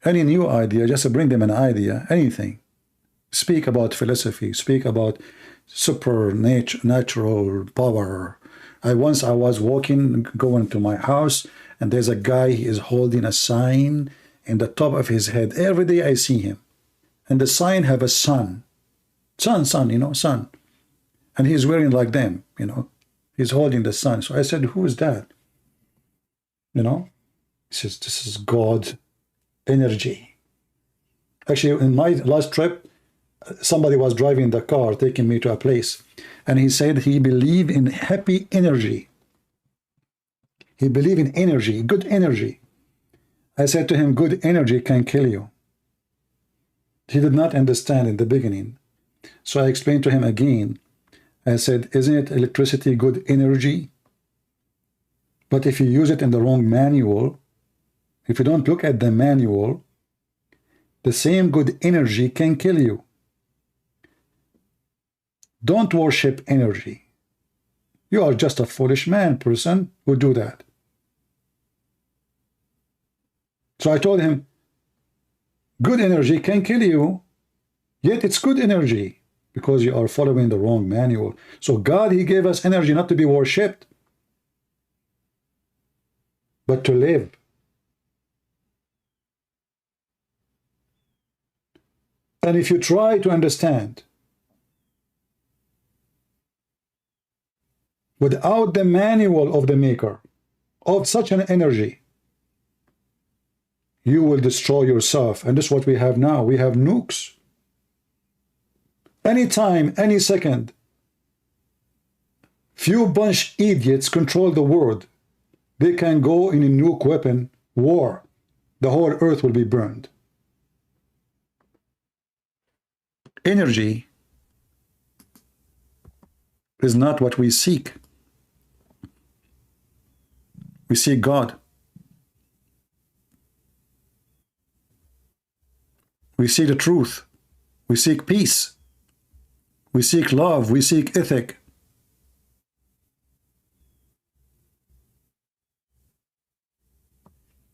Any new idea, just bring them an idea, anything. Speak about philosophy, speak about supernatural power. Once I was walking, going to my house, and there's a guy, he is holding a sign in the top of his head. Every day I see him. And the sign have a sun. Sun, you know, sun. And he's wearing like them, you know. He's holding the sun. So I said, who is that? You know? He says, this is God energy. Actually, in my last trip, somebody was driving the car, taking me to a place. And he said he believed in happy energy. He believed in energy, good energy. I said to him, good energy can kill you. He did not understand in the beginning. So I explained to him again. I said, isn't it electricity good energy? But if you use it in the wrong manual, if you don't look at the manual, the same good energy can kill you. Don't worship energy. You are just a foolish person who do that. So I told him, good energy can kill you, yet it's good energy because you are following the wrong manual. So God, he gave us energy not to be worshipped, but to live. And if you try to understand without the manual of the maker of such an energy, you will destroy yourself. And this is what we have now. We have nukes. Anytime, any second, few bunch idiots control the world. They can go in a nuke weapon war. The whole earth will be burned. Energy is not what we seek. We seek God. We seek the truth. We seek peace. We seek love. We seek ethic.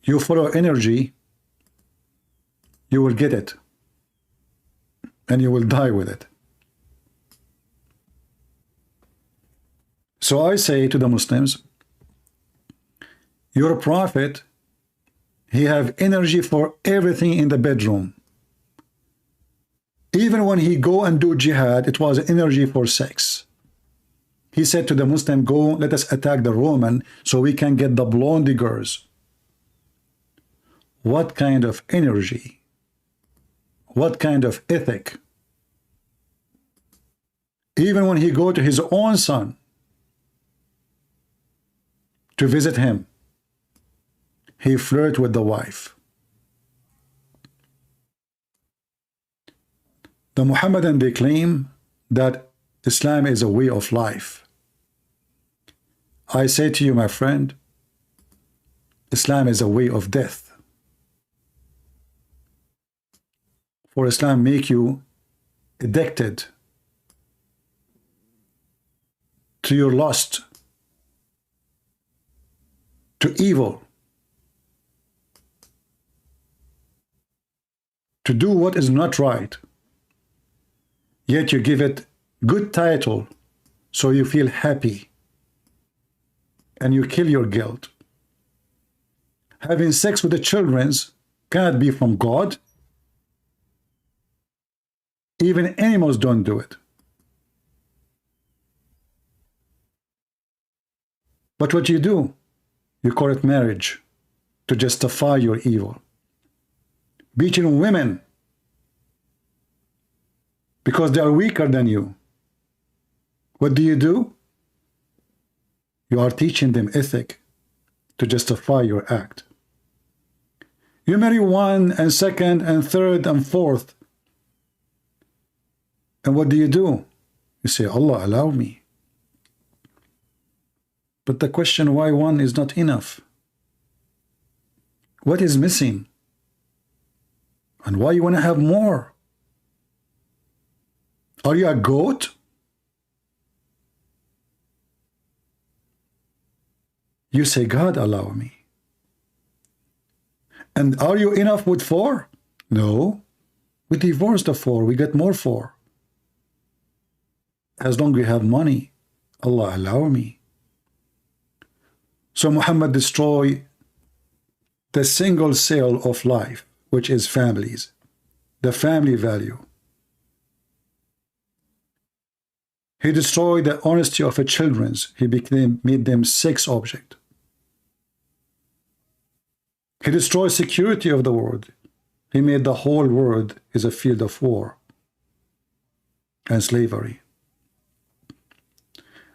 You follow energy, you will get it. And you will die with it. So I say to the Muslims, your prophet, he have energy for everything in the bedroom. Even when he go and do jihad, it was energy for sex. He said to the Muslim, go, let us attack the Roman so we can get the blonde girls. What kind of energy? What kind of ethic? Even when he go to his own son to visit him, he flirt with the wife. The Muhammadan, they claim that Islam is a way of life. I say to you, my friend, Islam is a way of death. For Islam make you addicted to your lust, to evil, to do what is not right. Yet you give it good title so you feel happy and you kill your guilt. Having sex with the children cannot be from God. Even animals don't do it. But what you do, you call it marriage to justify your evil. Beating women because they are weaker than you. What do? You are teaching them ethic to justify your act. You marry one and second and third and fourth. And what do? You say, Allah, allow me. But the question why one is not enough. What is missing? And why you want to have more? Are you a goat? You say, God, allow me. And are you enough with 4? No. We divorce the 4. We get more 4. As long as we have money, Allah, allow me. So Muhammad destroy the single cell of life, which is families, the family value. He destroyed the honesty of the children. He made them sex object. He destroyed security of the world. He made the whole world is a field of war and slavery.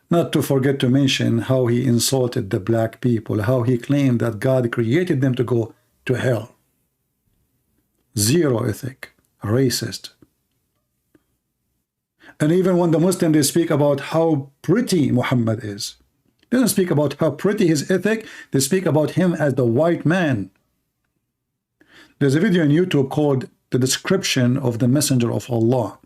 Not to forget to mention how he insulted the black people, how he claimed that God created them to go to hell. Zero ethic, racist. And even when the Muslim, they speak about how pretty Muhammad is, they don't speak about how pretty his ethic, they speak about him as the white man. There's a video on YouTube called The Description of the Messenger of Allah.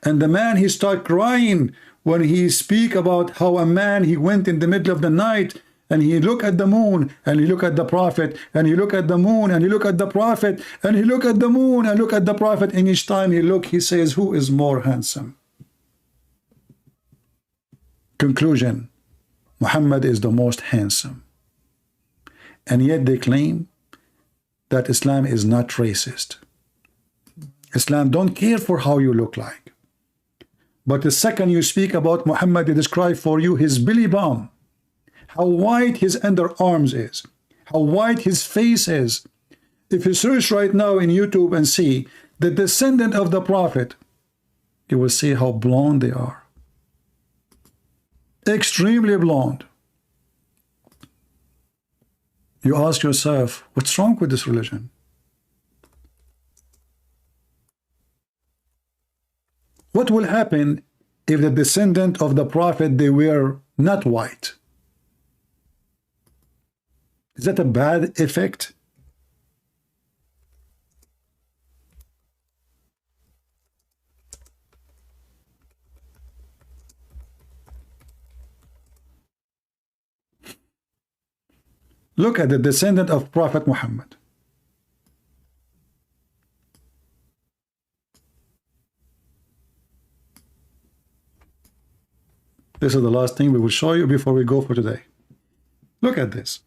And the man, he started crying when he speak about how a man, he went in the middle of the night and he look at the moon and he look at the prophet and he look at the moon and he look at the prophet and he look at the moon and look at the prophet, and each time he look, he says, who is more handsome? Conclusion, Muhammad is the most handsome. And yet they claim that Islam is not racist. Islam don't care for how you look like. But the second you speak about Muhammad, they describe for you his belly bump, how white his underarms is, how white his face is. If you search right now in YouTube and see the descendant of the Prophet, you will see how blonde they are. Extremely blonde. You ask yourself, what's wrong with this religion? What will happen if the descendant of the Prophet, they were not white? Is that a bad effect? Look at the descendant of Prophet Muhammad. This is the last thing we will show you before we go for today. Look at this.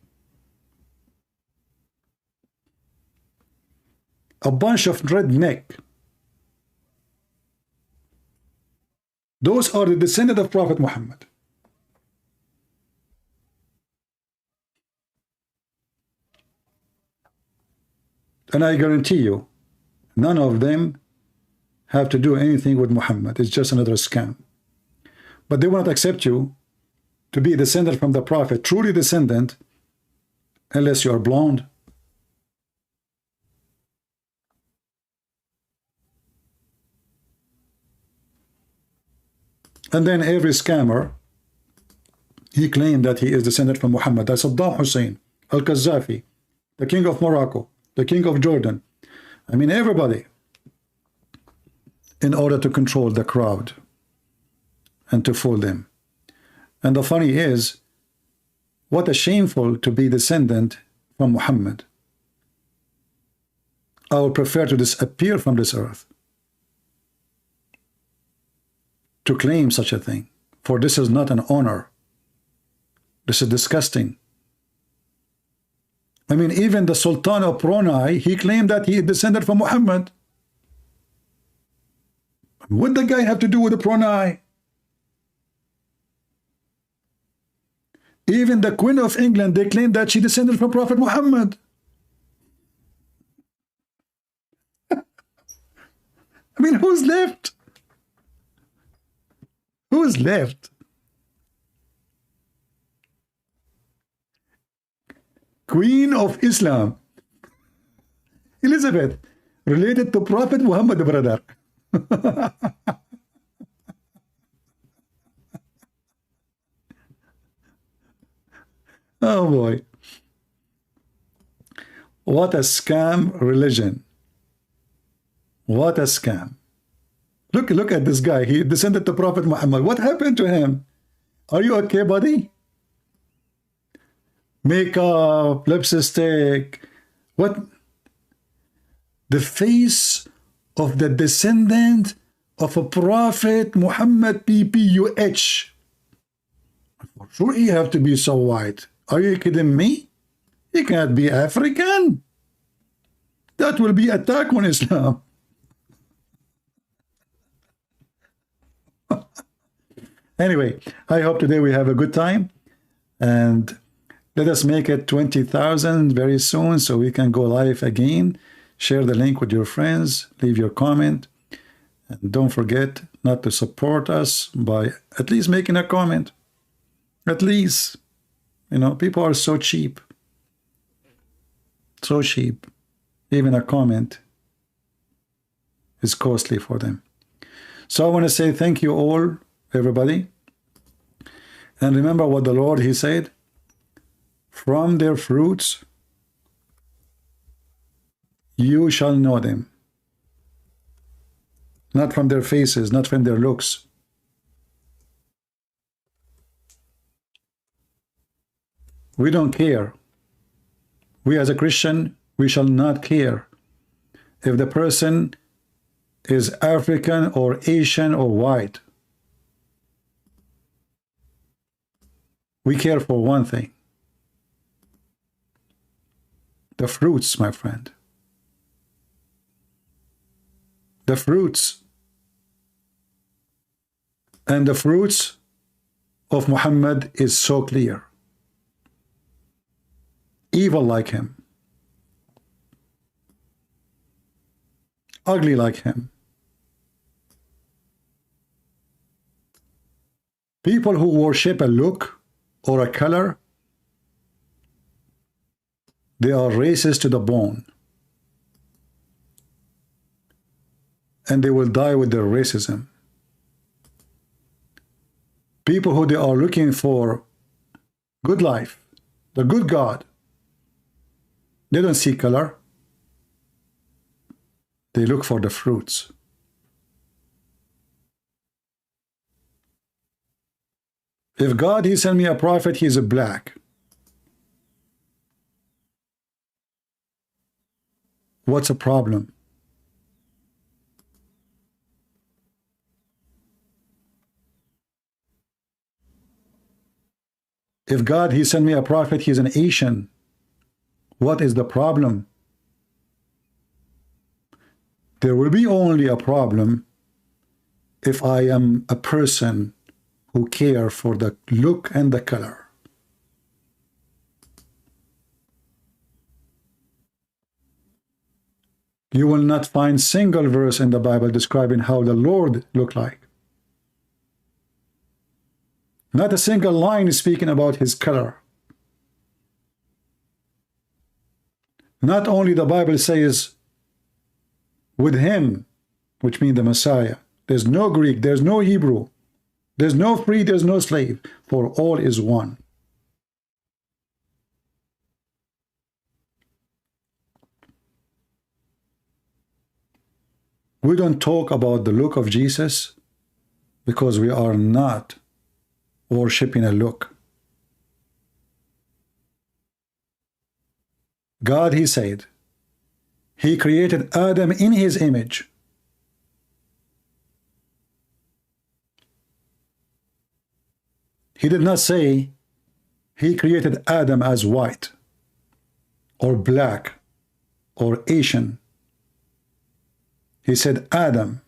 A bunch of redneck. Those are the descendants of Prophet Muhammad. And I guarantee you, none of them have to do anything with Muhammad. It's just another scam. But they will not accept you to be a descendant from the Prophet, truly descendant, unless you are blonde. And then every scammer, he claimed that he is descended from Muhammad. That's Saddam Hussein, Al-Qaddafi, the king of Morocco, the king of Jordan. I mean, everybody, in order to control the crowd and to fool them. And the funny is, what a shameful to be descendant from Muhammad. I would prefer to disappear from this earth to claim such a thing, for this is not an honor. This is disgusting. I mean, even the Sultan of Brunei, he claimed that he descended from Muhammad. What did the guy have to do with the Brunei? Even the Queen of England, they claim that she descended from Prophet Muhammad. I mean, who's left? Who's left? Queen of Islam, Elizabeth, related to Prophet Muhammad, brother. Oh boy. What a scam religion. What a scam. Look at this guy. He descended to Prophet Muhammad. What happened to him? Are you okay, buddy? Makeup, lipstick. What? The face of the descendant of a Prophet Muhammad PPUH. For sure he have to be so white. Are you kidding me? He can't be African. That will be attack on Islam. Anyway, I hope today we have a good time, and let us make it 20,000 very soon so we can go live again. Share the link with your friends, leave your comment, and don't forget not to support us by at least making a comment. At least, you know, people are so cheap. So cheap. Even a comment is costly for them. So I want to say thank you all, everybody. And remember what the Lord, he said, from their fruits you shall know them. Not from their faces, not from their looks. We don't care. We as a Christian, we shall not care if the person is African or Asian or white. We care for one thing. The fruits, my friend. The fruits. And the fruits of Muhammad is so clear. Evil like him. Ugly like him. People who worship a look or a color, they are racist to the bone. And they will die with their racism. People who they are looking for good life, the good God, they don't see color. They look for the fruits. If God, he sent me a prophet, he is a black. What's the problem? If God, he sent me a prophet, he's an Asian. What is the problem? There will be only a problem if I am a person who care for the look and the color. You will not find single verse in the Bible describing how the Lord looked like. Not a single line is speaking about his color. Not only the Bible says with him, which means the Messiah, there's no Greek, there's no Hebrew, there's no free, there's no slave, for all is one. We don't talk about the look of Jesus because we are not worshiping a look. God, he said, he created Adam in his image. He did not say he created Adam as white or black or Asian. He said Adam.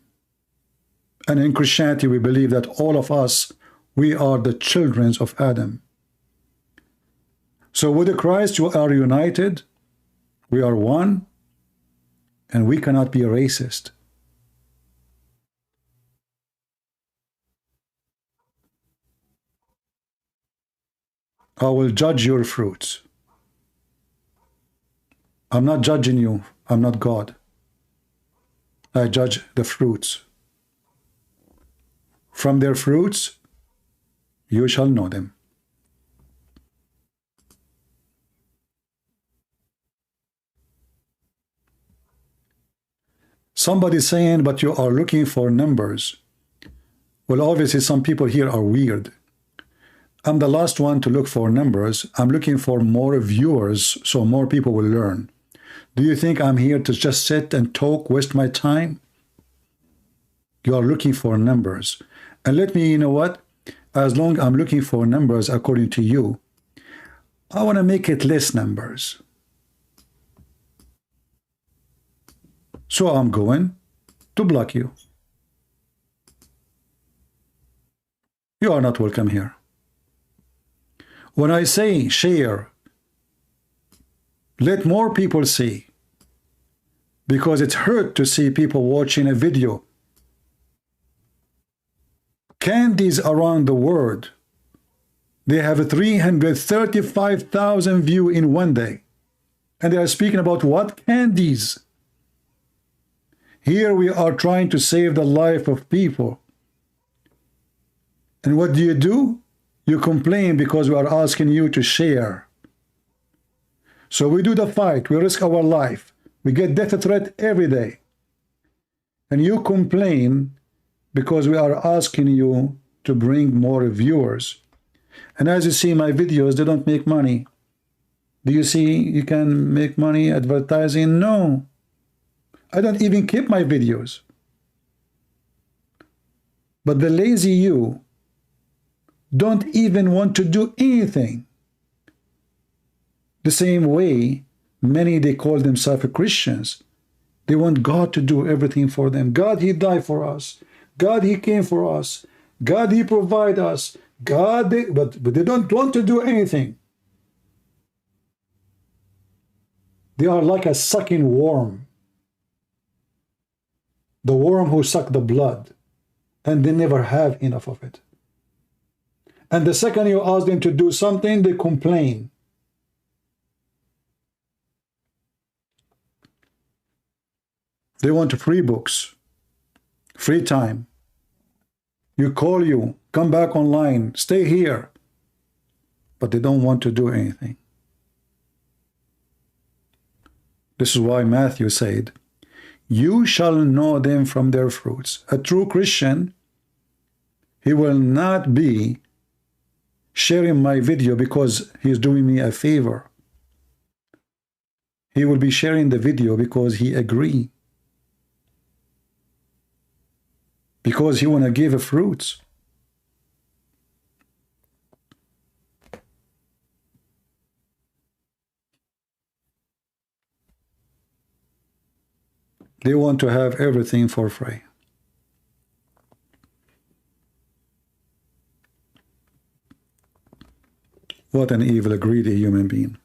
And in Christianity, we believe that all of us, we are the children of Adam. So with Christ, you are united. We are one. And we cannot be a racist. I will judge your fruits. I'm not judging you. I'm not God. I judge the fruits. From their fruits, you shall know them. Somebody saying, but you are looking for numbers. Well, obviously, some people here are weird. I'm the last one to look for numbers. I'm looking for more viewers so more people will learn. Do you think I'm here to just sit and talk, waste my time? You are looking for numbers. And let me, you know what? As long as I'm looking for numbers according to you, I want to make it less numbers. So I'm going to block you. You are not welcome here. When I say share, let more people see. Because it's hurt to see people watching a video. Candies around the world, they have 335,000 views in one day. And they are speaking about what? Candies. Here we are trying to save the life of people. And what do? You complain because we are asking you to share. So we do the fight. We risk our life. We get death threat every day. And you complain because we are asking you to bring more viewers. And as you see my videos, they don't make money. Do you see you can make money advertising? No. I don't even keep my videos. But the lazy you don't even want to do anything. The same way many, they call themselves Christians. They want God to do everything for them. God, he died for us. God, he came for us. God, he provide us. God, but they don't want to do anything. They are like a sucking worm. The worm who sucked the blood. And they never have enough of it. And the second you ask them to do something, they complain. They want free books, free time. You call you, come back online, stay here. But they don't want to do anything. This is why Matthew said, you shall know them from their fruits. A true Christian, he will not be sharing my video because he's doing me a favor. He will be sharing the video because he agrees. Because he want to give fruits. They want to have everything for free. What an evil, greedy human being.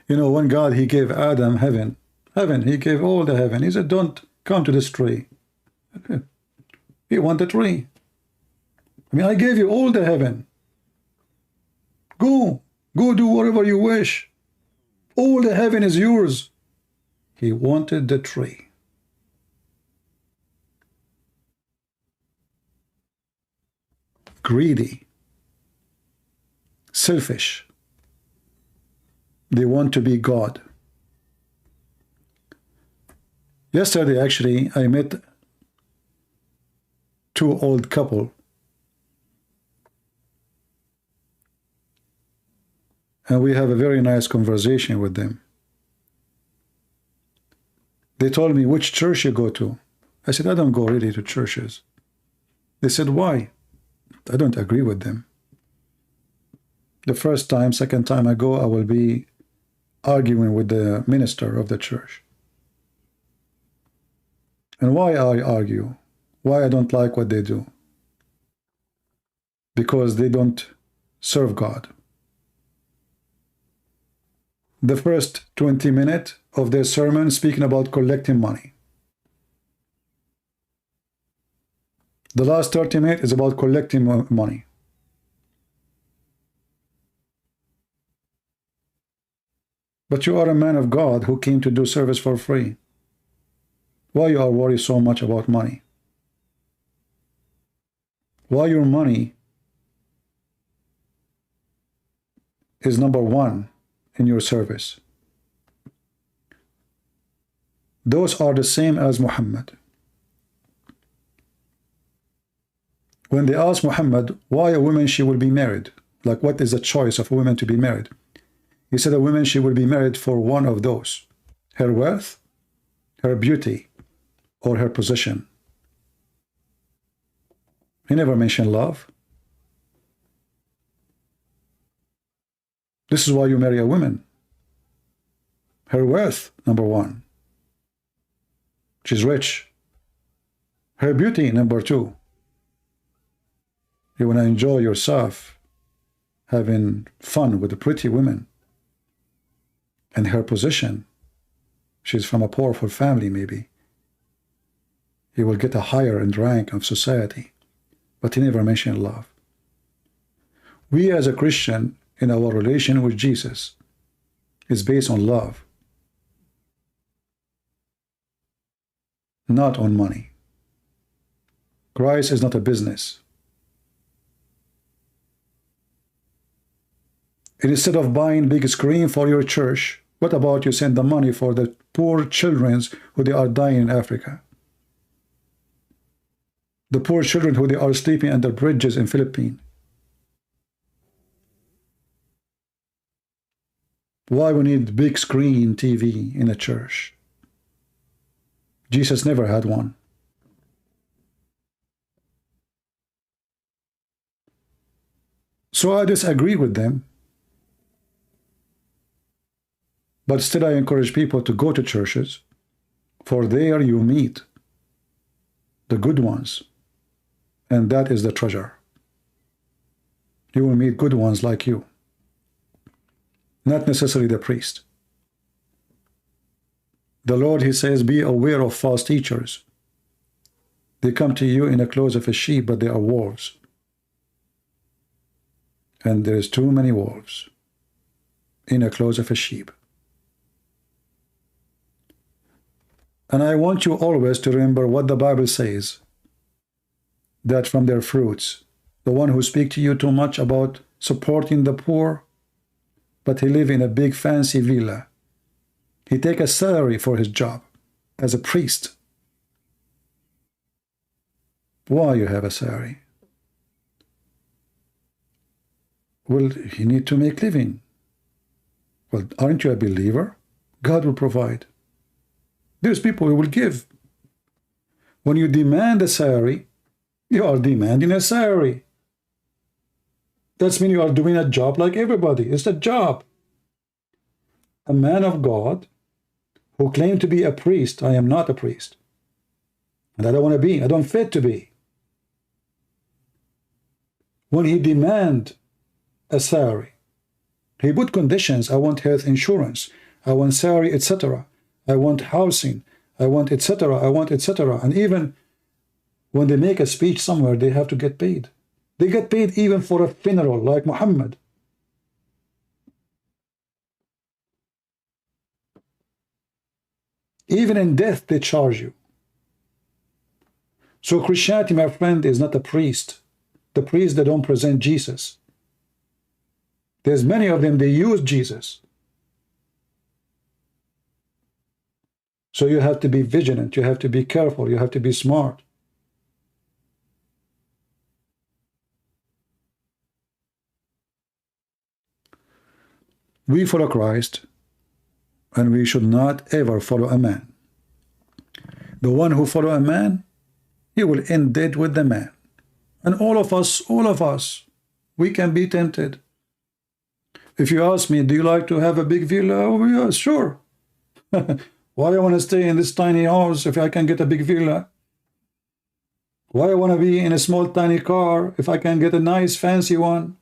You know, when God, he gave Adam heaven, he gave all the heaven. He said, don't come to this tree. He wanted the tree. I mean, I gave you all the heaven. Go do whatever you wish. All the heaven is yours. He wanted the tree. Greedy. Selfish. They want to be God. Yesterday, actually, I met two old couple. And we have a very nice conversation with them. They told me, which church you go to? I said, I don't go really to churches. They said, why? I don't agree with them. The first time, second time I go, I will be arguing with the minister of the church. And why I argue? Why I don't like what they do? Because they don't serve God. The first 20 minutes of their sermon speaking about collecting money. The last 30 minutes is about collecting money. But you are a man of God who came to do service for free. Why you are worried so much about money? Why your money is number one in your service? Those are the same as Muhammad. When they asked Muhammad why a woman she will be married, like what is the choice of a woman to be married? He said a woman she will be married for one of those: her wealth, her beauty, or her position. He never mentioned love. This is why you marry a woman. Her wealth, number one. She's rich. Her beauty, number two. You want to enjoy yourself having fun with the pretty women. And her position, she's from a powerful family maybe. He will get a higher in rank of society. But he never mentioned love. We as a Christian, in our relation with Jesus, is based on love, not on money. Christ is not a business. And instead of buying big screen for your church, what about you send the money for the poor children who they are dying in Africa? The poor children who they are sleeping under bridges in Philippines. Why we need big screen TV in a church? Jesus never had one. So I disagree with them. But still I encourage people to go to churches, for there you meet the good ones. And that is the treasure. You will meet good ones like you. Not necessarily the priest. The Lord, he says, be aware of false teachers. They come to you in the clothes of a sheep, but they are wolves. And there is too many wolves in the clothes of a sheep. And I want you always to remember what the Bible says, that from their fruits, the one who speaks to you too much about supporting the poor, but he live in a big fancy villa. He take a salary for his job as a priest. Why you have a salary? Well, you need to make living. Well, aren't you a believer? God will provide. There's people who will give. When you demand a salary, you are demanding a salary. That means you are doing a job like everybody. It's a job. A man of God who claim to be a priest. I am not a priest. And I don't want to be. I don't fit to be. When he demand a salary, he put conditions. I want health insurance. I want salary, etc. I want housing. I want etc. I want etc. And even when they make a speech somewhere, they have to get paid. They get paid even for a funeral, like Muhammad. Even in death, they charge you. So Christianity, my friend, is not a priest. The priests, they don't present Jesus. There's many of them, they use Jesus. So you have to be vigilant. You have to be careful. You have to be smart. We follow Christ, and we should not ever follow a man. The one who follows a man, he will end dead with the man. And all of us, we can be tempted. If you ask me, do you like to have a big villa? Oh, yeah, sure. Why I want to stay in this tiny house if I can get a big villa? Why I want to be in a small tiny car if I can get a nice fancy one?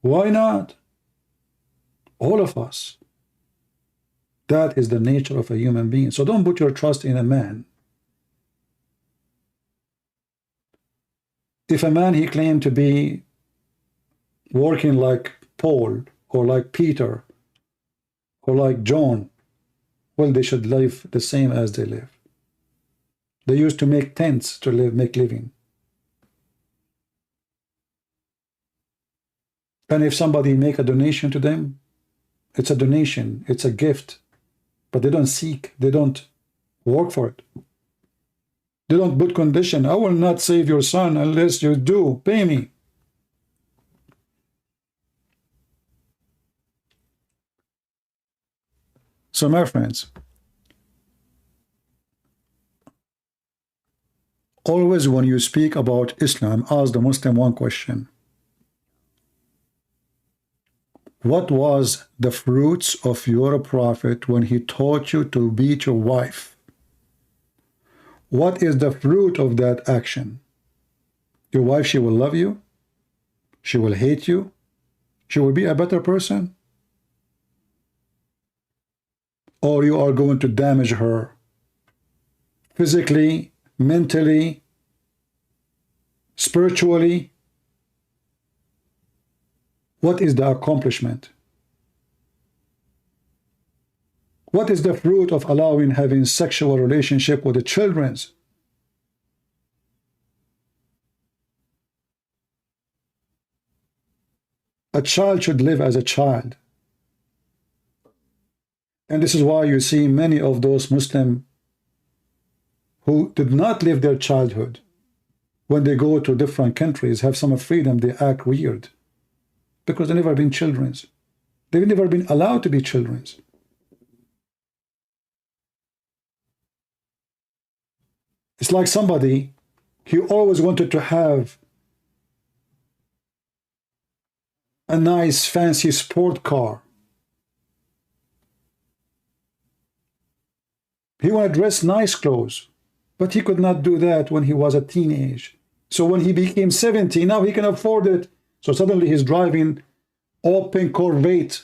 Why not? All of us. That is the nature of a human being. So don't put your trust in a man. If a man, he claimed to be working like Paul or like Peter or like John, well, they should live the same as they live. They used to make tents to make living. And if somebody make a donation to them, it's a donation, it's a gift, but they don't seek, they don't work for it. They don't put condition. I will not save your son unless you do pay me. So my friends, always when you speak about Islam, ask the Muslim one question. What was the fruits of your prophet when he taught you to beat your wife? What is the fruit of that action? Your wife, she will love you. She will hate you. She will be a better person. Or you are going to damage her physically, mentally, spiritually. What is the accomplishment? What is the fruit of allowing having sexual relationship with the children? A child should live as a child. And this is why you see many of those Muslims who did not live their childhood, when they go to different countries, have some freedom, they act weird. Because they've never been children. They've never been allowed to be children. It's like somebody, he always wanted to have a nice fancy sport car. He wanted to dress nice clothes, but he could not do that when he was a teenage. So when he became 70, now he can afford it. So suddenly he's driving open Corvette.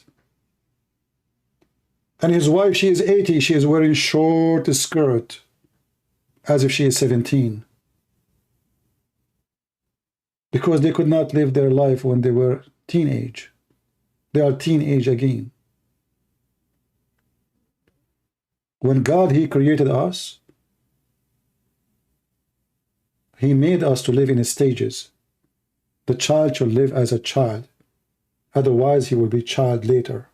And his wife, she is 80, she is wearing short skirt, as if she is 17. Because they could not live their life when they were teenage. They are teenage again. When God, he created us, he made us to live in stages. The child should live as a child. Otherwise, he will be child later.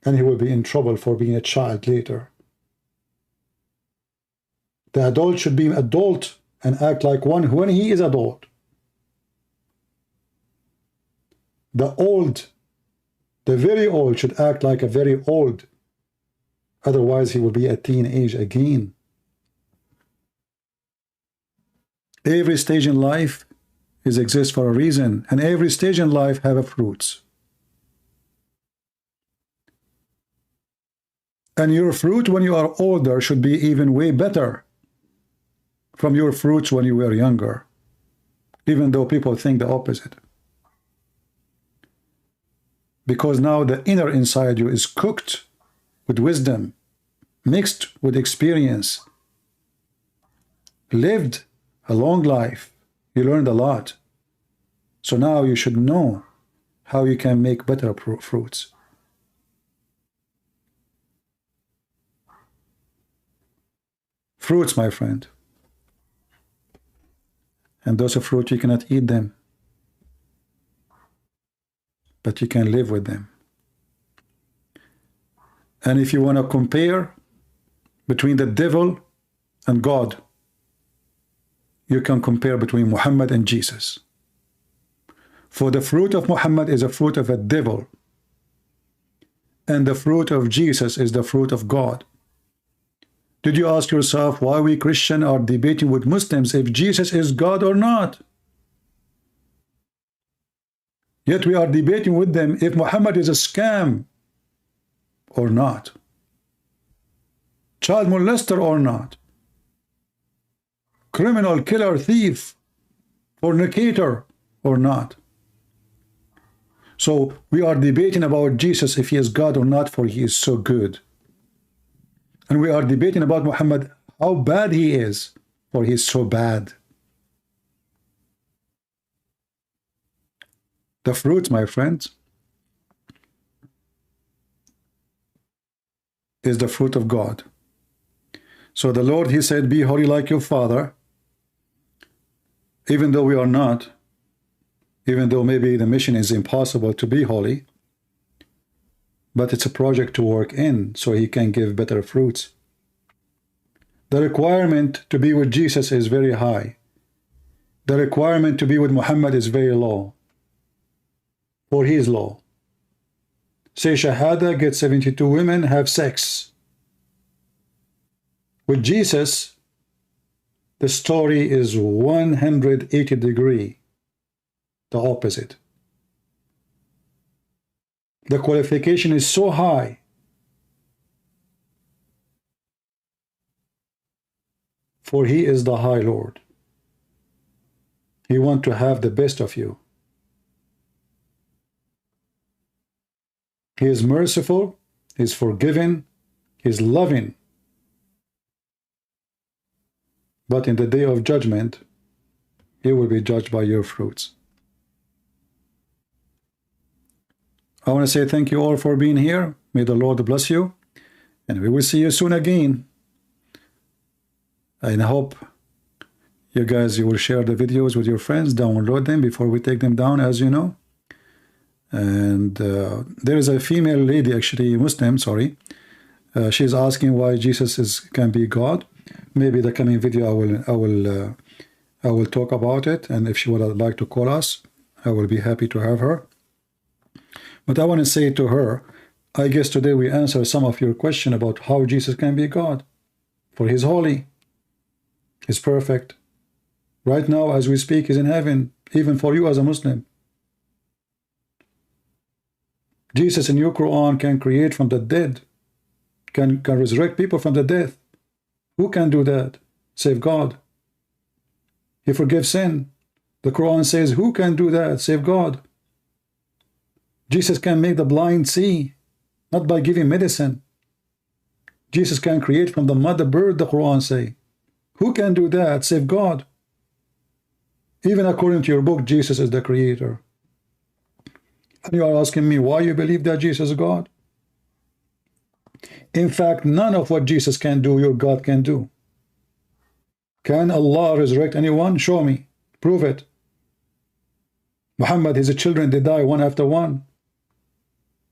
And he will be in trouble for being a child later. The adult should be adult and act like one when he is adult. The old, the very old, should act like a very old. Otherwise, he will be a teenage again. Every stage in life exists for a reason, and every stage in life have a fruits. And your fruit when you are older should be even way better from your fruits when you were younger, even though people think the opposite. Because now the inner inside you is cooked with wisdom, mixed with experience, lived a long life. You learned a lot. So now you should know how you can make better fruits. Fruits, my friend. And those fruits, you cannot eat them, but you can live with them. And if you want to compare between the devil and God, you can compare between Muhammad and Jesus. For the fruit of Muhammad is a fruit of a devil, and the fruit of Jesus is the fruit of God. Did you ask yourself why we Christians are debating with Muslims if Jesus is God or not? Yet we are debating with them if Muhammad is a scam or not, child molester or not, criminal, killer, thief, fornicator or not. So we are debating about Jesus if he is God or not, for he is so good. And we are debating about Muhammad, how bad he is, for he is so bad. The fruit, my friends, is the fruit of God. So the Lord, he said, be holy like your Father, even though we are not, even though maybe the mission is impossible to be holy, but it's a project to work in so he can give better fruits. The requirement to be with Jesus is very high. The requirement to be with Muhammad is very low, for his law. Say Shahada, get 72 women, have sex. With Jesus, the story is 180 degree, the opposite. The qualification is so high. For he is the High Lord. He wants to have the best of you. He is merciful, he is forgiving, he is loving. But in the day of judgment, you will be judged by your fruits. I want to say thank you all for being here. May the Lord bless you. And we will see you soon again. And I hope you guys, you will share the videos with your friends, download them before we take them down, as you know. And there is a female lady, actually Muslim, sorry. She's asking why Jesus can be God. Maybe the coming video I will talk about it. And if she would like to call us, I will be happy to have her. But I want to say to her, I guess today we answer some of your question about how Jesus can be God. For he's holy. He's perfect. Right now, as we speak, he's in heaven, even for you as a Muslim. Jesus in your Quran can create from the dead, can resurrect people from the death. Who can do that? Save God. He forgives sin. The Quran says, who can do that? Save God. Jesus can make the blind see, not by giving medicine. Jesus can create from the mother bird, the Quran say. Who can do that? Save God. Even according to your book, Jesus is the creator. And you are asking me why you believe that Jesus is God? In fact, none of what Jesus can do, your God can do. Can Allah resurrect anyone? Show me. Prove it. Muhammad, his children, they die one after one.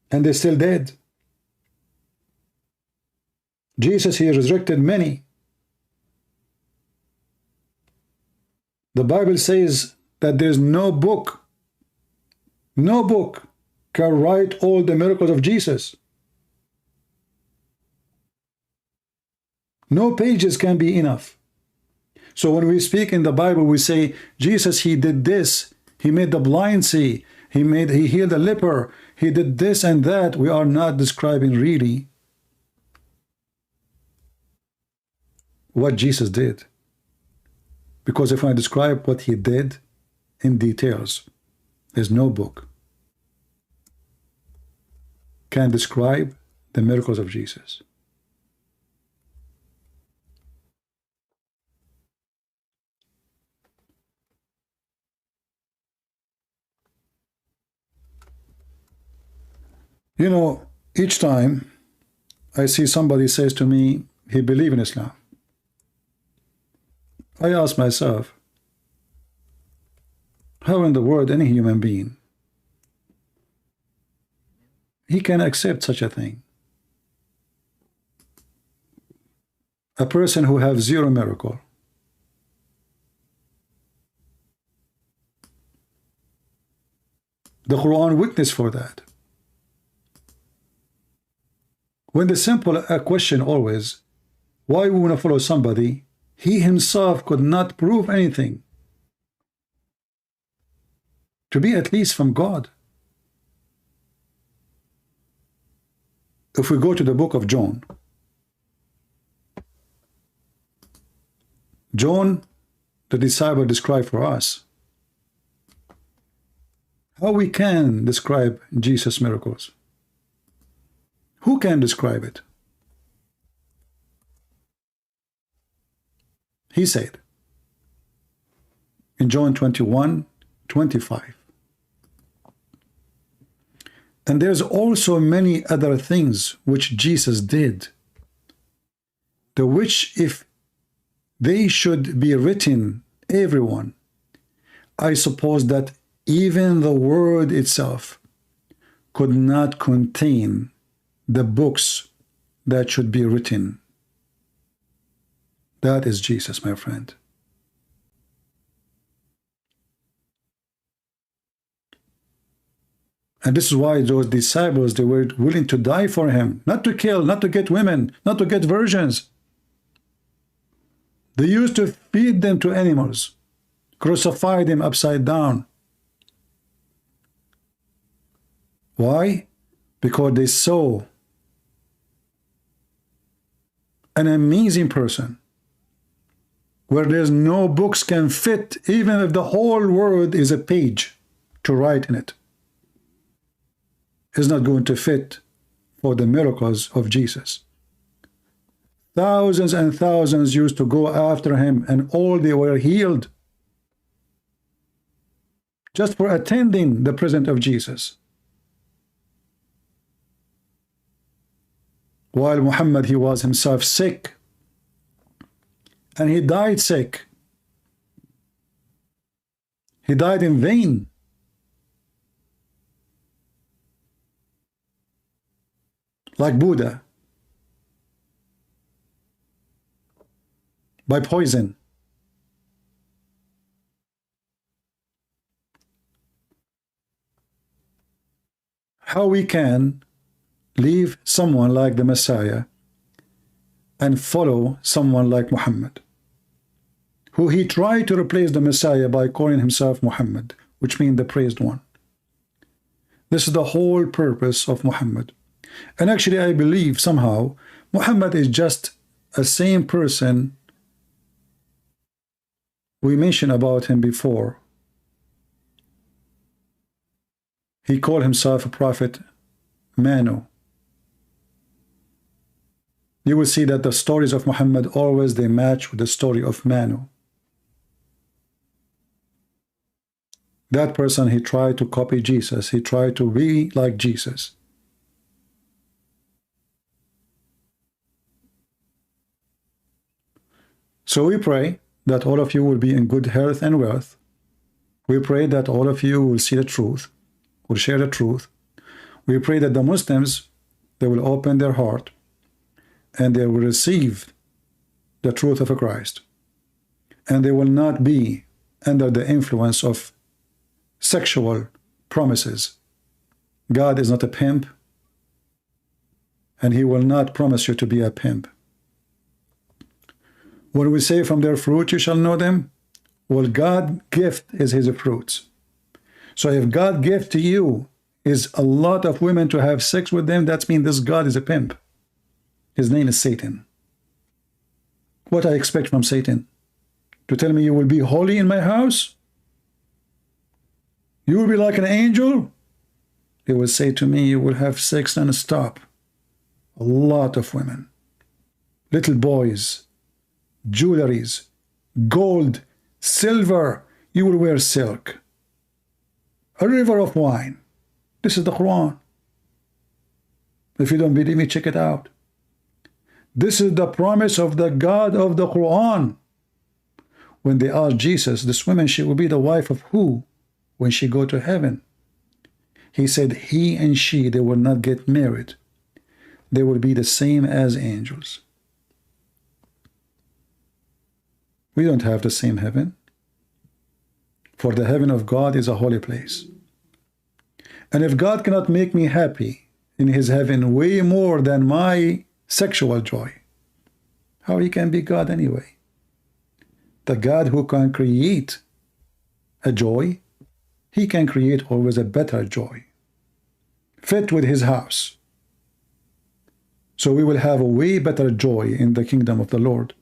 And they're still dead. Jesus, he resurrected many. The Bible says that there's no book can write all the miracles of Jesus. No pages can be enough. So when we speak in the Bible, we say, Jesus, he did this. He made the blind see. He healed the leper. He did this and that. We are not describing really what Jesus did. Because if I describe what he did in details, there's no book can describe the miracles of Jesus. You know, each time I see somebody says to me, he believes in Islam, I ask myself, how in the world any human being he can accept such a thing? A person who has zero miracle. The Quran witness for that. When the simple question always, why we want to follow somebody, he himself could not prove anything to be at least from God. If we go to the book of John, John, the disciple, described for us how we can describe Jesus' miracles. Who can describe it? He said in John 21:25, and there's also many other things which Jesus did, the which if they should be written, everyone, I suppose that even the word itself could not contain the books that should be written. That is Jesus, my friend. And this is why those disciples, they were willing to die for him, not to kill, not to get women, not to get virgins. They used to feed them to animals, crucify them upside down. Why? Because they saw an amazing person where there's no books can fit, even if the whole world is a page to write in it. Is not going to fit for the miracles of Jesus. Thousands and thousands used to go after him, and all they were healed just for attending the presence of Jesus. While Muhammad, he was himself sick, and he died sick. He died in vain. Like Buddha, by poison. How we can leave someone like the Messiah and follow someone like Muhammad, who he tried to replace the Messiah by calling himself Muhammad, which means the praised one. This is the whole purpose of Muhammad. And actually, I believe somehow Muhammad is just a same person we mentioned about him before. He called himself a prophet Manu. You will see that the stories of Muhammad always they match with the story of Manu. That person, he tried to copy Jesus. He tried to be like Jesus. So we pray that all of you will be in good health and wealth. We pray that all of you will see the truth, will share the truth. We pray that the Muslims, they will open their heart and they will receive the truth of Christ. And they will not be under the influence of sexual promises. God is not a pimp, and he will not promise you to be a pimp. When we say from their fruit you shall know them, well, God gift is his fruits. So if God gift to you is a lot of women to have sex with them, that means this God is a pimp. His name is Satan. What I expect from Satan? To tell me you will be holy in my house? You will be like an angel? He will say to me, you will have sex non-stop. A lot of women. Little boys. Jewelries. Gold. Silver. You will wear silk. A river of wine. This is the Quran. If you don't believe me, check it out. This is the promise of the God of the Quran. When they asked Jesus, this woman, she will be the wife of who when she go to heaven? He said, he and she, they will not get married. They will be the same as angels. We don't have the same heaven. For the heaven of God is a holy place. And if God cannot make me happy in his heaven way more than my sexual joy, how he can be God anyway? The God who can create a joy, he can create always a better joy, fit with his house. So we will have a way better joy in the kingdom of the Lord.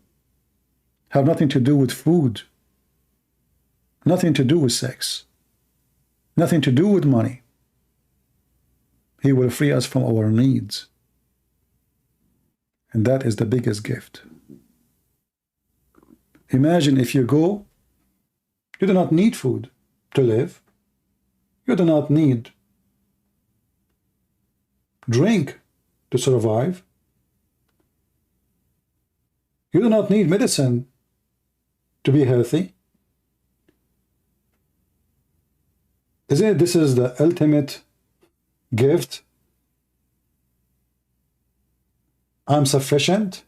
Have nothing to do with food, nothing to do with sex, nothing to do with money. He will free us from our needs. And that is the biggest gift. Imagine if you go, you do not need food to live. You do not need drink to survive. You do not need medicine to be healthy. Isn't it this is the ultimate gift? I'm sufficient.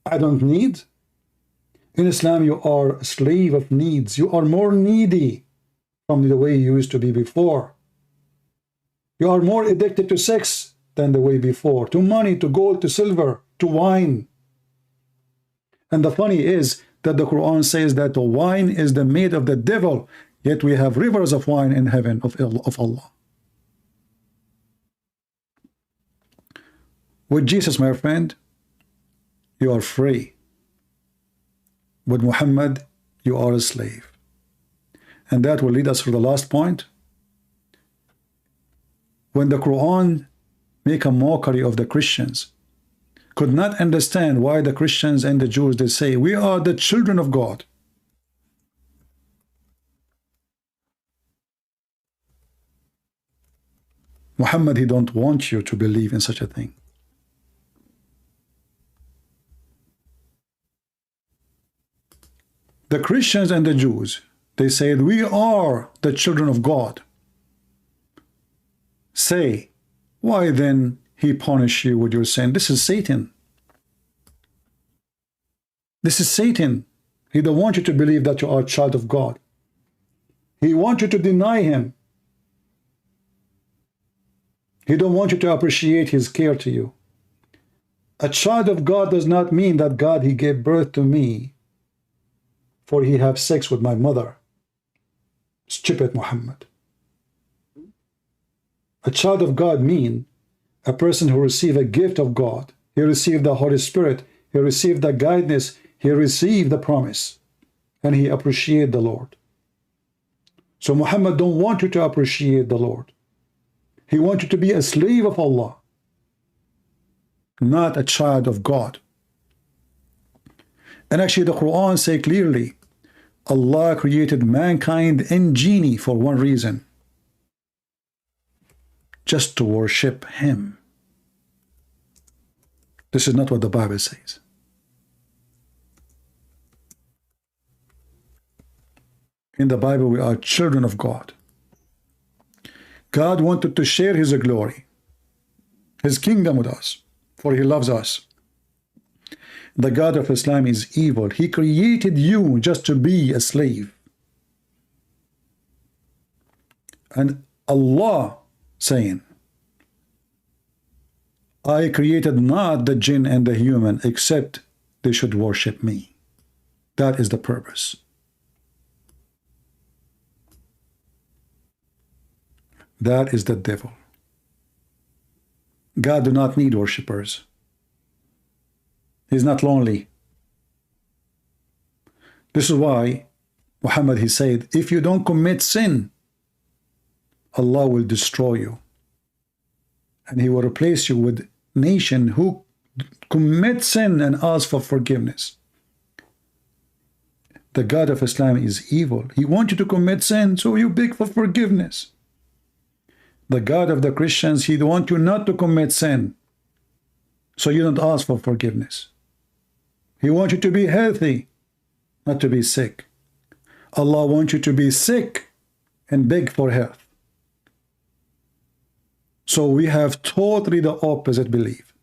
I don't need. In Islam, you are a slave of needs. You are more needy from the way you used to be before. You are more addicted to sex than the way before, to money, to gold, to silver, to wine. And the funny is that the Quran says that the wine is the made of the devil, yet we have rivers of wine in heaven of Allah. With Jesus, my friend, you are free. With Muhammad, you are a slave. And that will lead us to the last point. When the Quran make a mockery of the Christians, could not understand why the Christians and the Jews, they say, we are the children of God. Muhammad, he don't want you to believe in such a thing. The Christians and the Jews, they said, we are the children of God. Say, why then he punish you with your sin? This is Satan. This is Satan. He don't want you to believe that you are a child of God. He wants you to deny him. He don't want you to appreciate his care to you. A child of God does not mean that God, he gave birth to me for he have sex with my mother. Stupid Muhammad. A child of God mean a person who received a gift of God. He received the Holy Spirit. He received the guidance. He received the promise. And he appreciate the Lord. So Muhammad don't want you to appreciate the Lord. He wants you to be a slave of Allah, not a child of God. And actually the Quran say clearly, Allah created mankind and genie for one reason, just to worship him. This is not what the Bible says. In the Bible, we are children of God. God wanted to share his glory, his kingdom with us, for he loves us. The God of Islam is evil. He created you just to be a slave. And Allah saying, I created not the jinn and the human except they should worship me. That is the purpose. That is the devil. God do not need worshippers. He's not lonely. This is why Muhammad, he said, if you don't commit sin, Allah will destroy you. And he will replace you with nation who commit sin and ask for forgiveness. The God of Islam is evil. He wants you to commit sin, so you beg for forgiveness. The God of the Christians, he wants you not to commit sin, so you don't ask for forgiveness. He wants you to be healthy, not to be sick. Allah wants you to be sick and beg for health. So we have totally the opposite belief.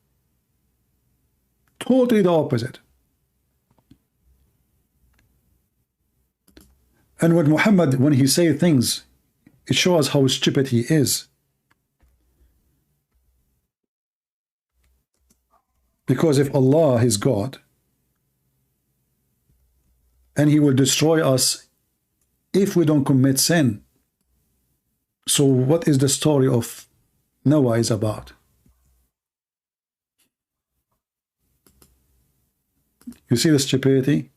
Totally the opposite. And when Muhammad, when he says things, it shows how stupid he is. Because if Allah is God, and he will destroy us if we don't commit sin, so what is the story of Noah is about? You see the stupidity?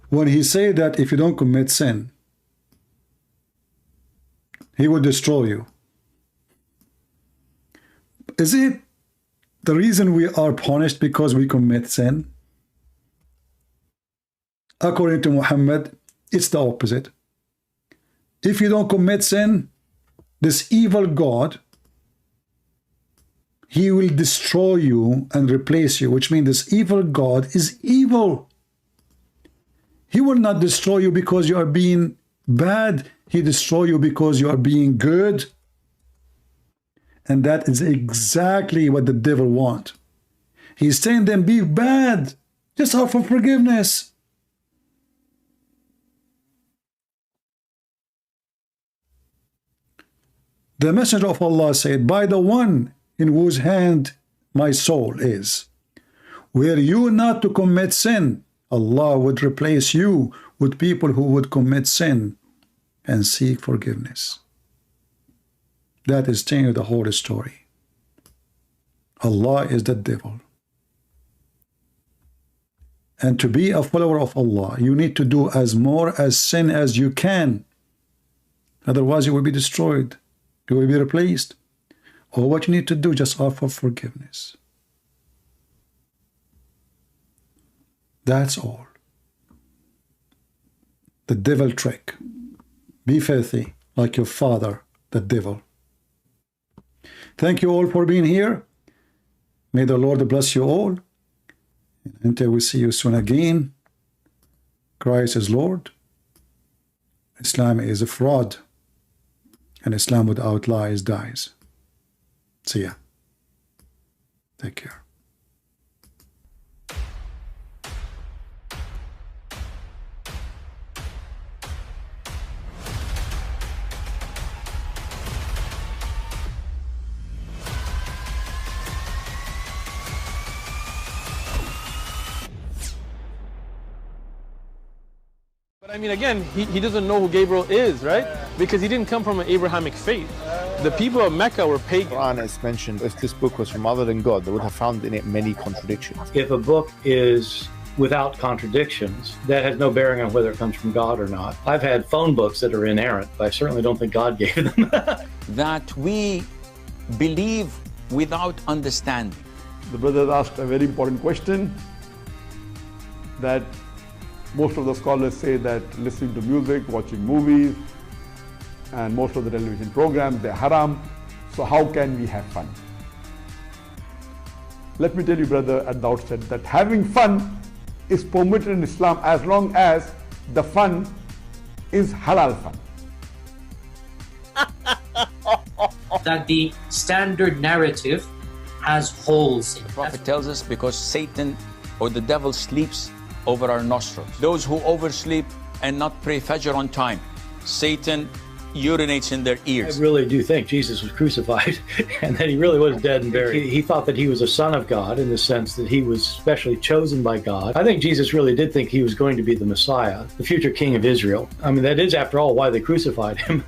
When he said that if you don't commit sin, he will destroy you. Is it the reason we are punished because we commit sin? According to Muhammad, it's the opposite. If you don't commit sin, this evil God, he will destroy you and replace you, which means this evil God is evil. He will not destroy you because you are being bad. He destroy you because you are being good. And that is exactly what the devil wants. He's saying them, be bad. Just ask for forgiveness. The Messenger of Allah said, by the one in whose hand my soul is, were you not to commit sin, Allah would replace you with people who would commit sin and seek forgiveness. That is telling you the whole story. Allah is the devil. And to be a follower of Allah, you need to do as more as sin as you can. Otherwise, you will be destroyed. You will be replaced. All what you need to do, just offer forgiveness. That's all. The devil trick. Be filthy like your father, the devil. Thank you all for being here. May the Lord bless you all. Until we see you soon again. Christ is Lord. Islam is a fraud. And Islam without lies dies. See ya. Take care. But I mean, again, he doesn't know who Gabriel is, right? Because he didn't come from an Abrahamic faith. The people of Mecca were pagan. Quran is mentioned. If this book was from other than God, they would have found in it many contradictions. If a book is without contradictions, that has no bearing on whether it comes from God or not. I've had phone books that are inerrant, but I certainly don't think God gave them. That we believe without understanding. The brother asked a very important question, that most of the scholars say that listening to music, watching movies, and most of the television programs, they're haram. So how can we have fun? Let me tell you, brother, at the outset, that having fun is permitted in Islam as long as the fun is halal fun. That the standard narrative has holes in it. The Prophet tells us because Satan or the devil sleeps over our nostrils. Those who oversleep and not pray Fajr on time, Satan urinates in their ears. I really do think Jesus was crucified and that he really was dead and buried. He thought that he was a son of God in the sense that he was specially chosen by God. I think Jesus really did think he was going to be the Messiah, the future king of Israel. I mean, that is, after all, why they crucified him,